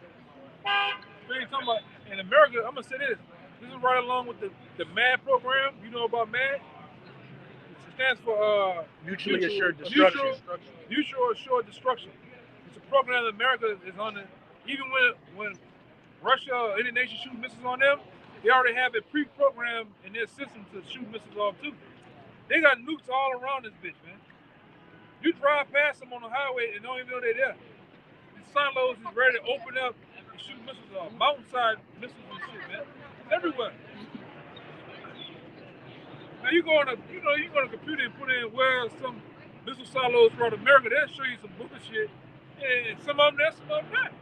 talking about in America, I'm gonna say this. This is right along with the MAD program. You know about MAD? It stands for Mutually Assured Destruction. Mutual Assured Destruction. It's a program that America is on. Even when Russia or any nation shoots missiles on them, they already have it pre-programmed in their system to shoot missiles off too. They got nukes all around this bitch, man. You drive past them on the highway and don't even know they're there. The silos is ready to open up and shoot missiles off. Mountainside missiles and shit, man. It's everywhere. Now you go on a computer and put in where some missile silos throughout America, they'll show you some bullshit. And some of them there, some of them not.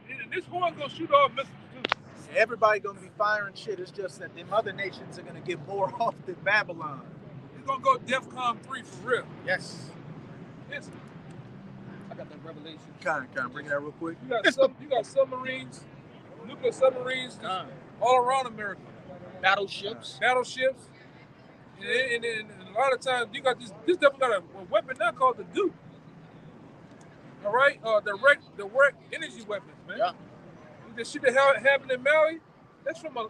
And this one's gonna shoot off missiles too. Everybody gonna be firing shit. It's just that them other nations are gonna get more off than Babylon. It's gonna go DEFCON 3 for real. Yes. It's, I got that revelation. Kind of bring that real quick. you got submarines, nuclear submarines all around America. Battleships. Battleships. And a lot of times you got this definitely got a weapon now called the Duke. All right, direct energy weapons, man. Yeah. The shit that happened in Maui, that's from a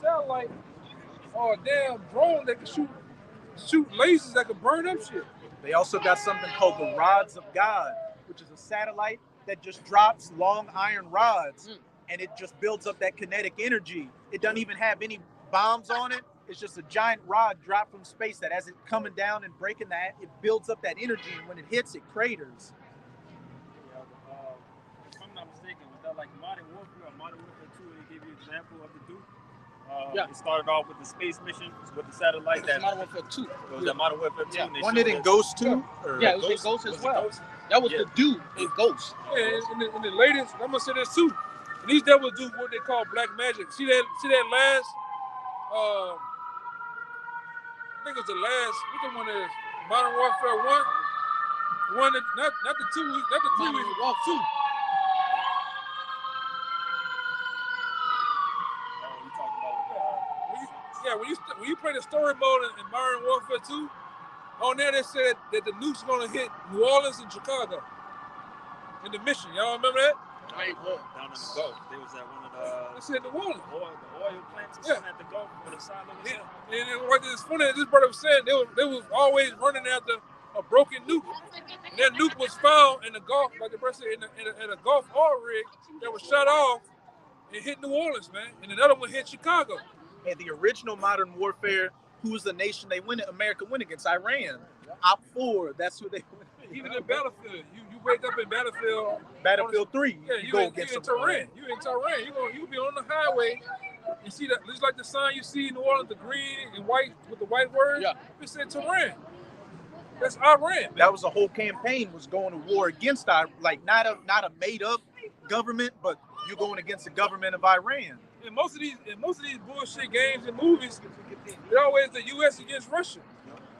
satellite or a damn drone that can shoot lasers that can burn up shit. They also got something called the Rods of God, which is a satellite that just drops long iron rods, and it just builds up that kinetic energy. It doesn't even have any bombs on it. It's just a giant rod dropped from space that as it's coming down and breaking that, it builds up that energy, and when it hits, it craters. If I'm not mistaken, was that like Modern Warfare or Modern Warfare 2, they gave you an example of the Duke? It started off with the space mission with the satellite. That Modern Warfare 2. It was that Modern Warfare 2. Yeah. And they Wasn't it in Ghost 2? Yeah, it was in Ghost as well. That was the dude in Ghost. Yeah, in the latest, I'm gonna say this too. These devils do what they call black magic. See that last I think it's the last, which one is Modern Warfare 1? The one that not the 2 weeks, not the 3 weeks, War 2. When you play the story mode in Modern Warfare 2, on there they said that the nuke's gonna hit New Orleans and Chicago in the mission. Y'all remember that? Down in the Gulf. They was at one of the. They said New Orleans. The oil plants at the Gulf where the silo was. And what is funny, this brother was saying they was always running after a broken nuke. And that nuke was found in the Gulf, like the brother said, in a Gulf oil rig that was shut off and hit New Orleans, man. And another one hit Chicago. And the original Modern Warfare, who was the nation they went? America went against Iran. Op 4, that's who they went. Even in Battlefield, you wake up in Battlefield 3. Yeah, you in Tehran. You in Tehran. You be on the highway. You see that just like the sign you see in New Orleans, the green and white with the white words. Yeah, it said Tehran. That's Iran. Man. That was the whole campaign, was going to war against like not a made up government, but you're going against the government of Iran. And most of these bullshit games and movies, they're always the U.S. against Russia.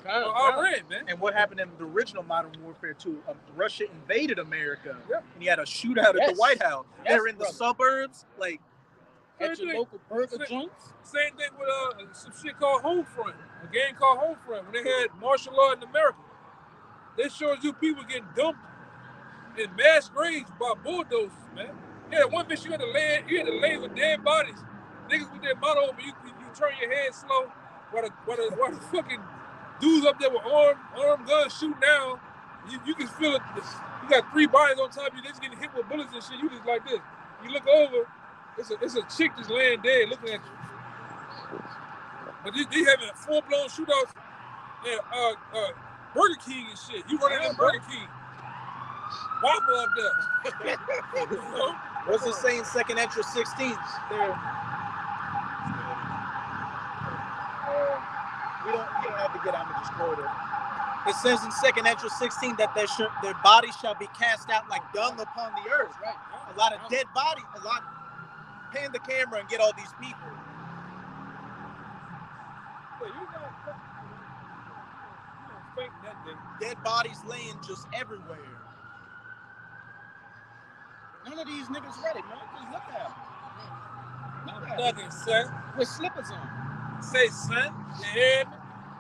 Iran, man. And what happened in the original Modern Warfare 2? Russia invaded America, and you had a shootout at the White House. They're in the suburbs, like at your local burger joints. Same thing with some shit called Homefront, a game called Homefront. When they had martial law in America, they showed you people getting dumped in mass graves by bulldozers, man. Yeah, one bitch you had to lay with dead bodies. Niggas with their motto, but you turn your head slow while the fucking dudes up there with armed guns shooting down. You can feel it. You got 3 bodies on top of you. They're just getting hit with bullets and shit. You just like this. You look over, it's a chick just laying dead looking at you. But they having full-blown shootouts. Yeah, Burger King and shit. You running in Burger King. Waffle up there. You know? What's it saying? Second Ezra 16. We don't have to get out and just quote it. It says in Second Ezra 16 that their bodies shall be cast out like dung upon the earth. Right. A lot of dead bodies. Pan the camera and get all these people. Dead bodies laying just everywhere. None of these niggas ready, man. Just look at them. I'm thugging, son. With slippers on. Say, son, you hear me?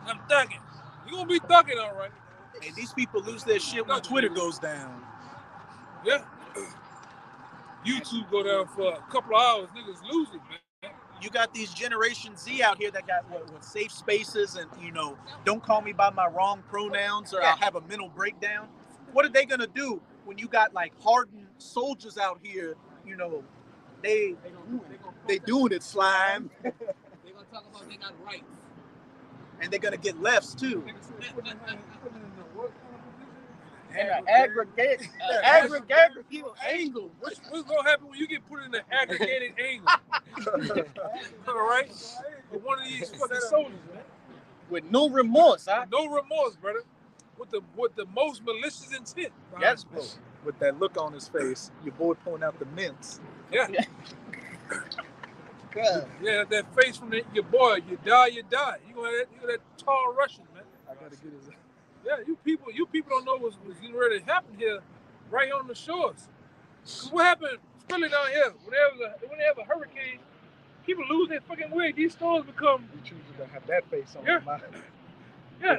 I'm thugging. You gonna be thugging, all right? Hey, these people lose their shit when Twitter goes down. Yeah. YouTube go down for a couple of hours. Niggas lose it, man. You got these Generation Z out here that got what safe spaces and, don't call me by my wrong pronouns or I'll have a mental breakdown. What are they gonna do when you got like hardened soldiers out here? They doing it, slime. They're gonna talk about they got rights. And they're gonna get lefts too. And aggregate angle. What's gonna happen when you get put in the aggregated angle? All right? With one of these fucking soldiers, man. With no remorse, huh? No remorse, brother. With the most malicious intent. Yes, bro. With that look on his face, your boy pulling out the mints. Yeah. Yeah, that face from your boy. You die, you die. You gonna have that tall Russian, man. I gotta get his. Yeah, you people don't know what's getting ready to happen here, right here on the shores. What happened, especially down here, when they have a hurricane, people lose their fucking way. These stores become. You choose to have that face on your mind. Yeah.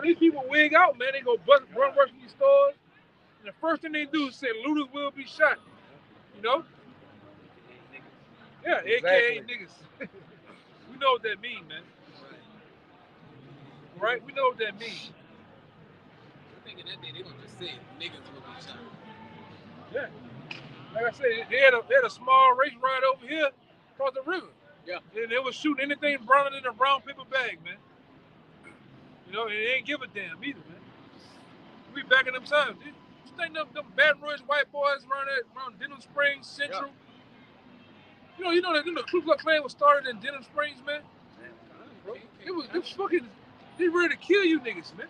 These people wig out, man. They go run rush these stores, and the first thing they do is say looters will be shot. Yeah, AKA niggas. We know what that means, man. Right? We know what that means. I'm thinking that day they gonna just say niggas will be shot. Yeah. Like I said, they had a small race ride over here across the river. Yeah. And they was shooting anything browner than a brown paper bag, man. And they ain't give a damn either, man. We back in them times, dude. You think them Baton Rouge white boys around Denham Springs Central? Yeah. You know that the Ku Klux Klan was started in Denham Springs, man. It was fucking. They ready to kill you niggas, man.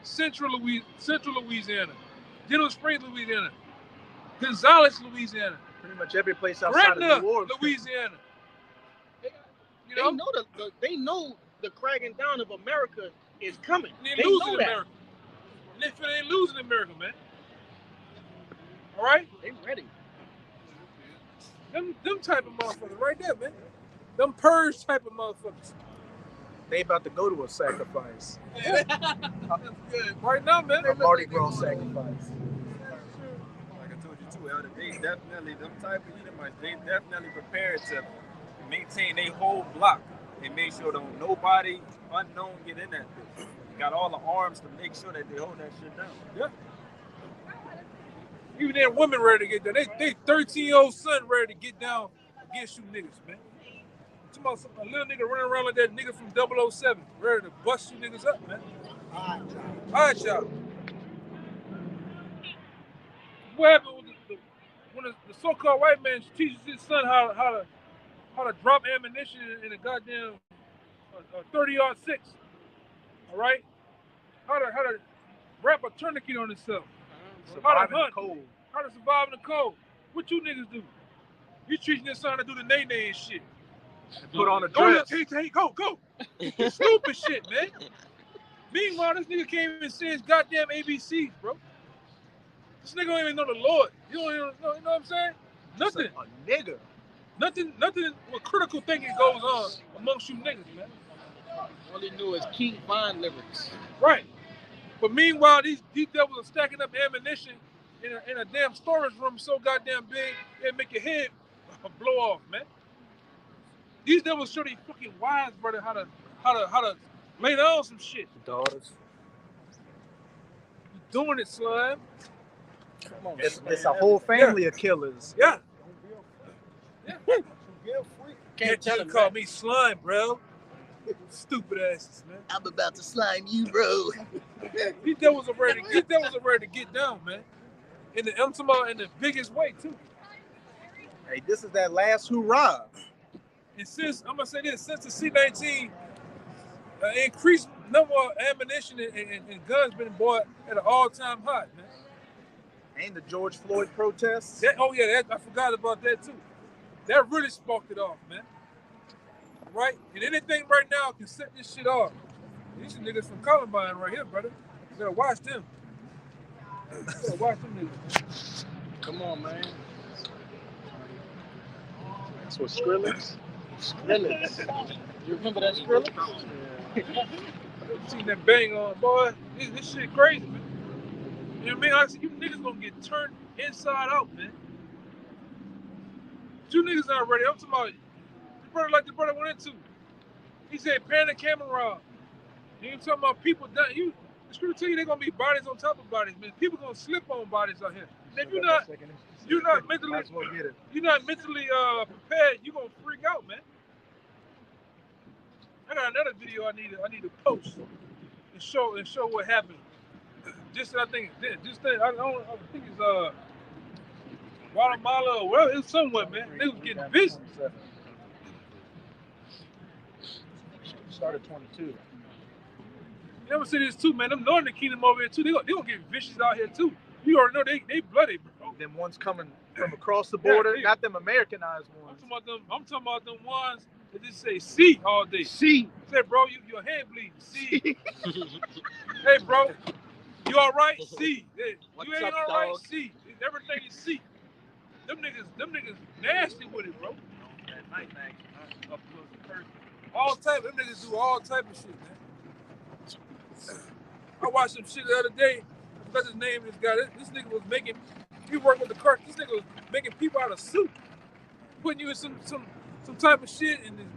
Central Louisiana, Denham Springs, Louisiana, Gonzales, Louisiana. Pretty much every place outside of New Orleans, Louisiana. They know the cracking down of America is coming. They losing America. And they ain't losing America, man. All right? They ready. Them type of motherfuckers right there, man. Them purge type of motherfuckers. They about to go to a sacrifice. That's good. Right now, man. A Mardi Gras sacrifice. Like I told you too, Elder, they definitely, them type of Edomites, they definitely prepared to maintain a whole block and make sure that nobody unknown get in that bitch. Got all the arms to make sure that they hold that shit down. Yeah. Even their women ready to get down. They 13-year-old son ready to get down against you niggas, man. A little nigga running around like that nigga from 007, ready to bust you niggas up, man. All right, y'all. What happened when the so-called white man teaches his son how to drop ammunition in a goddamn 30-yard 6? All right, how to wrap a tourniquet on himself, how to hunt, how to survive in the cold. What you niggas do? You teaching your son to do the nay-nay and shit. Put on a dress. Go. Stupid shit, man. Meanwhile, this nigga can't even say his goddamn ABCs, bro. This nigga don't even know the Lord. You don't even know, you know what I'm saying? Nothing. A nigga. Nothing with critical thinking goes on amongst you niggas, man. All he knew is Keith Vine lyrics. Right. But meanwhile, these devils are stacking up ammunition in a damn storage room so goddamn big, it make your head blow off, man. These devils show these fucking wives, brother, how to lay down some shit. Daughters. You doing it, slime. Come on, it's a whole family of killers. Yeah. Can't tell him call me slime, bro. Stupid asses, man. I'm about to slime you, bro. These devils are ready to get down, man. I'm talking about in the biggest way too. Hey, this is that last hoorah. And since I'm gonna say this, since the C-19 increased number of ammunition and guns been bought at an all-time high, man. And the George Floyd protests. I forgot about that too. That really sparked it off, man. Right? And anything right now can set this shit off. These are niggas from Columbine right here, brother. You gotta watch them. You gotta watch them niggas, man. Come on, man. That's what Skrillex. You remember that Skrillex? Seen that bang on, boy. This shit crazy, man. You know what I mean? I said, you niggas gonna get turned inside out, man. You niggas not ready. I'm talking about the brother like the brother went into. He said, pan the camera around. You ain't talking about people done. The scripture tell you they're gonna be bodies on top of bodies, man. People gonna slip on bodies out here. And if you're not mentally prepared, you're gonna freak out, man. I got another video I need to post and show what happened. I think it's Guatemala or wherever, it's somewhere, man. They was getting busy. Started 22. You ever see this too, man? Them Northern Kingdom over here too. They gonna get vicious out here too. You already know they bloody, bro. Them ones coming from across the border, not them Americanized ones. I'm talking about them ones that just say C all day. C. Say, bro, your head bleeding. C. Hey, bro, you all right? C. Hey, you ain't all right? C. Everything is C. Them niggas nasty with it, bro. That night action, up close and personal. All type, them niggas do all type of shit, man. I watched some shit the other day. I forgot his name. This guy, this nigga was he worked with the car. This nigga was making people out of soup, putting you in some type of shit and just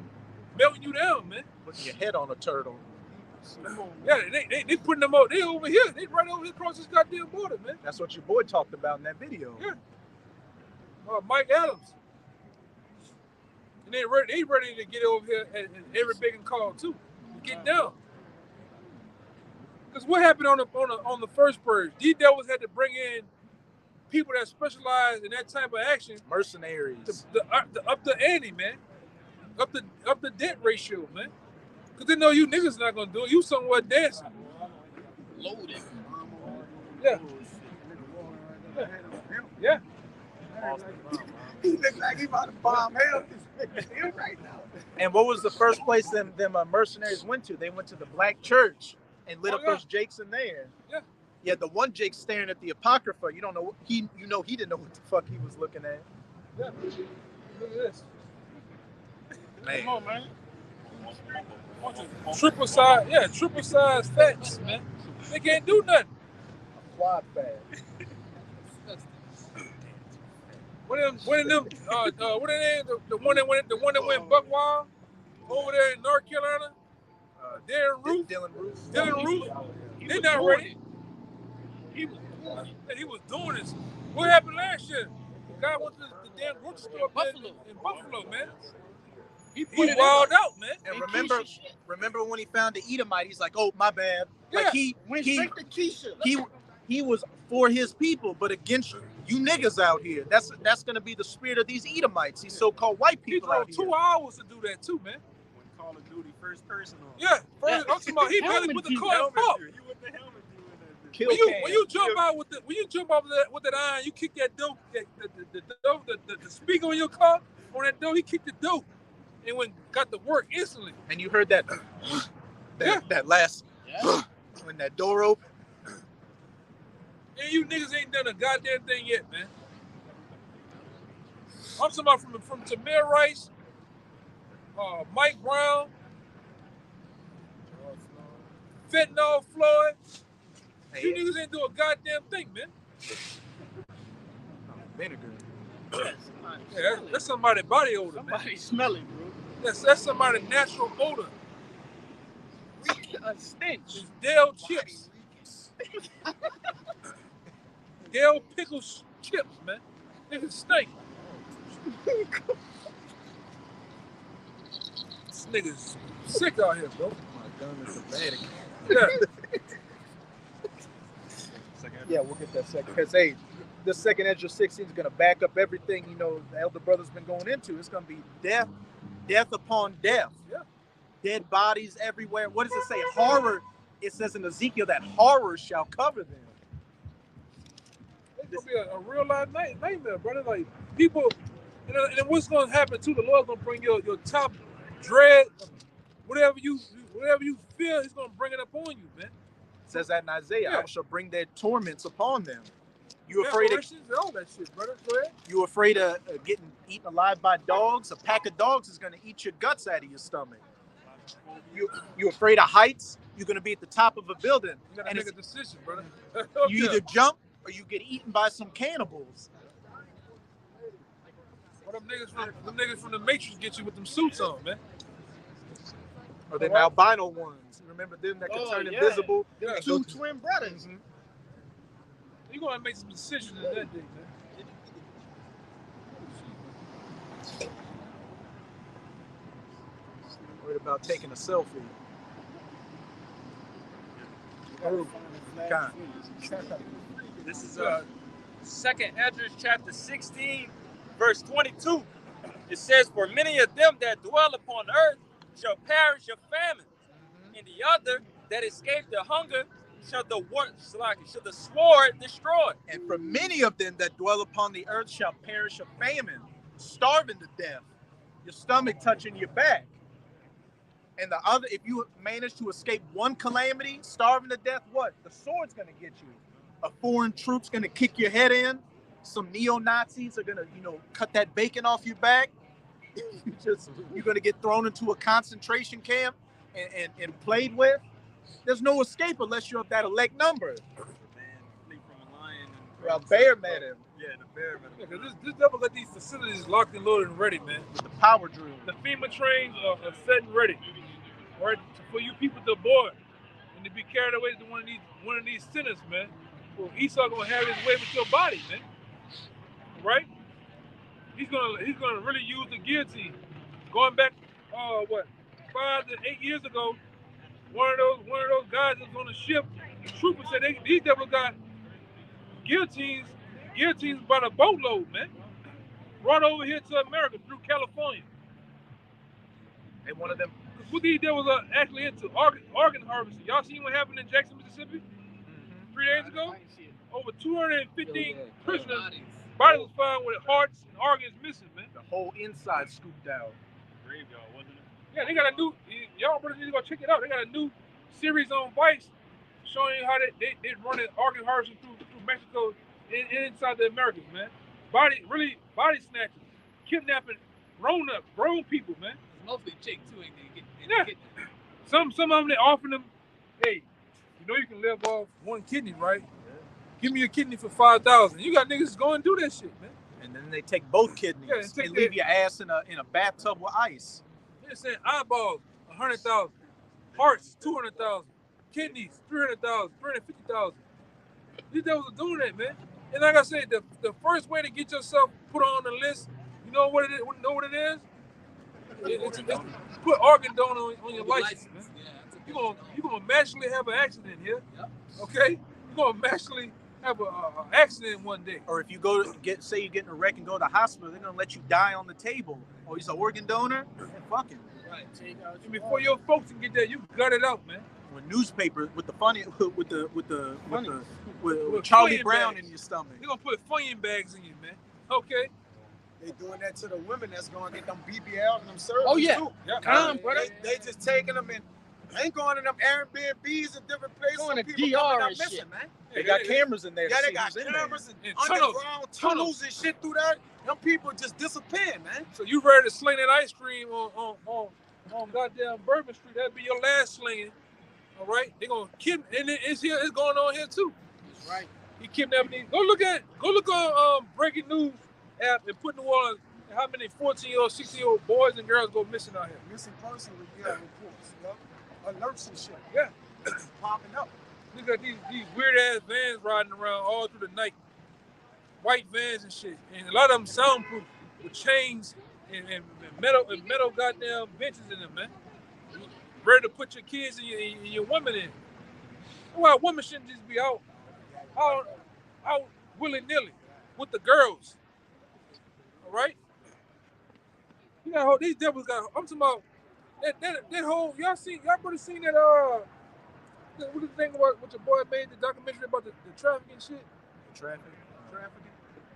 melting you down, man. Putting your head on a turtle. Yeah, they putting them out. They over here. They right over here across this goddamn border, man. That's what your boy talked about in that video. Yeah. Mike Adams. And they ready to get over here at every begging call too. Get down. Because what happened on the first purge? These devils had to bring in people that specialize in that type of action. Mercenaries. Up the ante, man. Up the debt ratio, man. Because they know you niggas not gonna do it. You somewhere dancing. Loaded. Yeah. Yeah. He look like he about to bomb hell right now. And what was the first place them mercenaries went to? They went to the black church and lit up those jakes in there. Yeah. Yeah, the one Jake staring at the Apocrypha. You don't know he didn't know what the fuck he was looking at. Yeah. Look at this. Man. Come on, man. Triple size fats, man. They can't do nothing. Quad fat. What are they? The one that went buck wild over there in North Carolina. Dylan Roof. They not ready. He was doing this. What happened last year? The guy went to the damn grocery store in Buffalo, man. He wild out, man. And remember when he found the Edomite? He's like, "Oh, my bad." Yeah. Like Went straight to Keisha. he was for his people, but against you niggas out here. That's gonna be the spirit of these Edomites, these so-called white people. He drove 2 hours to do that too, man. When Call of Duty first person on. Yeah, I'm talking about he barely put the car in park. You with the helmet doing that. When you jump out with that iron, you kick that dope, the speaker on your car on that door. He kicked the dope and got to work instantly. And you heard that last when that door opened. And you niggas ain't done a goddamn thing yet, man. I'm talking about from Tamir Rice, Mike Brown, Fentanyl Floyd. Hey, you niggas ain't do a goddamn thing, man. Vinegar. Yeah, that's somebody's body odor, man. Somebody smell it, bro. That's somebody's natural odor. A stench. It's Dale chips. Dale pickles chips, man. Niggas stink. This nigga's sick out here, bro. My gun is a Vatican. Yeah. Yeah, we'll get that second. Because, hey, the second Ezra 16 is going to back up everything, you know, the elder brother's been going into. It's going to be death upon death. Yeah. Dead bodies everywhere. What does it say? Horror. It says in Ezekiel that horror shall cover them. It's going to be a real life nightmare, brother. Like, people, you know, and what's going to happen, too, the Lord's going to bring your top dread, whatever you feel, he's going to bring it up on you, man. It says that in Isaiah, Yeah. I shall bring their torments upon them. You afraid of all that shit, brother? Go ahead. you afraid of getting eaten alive by dogs? A pack of dogs is going to eat your guts out of your stomach. You afraid of heights? You're going to be at the top of a building. You got to and make a decision, brother. you either jump or you get eaten by some cannibals. Or them niggas from the Matrix get you with them suits on, man. Or them albino ones. Remember them that could turn invisible? Yeah. Two twin brothers. Mhm. You're going to make some decisions in that day, man. Worried about taking a selfie. This is Second Ezra chapter 16, verse 22. It says, "For many of them that dwell upon earth shall perish of famine, and the other that escape the hunger shall the sword destroy." And for many of them that dwell upon the earth shall perish of famine, starving to death, your stomach touching your back. And the other, if you manage to escape one calamity, starving to death, what? The sword's going to get you. A foreign troop's going to kick your head in. Some neo-Nazis are going to, cut that bacon off your back. You're going to get thrown into a concentration camp and played with. There's no escape unless you're of that elect number. A bear met him. Yeah, the bear met him. Yeah, this devil got these facilities locked and loaded and ready, man. With the power drill. The FEMA trains are set and ready, right? For you people to board and to be carried away to one of these sinners, man. Well, Esau gonna have his way with your body, man. Right? He's gonna really use the guillotine. Going back, 5 to 8 years ago, one of those guys that was on the ship, the trooper said these devils got guillotines by the boatload, man. Brought over here to America through California. And one of them. What these devils are actually into organ harvesting. Y'all seen what happened in Jackson, Mississippi? 3 days ago? Over 215 prisoners. Bodies was found with hearts and organs missing, man. The whole inside scooped out. Graveyard, wasn't it? Yeah, they got a new, y'all brothers need to go check it out. They got a new series on Vice showing you how they running organ harvesting through Mexico and inside the Americas, man. Body snatchers, kidnapping grown people, man. Mostly chicks too, ain't they? Yeah. Some of them they offering them, hey, you can live off one kidney, right? Give me a kidney for $5,000. You got niggas going to do that shit, man. And then they take both kidneys. Yeah, and leave your ass in a bathtub with ice. They're saying eyeballs, 100,000. Hearts, 200,000. Kidneys, 300,000, 350,000. These devils are doing that, man. And like I said, the first way to get yourself put on the list, you know what it is? It's put organ donor on your license, man. You're gonna magically have an accident here, okay? You're gonna magically have an accident one day. Or if you say you get in a wreck and go to the hospital, they're gonna let you die on the table. Oh, he's an organ donor? And fuck him. Right. And before your folks can get there, you gut it out, man. With newspaper, with Charlie Brown in your stomach. They're gonna put Funyun bags in you, man. Okay. They doing that to the women that's going to get them BBL and them surgeries Oh, yeah. too. Come, brother. They just taking them and ain't going to them Airbnbs and different places. Going to People DR coming up and missing, shit. man. They got cameras in there. Yeah, to they see got who's in cameras And and underground tunnels and shit through that. Them people just disappear, man. So you ready to sling that ice cream on goddamn Bourbon Street? That'd be your last slinging. All right, they gonna kidnap, and it's going on here too. That's right. He kidnapping these. Go look on Breaking News app and put in New Orleans how many 14-year-old, 16-year-old boys and girls go missing out here. Missing person reports, alerts and shit. Yeah, popping up. Look at these weird ass vans riding around all through the night, white vans and shit, and a lot of them soundproof with chains and metal goddamn benches in them, man. Ready to put your kids and your women in. Well, women shouldn't just be out willy-nilly with the girls. All right? You got these devils got. I'm talking about that whole. Y'all probably seen that what the thing about what your boy made the documentary about the trafficking shit? Trafficking.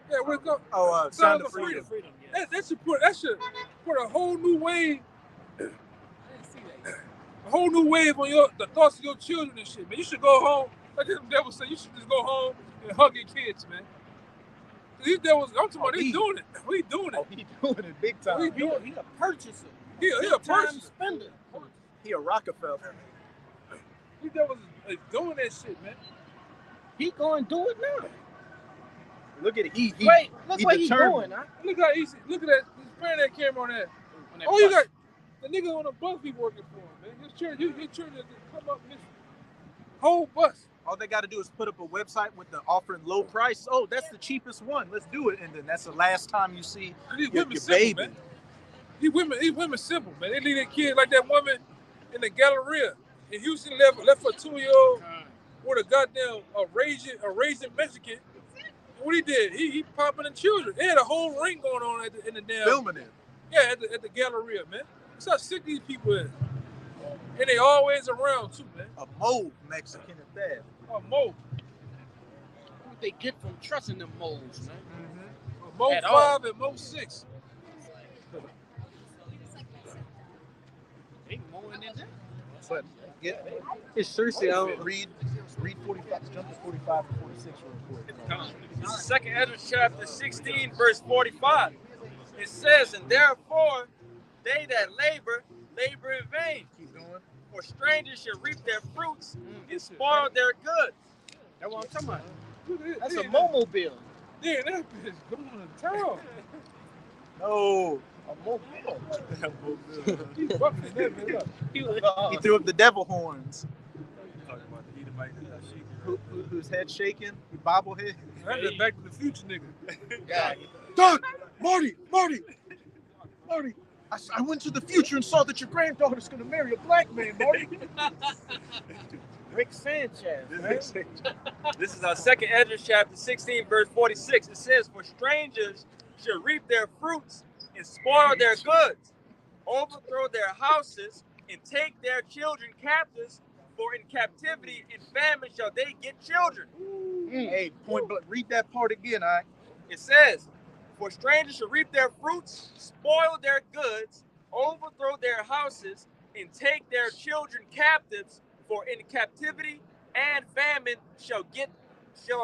Yeah, what it called? Oh, Sound of Freedom. Yeah. That should put a whole new wave. A whole new wave on the thoughts of your children and shit, man. You should go home. Like them devils say, you should just go home and hug your kids, man. These devils, I'm talking about, he's doing it. We doing it. Oh, he doing it big time. He a purchaser. He a purchaser. Spender. He a Rockefeller. These devils is doing that shit, man. He going to do it now. Look at it. Wait, look what he's doing, huh? Look how easy. Look at that. He's spraying that camera on that. Oh, you got the nigga on the bus be working for him, man. His church to come up with this whole bus. All they got to do is put up a website with the offering low price. Oh, that's the cheapest one. Let's do it. And then that's the last time you see your baby. Man. These women simple, man. They leave their kids like that woman in the Galleria in Houston left for a 2-year-old with a goddamn raisin Mexican. And what he did, he popping the children. They had a whole ring going on in the damn filming it. Yeah, at the Galleria, man. That's how sick these people is. And they always around too, man. A mole Mexican at that. A mole. What they get from trusting them moles, man. Mm-hmm. Mo 5 and Mo 6. They mowing in there. But it's seriously, read 45, jump to 45 and 46 real quick. Second Ezra chapter 16, verse 45. It says, and therefore they that labor in vain. Keep going. For strangers shall reap their fruits and spoil their goods. That's what I'm talking about. Look at That's a Momo-bill. Yeah, that bitch going to town. No. A mobile. He's bucking that man up. He threw up the devil horns. Whose head shaking? The bobblehead. That's the Back to the Future nigga. Yeah. Doug! Marty! I went to the future and saw that your granddaughter's going to marry a black man, Marty. Rick Sanchez. This is our second Ezra chapter 16, verse 46. It says, for strangers shall reap their fruits and spoil their goods, overthrow their houses, and take their children captives, for in captivity and famine shall they get children. Hey, point blank, read that part again, all right? It says, for strangers shall reap their fruits, spoil their goods, overthrow their houses, and take their children captives, for in captivity and famine shall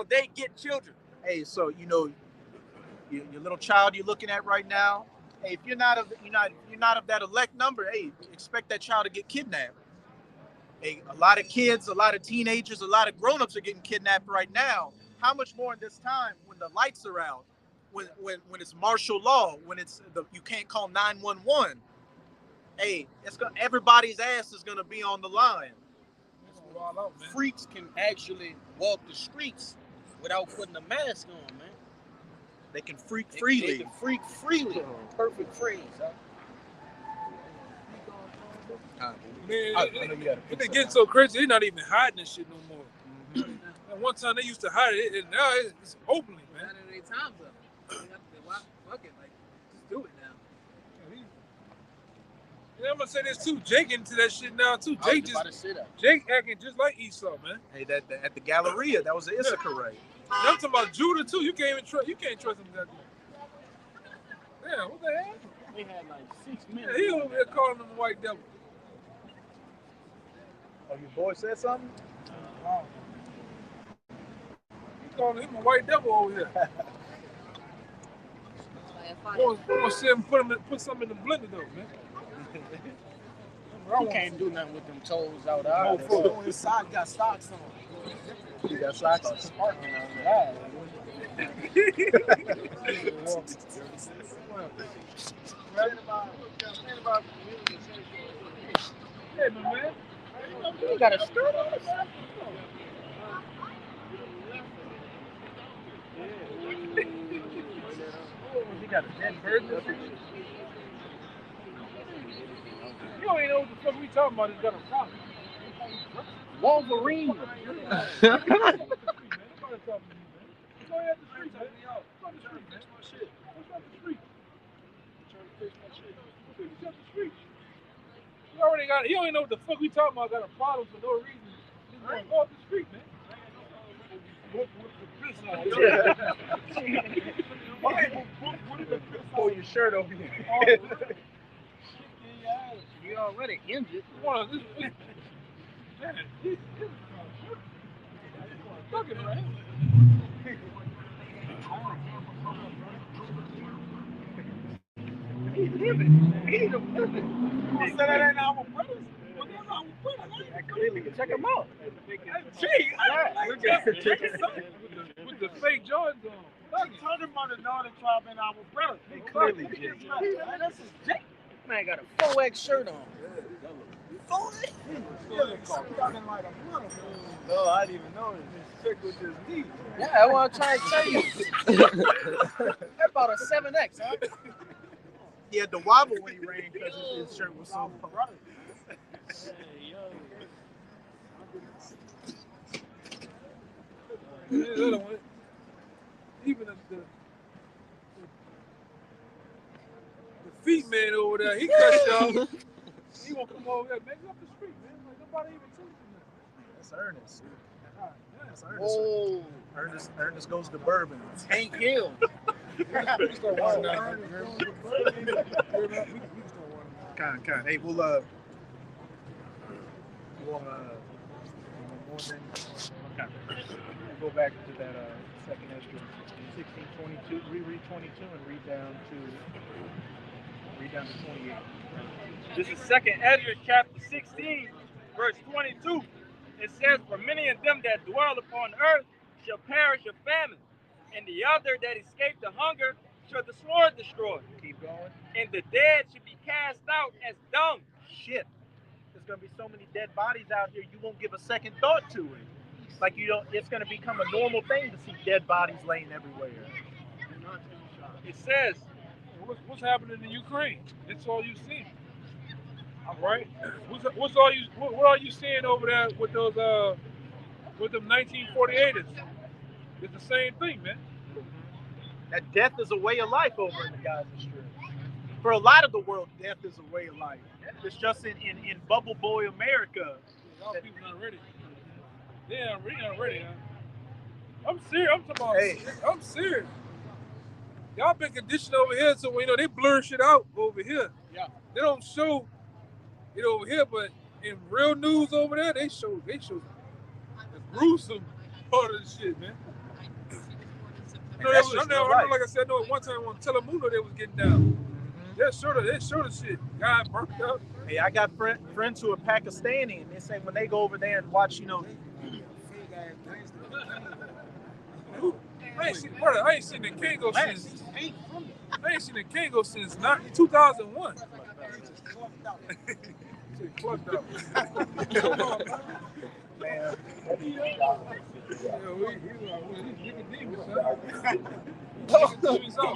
they get children. Hey, so your little child you're looking at right now. Hey, if you're not of that elect number, hey, expect that child to get kidnapped. Hey, a lot of kids, a lot of teenagers, a lot of grown-ups are getting kidnapped right now. How much more in this time when the lights are out, when it's martial law, when you can't call 911. Hey, everybody's ass is gonna be on the line. Freaks can actually walk the streets without putting a mask on, man. They can freak freely. They can freak freely. Perfect phrase, huh? Man, it's getting so crazy. They're not even hiding this shit no more. Mm-hmm. At one time they used to hide it, and now it's openly, man. Not any times up. Fuck it, like just do it now. And I'm gonna say this too. Jake into that shit now too. Jake acting just like Esau, man. Hey, that at the Galleria, that was an Issachar raid. I'm talking about Judah too. You can't trust him. Yeah, what the hell? They had like 6 minutes. Yeah, he over there calling him a white devil. Oh, your boy said something? He calling him a white devil over here. I'm gonna see him put something in the blender though, man. You can't do nothing with them toes out there. Oh, inside, you got socks on. You got socks on. Sparkling on that. Hey, man. You got a skirt on? He got a dead bird. You don't even know what the fuck we talking about. It's got a problem. Wolverine. You already got. You don't even know what the fuck we talking about. Got a problem for no reason. Just gonna go off the street, man. Pull your shirt over here. You already injured. Fuck it, man. He's living. He's living. You said that ain't our brothers. Well, they're our brothers. Clearly, check him out. Gee, With the fake Jordans on. Talking about the Northern tribe and our brothers. They clearly did. Man, this is Jake. Man got a 4X shirt on. 4X? No, I didn't even know this. This chick was just neat. Yeah, I want to try to tell you. That's about a 7X, huh? He had to wobble when he ran because his shirt was so bright. Even the feet man over there, he cut y'all. He won't come over there, man. Get off the street, man. Like nobody even told you that. That's Ernest. That's Ernest. Oh. Ernest goes to Bourbon. Hank Hill. Kind. Hey, we'll more than okay. We'll go back to that second Ezra 16:22, reread 22 and read down to 28. This is second Ezra chapter 16, verse 22. It says, "For many of them that dwell upon earth shall perish of famine, and the other that escape the hunger shall the sword destroy. Keep going. And the dead should be cast out as dung." Shit. There's gonna be so many dead bodies out here, you won't give a second thought to it. Like you don't. It's gonna become a normal thing to see dead bodies laying everywhere. It says, What's happening in Ukraine? That's all you see. All right. What are you seeing over there with those with them 1948ers? It's the same thing, man. That death is a way of life over in the Gaza Strip. For a lot of the world, death is a way of life. It's just in Bubble Boy America. Y'all people not ready. Yeah, I'm ready. Huh? I'm serious. I'm talking about. Hey. I'm serious. Y'all been conditioned over here, so they blur shit out over here. Yeah. They don't show it over here, but in real news over there, they show the gruesome part of the shit, man. I know, like I said, no, one time on Telemundo they was getting down. They show the shit. God burnt up. Hey, I got friends who are Pakistani, and they say when they go over there and watch, I ain't seen the Kango since. I ain't seen the Kango since 2001. Clucked out. Man.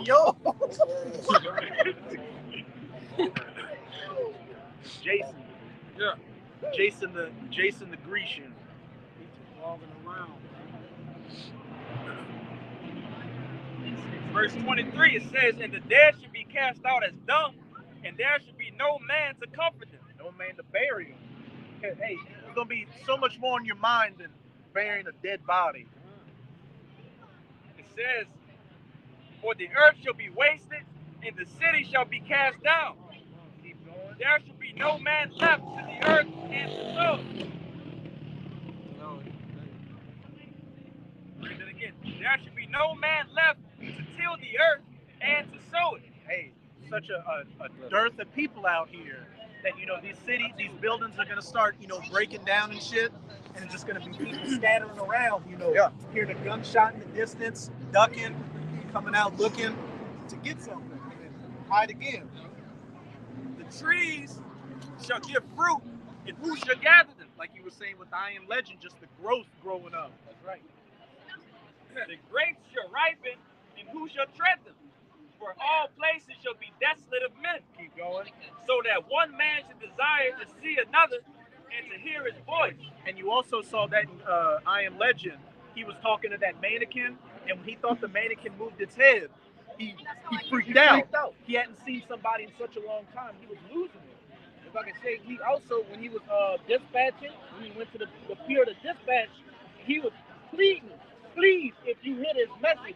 Yo. Jason. Yeah. Jason the Grecian. Walking around. verse 23, it says, "And the dead should be cast out as dung, and there should be no man to comfort them." No man to bury them. Hey, there's going to be so much more on your mind than burying a dead body. It says, "For the earth shall be wasted, and the city shall be cast down. Keep going. There shall be no man left to the earth and to sow." Read it again. "There should be no man left to till the earth and to sow it." Hey, such a dearth of people out here that, these buildings are going to start, breaking down and shit. And it's just going to be people scattering around, hearing a gunshot in the distance, ducking, coming out looking to get something, and hide again. "The trees shall give fruit, and who shall gather them?" Like you were saying with I Am Legend, just the growth growing up. That's right. "The grapes shall ripen, and who shall tread them?" For all places shall be desolate of men. Keep going. So that one man should desire to see another and to hear his voice. And you also saw that in I Am Legend. He was talking to that mannequin, and when he thought the mannequin moved its head, he freaked out. He hadn't seen somebody in such a long time. He was losing it. If I can say, he also, when he was dispatching, when he went to the pier to dispatch, he was pleading, please, if you hear this message,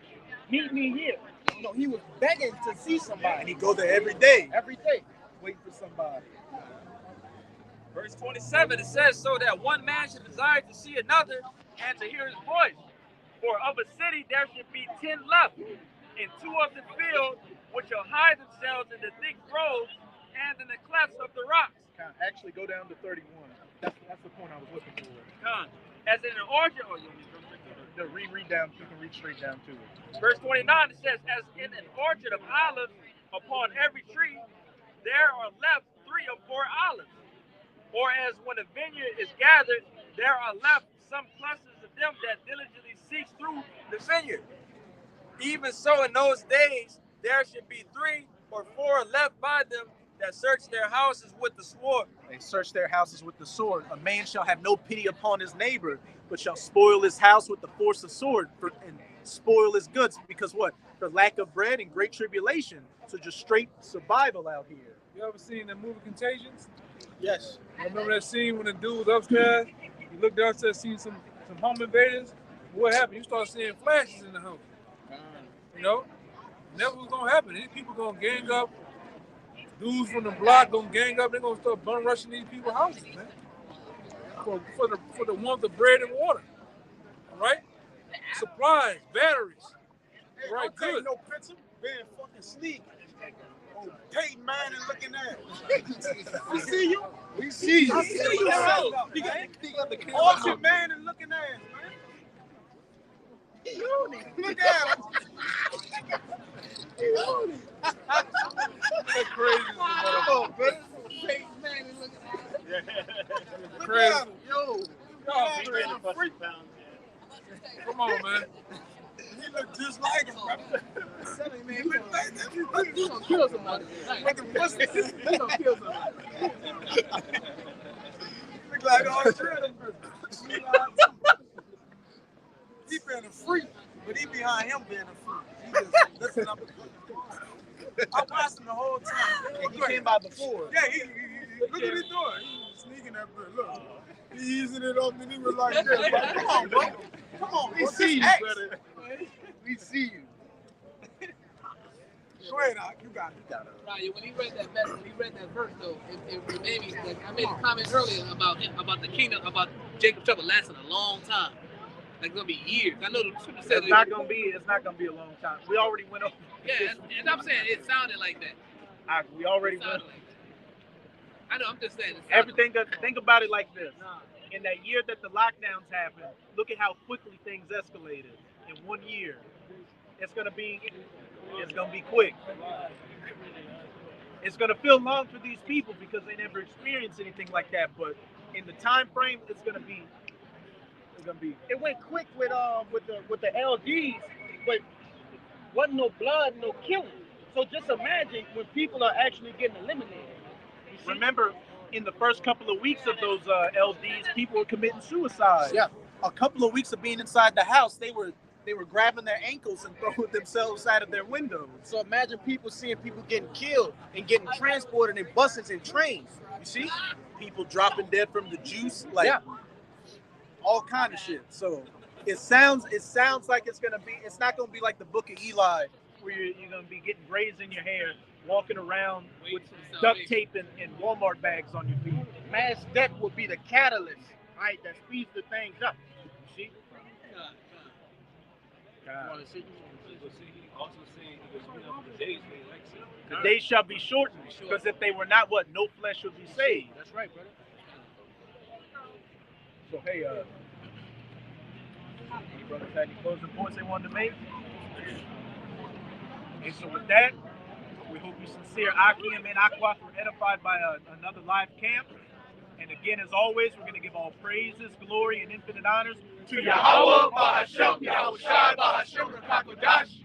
meet me here. You know, he was begging to see somebody. And he go there every day. Every day. Waiting for somebody. Verse 27, it says, so that one man should desire to see another and to hear his voice. For of a city there should be 10 left, and 2 of the field which shall hide themselves in the thick groves and in the clefts of the rocks. Actually, go down to 31. That's the point I was looking for. As in an orchard, or you read down, you can read straight down to it. Verse 29, it says, as in an orchard of olives, upon every tree there are left 3 or 4 olives. Or as when a vineyard is gathered, there are left some clusters of them that diligently seeks through the vineyard. Even so in those days, there should be 3 or 4 left by them that search their houses with the sword. They search their houses with the sword. A man shall have no pity upon his neighbor, but shall spoil his house with the force of sword and spoil his goods. Because what? For lack of bread and great tribulation. So just straight survival out here. You ever seen the movie Contagions? Yes. Remember that scene when the dude was upstairs? He looked downstairs, seen some home invaders. What happened? You start seeing flashes in the home. You know? Never was gonna happen. These people gonna gang up. Dudes from the block gonna gang up. They're gonna start bum rushing these people's houses, man. For the want of bread and water. Right? Supplies, batteries. Hey, Right, I'll take good. no picture. Being fucking sneaky. Oh, Peyton Manning looking at. We see you. We see you. I see you. He got the camera. Orchard Manning looking ass, man. Look at him. That's crazy. Come on, man. Peyton Manning looking at Look at him. Yo. He ran a bunch of pounds, Come on, man. He look just like him, bro. He look like that. He's gonna kill somebody. Like a pussy. He's gonna kill somebody. Look like all three of them. He being a freak, but he behind him being a freak. He just listen up. I watched him the whole time. And he came by before. Yeah, he look what he doing. He sneaking that bit. Look, he easing it up, and he was like, this. Like, come on, bro. Come on, We bro. see you, Just brother. We see you. Go ahead, Doc. You got it. Right, when he read that verse though, it made me. Like, I made a comment earlier about the kingdom, about Jacob trouble lasting a long time. Like it's gonna be years. I know the scripture said It's not gonna be a long time. We already went over. Yeah, and I'm saying it sounded like that. We already It went. sounded like that. I know. I'm just saying. It sounded Everything. Think about it like this. In that year that the lockdowns happened, look at how quickly things escalated in 1 year. It's gonna be quick. It's gonna feel long for these people because they never experienced anything like that. But in the time frame, it's gonna be. It went quick with the LDs, but wasn't no blood, no killing. So just imagine when people are actually getting eliminated. Remember, in the first couple of weeks of those LDs, people were committing suicide. Yeah. A couple of weeks of being inside the house, they were grabbing their ankles and throwing themselves out of their windows. So imagine people seeing people getting killed and getting transported in buses and trains. You see? People dropping dead from the juice, like Yeah. all kind of shit. So it sounds like it's not gonna be like the Book of Eli, where you're gonna be getting braids in your hair, walking around with duct tape and Walmart bags on your feet. Mass death would be the catalyst, right, that speeds the things up. You see? God. He also saying The days shall be shortened, because if they were not, what? No flesh would be saved. That's right, brother. So hey, any brothers had any closing points they wanted to make? Okay, so with that, we hope you sincere Akim and Aqua were edified by another live camp. And again, as always, we're going to give all praises, glory, and infinite honors to Yahweh, Bahashem, Yahushai, Bahashem, Rakakodash.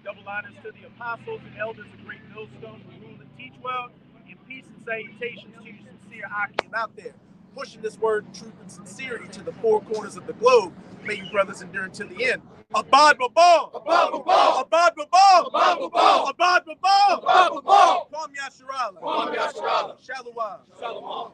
Double honors to the apostles and elders of Great Millstone who rule and teach well. And peace and salutations to you sincere Akim out there, pushing this word of truth and sincerity to the four corners of the globe. May you brothers endure until the end. Abad Babal! Abad Babal! Abad Babal! Abad Babal! Abad Babal! Abad Babal! Kwam Yasharala! Kwam Yasharala! Shalom! Shalom!